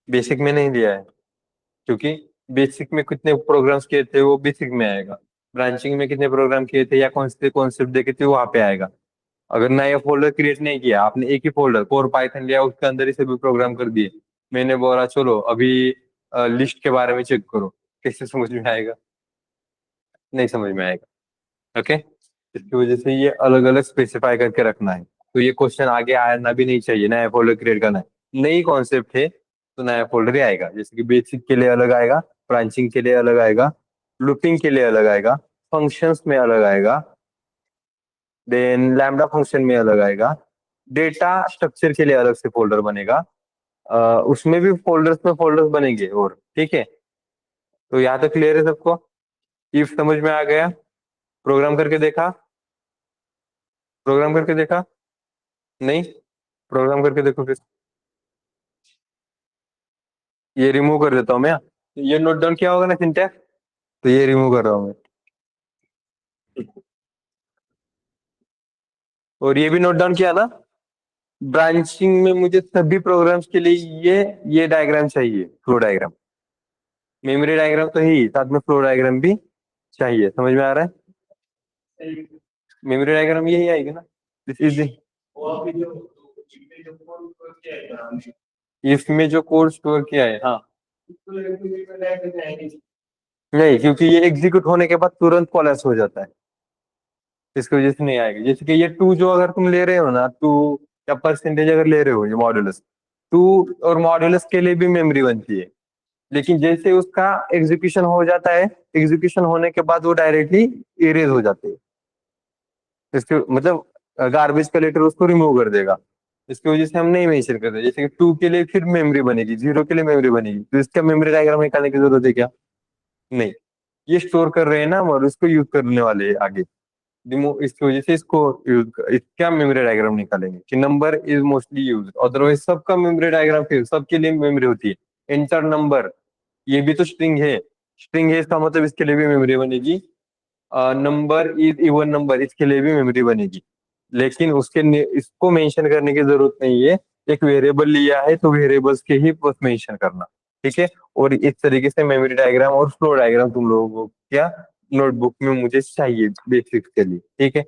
बेसिक में नहीं लिया है क्योंकि बेसिक में कितने प्रोग्राम्स किए थे वो बेसिक में आएगा, ब्रांचिंग में कितने प्रोग्राम किए थे या कौन से कॉन्सेप्ट देखे थे वहां पे आएगा। अगर नया फोल्डर क्रिएट नहीं किया आपने, एक ही फोल्डर कोर पाइथन लिया उसके अंदर ही सभी प्रोग्राम कर दिए, मैंने बोला चलो अभी लिस्ट के बारे में चेक करो, कैसे समझ में आएगा? नहीं समझ में आएगा। ओके, इसकी वजह से ये अलग अलग स्पेसिफाई करके रखना है, तो ये क्वेश्चन आगे आना भी नहीं चाहिए नया फोल्डर क्रिएट करना है। नई कॉन्सेप्ट है तो नया फोल्डर ही आएगा, जैसे कि बेसिक के लिए अलग आएगा, ब्रांचिंग के लिए अलग आएगा, लूपिंग के लिए अलग आएगा, फंक्शंस में अलग आएगा, देन लैम्डा फंक्शन में अलग आएगा, डेटा स्ट्रक्चर के लिए अलग से फोल्डर बनेगा, उसमें भी फोल्डर्स में फोल्डर्स बनेंगे और ठीक है। तो यहाँ तक क्लियर है सबको? इफ समझ में आ गया? प्रोग्राम करके देखा? प्रोग्राम करके देखा? नहीं, प्रोग्राम करके देखो फिर। ये रिमूव कर देता हूँ मैं, ये नोट डाउन किया होगा ना सिंटैक्स, तो ये रिमूव कर रहा हूँ मैं, और ये भी नोट डाउन किया ना। ब्रांचिंग में मुझे सभी प्रोग्राम्स के लिए ये डायग्राम चाहिए, फ्लो डायग्राम, मेमोरी डायग्राम तो ही साथ में फ्लो डायग्राम भी चाहिए, समझ में आ रहा है? मेमोरी डायग्राम यही आएगी ना, दिस इज इसमें जो कोड स्टोर किया है, हाँ नहीं, क्योंकि ये एग्जीक्यूट होने के बाद तुरंत कॉलेस हो जाता है, इसकी वजह से नहीं आएगी। जैसे कि ये टू जो अगर तुम ले रहे हो ना, टू या परसेंटेज अगर ले रहे हो, ये मॉड्यूलस टू और मॉड्यूलस के लिए भी मेमोरी बनती है, लेकिन जैसे उसका एग्जीक्यूशन हो जाता है, एग्जीक्यूशन होने के बाद वो डायरेक्टली इरेज हो जाते हैं, इसके मतलब गार्बेज कलेक्टर उसको रिमूव कर देगा, इसकी वजह से हम नहीं मेंशन करते। जैसे कि टू के लिए फिर मेमोरी बनेगी, जीरो के लिए मेमोरी बनेगी, तो इसका मेमोरी डायग्राम निकालने की जरूरत है क्या? नहीं, ये स्टोर कर रहे हैं ना हम और उसको यूज करने वाले हैं आगे, रिमूव, इसकी वजह से इसको यूज, इसका मेमोरी डायग्राम निकालेंगे कि number is mostly use, otherwise सबका मेमोरी डायग्राम फिर सबके लिए मेमोरी होती है। एंटर नंबर, ये भी तो स्ट्रिंग है इसका मतलब इसके लिए भी मेमोरी बनेगी। नंबर इज इवन नंबर, इसके लिए भी मेमोरी बनेगी, लेकिन इसको मेंशन करने की जरूरत नहीं है, एक वेरिएबल लिया है तो वेरिएबल्स के ही बस मेंशन करना, ठीक है। और इस तरीके से मेमोरी डायग्राम और फ्लो डायग्राम तुम लोगों को क्या नोटबुक में मुझे चाहिए बेसिक्स के लिए, ठीक है।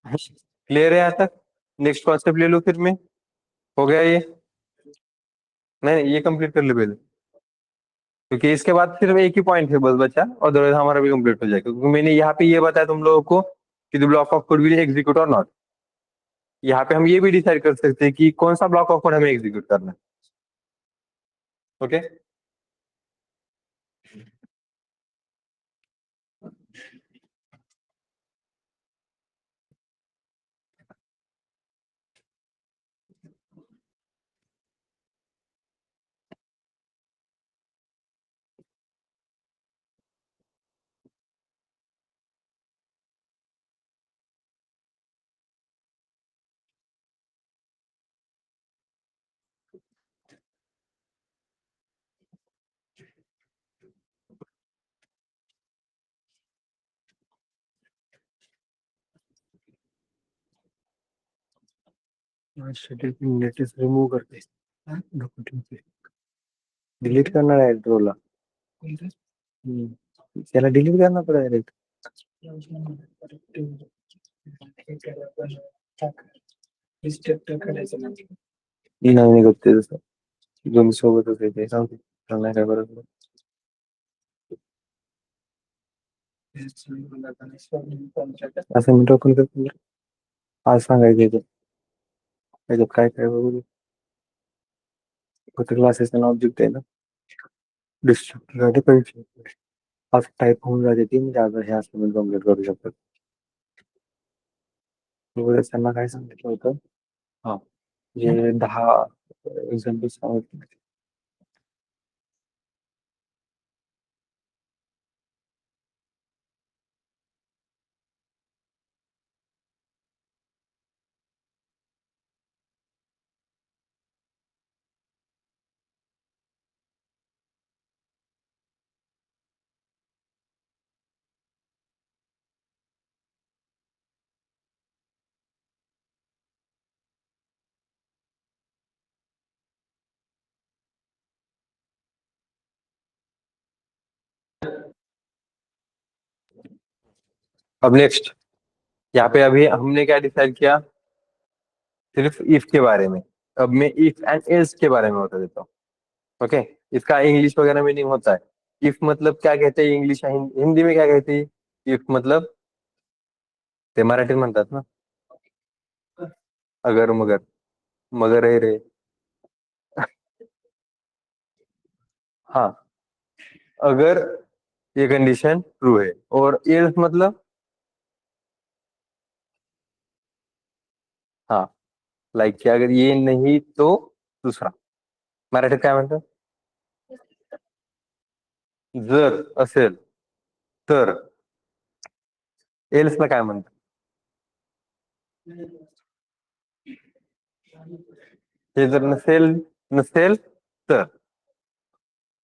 क्लियर है यहाँ तक? नेक्स्ट कॉन्सेप्ट ले लो फिर मैं। हो गया ये? नहीं ये कंप्लीट कर ले पहले, क्योंकि इसके बाद सिर्फ एक ही पॉइंट है बस बचा, और अदरवाइज हमारा भी कंप्लीट हो जाएगा, क्योंकि मैंने यहाँ पे ये बताया तुम लोगों को कि the block of code will execute और नॉट। यहाँ पे हम ये भी डिसाइड कर सकते हैं कि कौन सा ब्लॉक ऑफ कोड हमें एग्जीक्यूट करना है। ओके। रिमूव करते डिलीट करना डायरेक्ट रोला। त्याला डिलीट करना पड़ा डायरेक्ट। नाही नाही करते तसं, दोन्ही सोबतच येते सांगते त्यांना काय बरोबर। असं मी टोकन करतो आज सांगायचं याच्यात, याच्यात काय काय बघू, फक्त क्लासेस ऑब्जेक्ट आहे ना, डिस्ट्रक्टर परीक्षा आज टाईप होऊन जाते ती, म्हणजे आज हे असाइनमेंट कम्प्लीट करू शकतात। वगैरे त्यांना काय सांगितलं होतं, हा जे 10 एक्झाम्पल सांगितले। अब नेक्स्ट, यहाँ पे अभी हमने क्या डिसाइड किया, सिर्फ इफ के बारे में। अब मैं इफ एंड एल्स के बारे में बता देता हूँ। ओके। इसका इंग्लिश वगैरह मीनिंग होता है। इफ मतलब क्या कहते हैं इंग्लिश, हिंदी में क्या कहते हैं? इफ मतलब ते मराठीत म्हणतात ना, अगर मगर, मगर है रे। हाँ, अगर ये कंडीशन ट्रू है, और एल्स मतलब, हाँ, लाइक कि अगर ये नहीं तो दूसरा। मराठीत काय म्हणतात? जर असेल तर। एल्सला काय म्हणतात? हे जर नसेल, नसेल तर,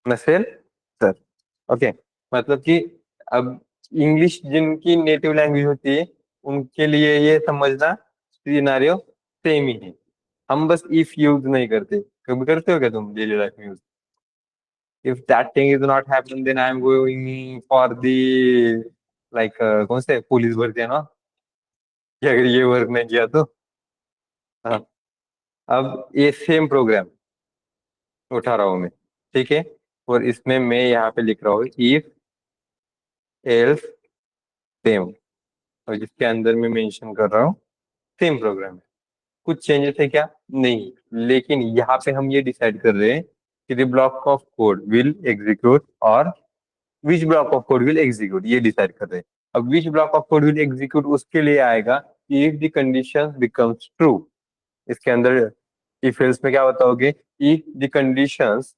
नसेल तर। ओके। मतलब कि अब इंग्लिश जिनकी नेटिव लैंग्वेज होती है उनके लिए ये समझना सिनेरियो सेम ही है। हम बस इफ यूज नहीं करते। कभी करते हो क्या तुम डेली लाइफ में use? If that thing is not happen then I am going for the, like कौन से पुलिस भर्ती है ना, कि अगर ये वर्क नहीं किया तो। हाँ। अब ये सेम प्रोग्राम उठा रहा हूँ मैं, ठीक है, और इसमें मैं यहाँ पे लिख रहा हूँ इफ एल्स सेम, और जिसके अंदर मैं मेंशन कर रहा हूँ सेम प्रोग्राम है। कुछ चेंजेस है क्या? नहीं। लेकिन यहाँ पे हम ये डिसाइड कर रहे हैं कि the block of code will execute और which block of code will execute, ये डिसाइड कर रहे हैं। अब which block of code will execute उसके लिए आएगा if the condition becomes true. इसके अंदर इफ एल्स में क्या बताओगे? If the conditions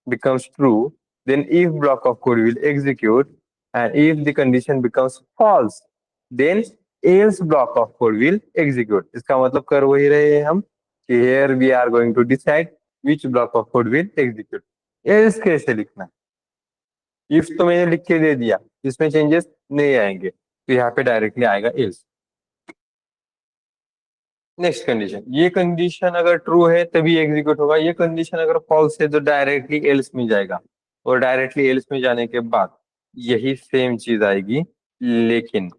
becomes true, then if block of code will execute, and if the condition becomes false, then else block of code will execute। इसका मतलब कर वही रहे हैं हम कि here we are going to decide which block of code will execute। else कैसे लिखना है? if तो मैंने लिख के दे दिया, इसमें चेंजेस नहीं आएंगे, तो यहाँ पे डायरेक्टली आएगा else। नेक्स्ट कंडीशन, ये कंडीशन अगर ट्रू है तभी एग्जीक्यूट होगा, ये कंडीशन अगर फॉल्स है तो डायरेक्टली एल्स में जाएगा, और डायरेक्टली एल्स में जाने के बाद यही सेम चीज आएगी। लेकिन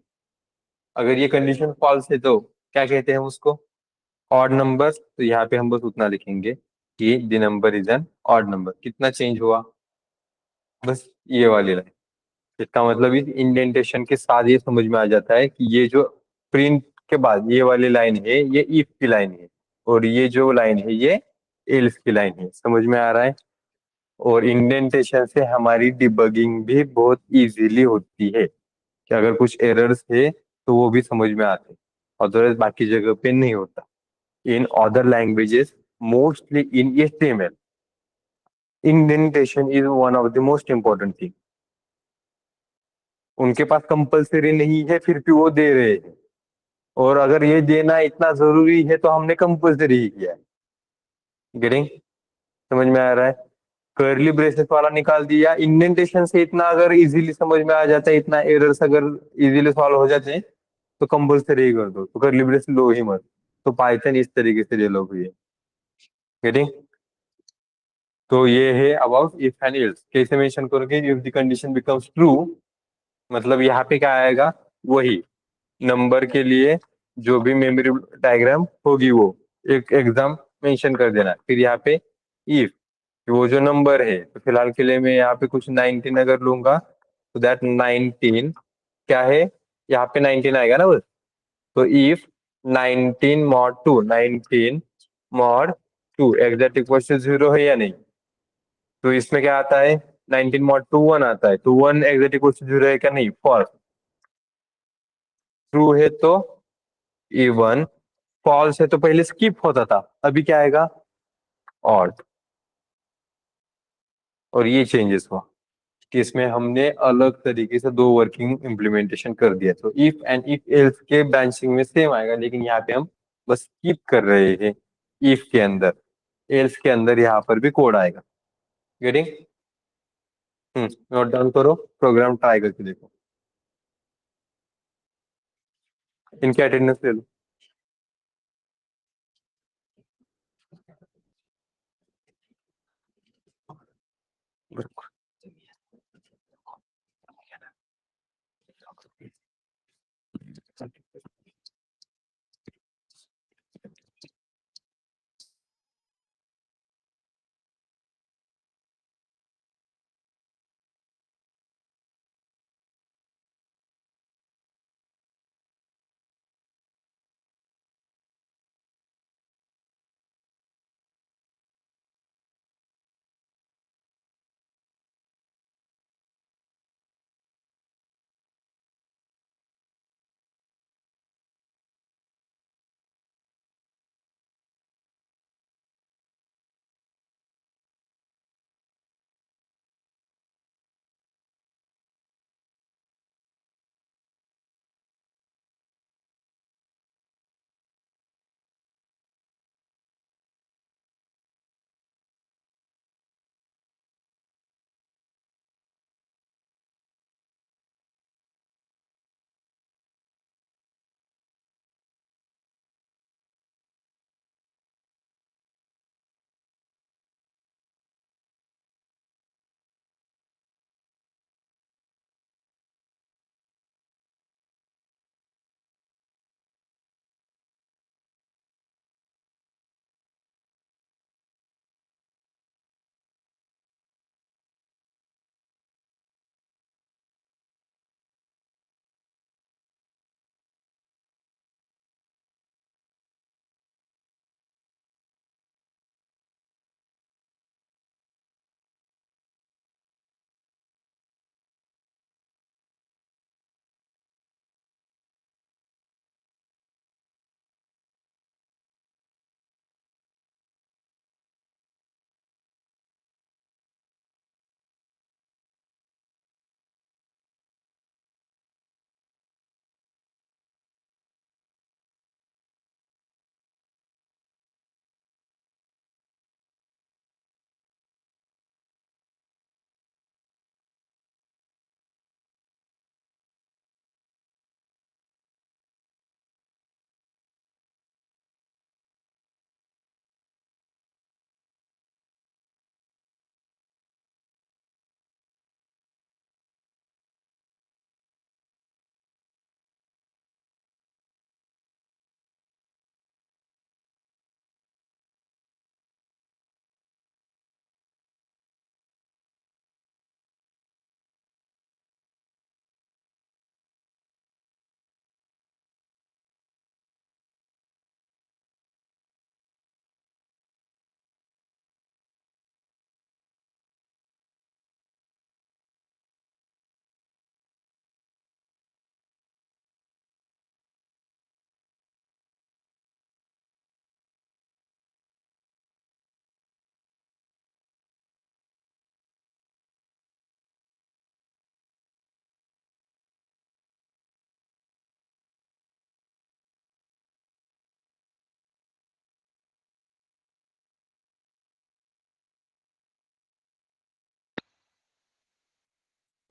अगर ये कंडीशन फॉल्स है तो क्या कहते हैं हम उसको, ऑड नंबर। तो यहाँ पे हम बस उतना लिखेंगे कि the number is an odd number. कितना चेंज हुआ, बस ये वाली लाइन। इसका मतलब इस इंडेंटेशन के साथ ये समझ में आ जाता है कि ये जो प्रिंट के बाद ये वाली लाइन है ये इफ की लाइन है, और ये जो लाइन है ये एल्स की लाइन है। समझ में आ रहा है। और इंडेंटेशन से हमारी डिबगिंग भी बहुत इजीली होती है, कि अगर कुछ एरर्स है तो वो भी समझ में आते हैं, अदरवाइज बाकी जगह पे नहीं होता। In other languages, mostly in HTML, indentation is one of the most important thing. उनके पास कंपलसरी नहीं है फिर भी वो दे रहे हैं, और अगर ये देना इतना जरूरी है तो हमने कंपलसरी ही किया है। गेटिंग, समझ में आ रहा है। कर्ली ब्रेसेस वाला निकाल दिया, इंडेंटेशन से इतना अगर इजीली समझ में आ जाता है, इतना एरर्स अगर इजीली सॉल्व हो जाते हैं, तो कंपलसरी ही कर दो, तो कर्ली ब्रेस लो ही मत। तो पाइथन इस तरीके से डेवलप हुई है। गेटिंग। तो ये है अबाउट इफ एंड एल्स। कैसे मेंशन करोगे, if the condition becomes true, मतलब यहाँ पे क्या आएगा, वही नंबर के लिए जो भी मेमोरी डायग्राम होगी वो एक एग्जाम मेंशन कर देना। फिर यहाँ पे इफ वो जो नंबर है, तो फिलहाल के लिए मैं यहाँ पे कुछ 19 अगर लूंगा, तो दैट 19 क्या है, यहाँ पे 19 आएगा ना बस। तो if 19 mod 2, 19 mod 2 exact equal to 0 है या नहीं। तो इसमें क्या आता है, 19 मॉड 2 1 आता है, तो 1 एग्जैक्ट इक्वल टू 0 है क्या, नहीं, फॉल्स। ट्रू है तो इवन, फॉल्स है तो पहले स्किप होता था, अभी क्या आएगा, ऑड। और ये चेंजेस हुआ कि इसमें हमने अलग तरीके से दो वर्किंग इम्प्लीमेंटेशन कर दिया। तो इफ एंड इफ एल्स के ब्रांचिंग में सेम आएगा, लेकिन यहाँ पे हम बस स्किप कर रहे हैं इफ के अंदर, एल्स के अंदर यहाँ पर भी कोड आएगा। गेटिंग। नोट डाउन करो, प्रोग्राम ट्राई करके देखो। इनके अटेंडेंस ले लो।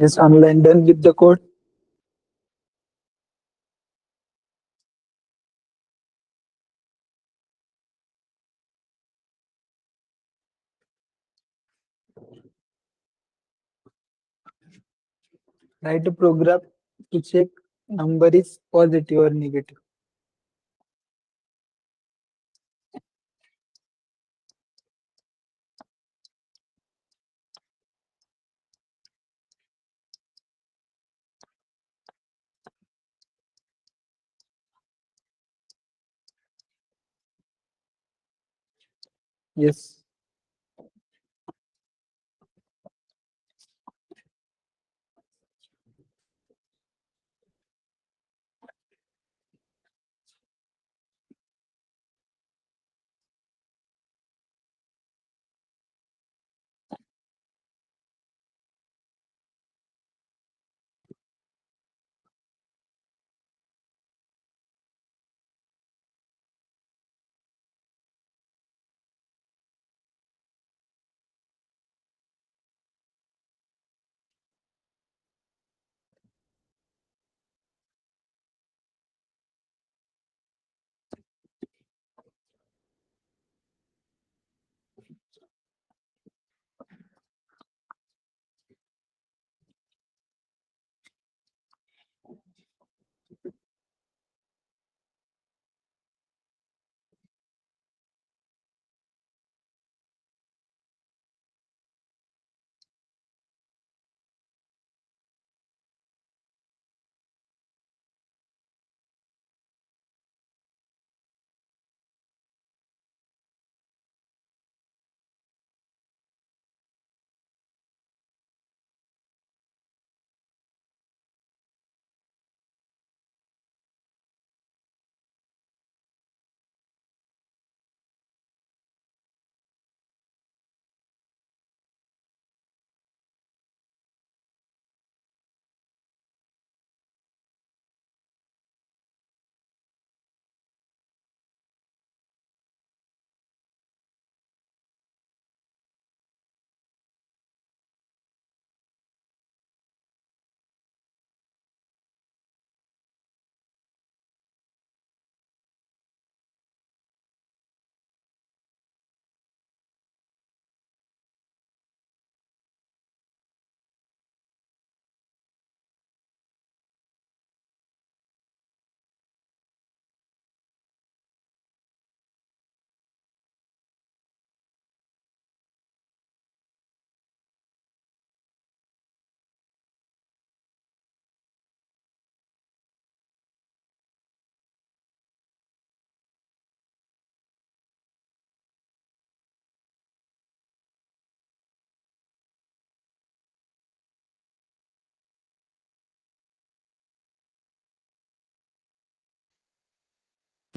Is online done with the code? Write a program to check number is positive or negative. Yes.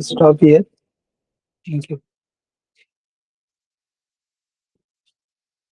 Stop here. Thank you.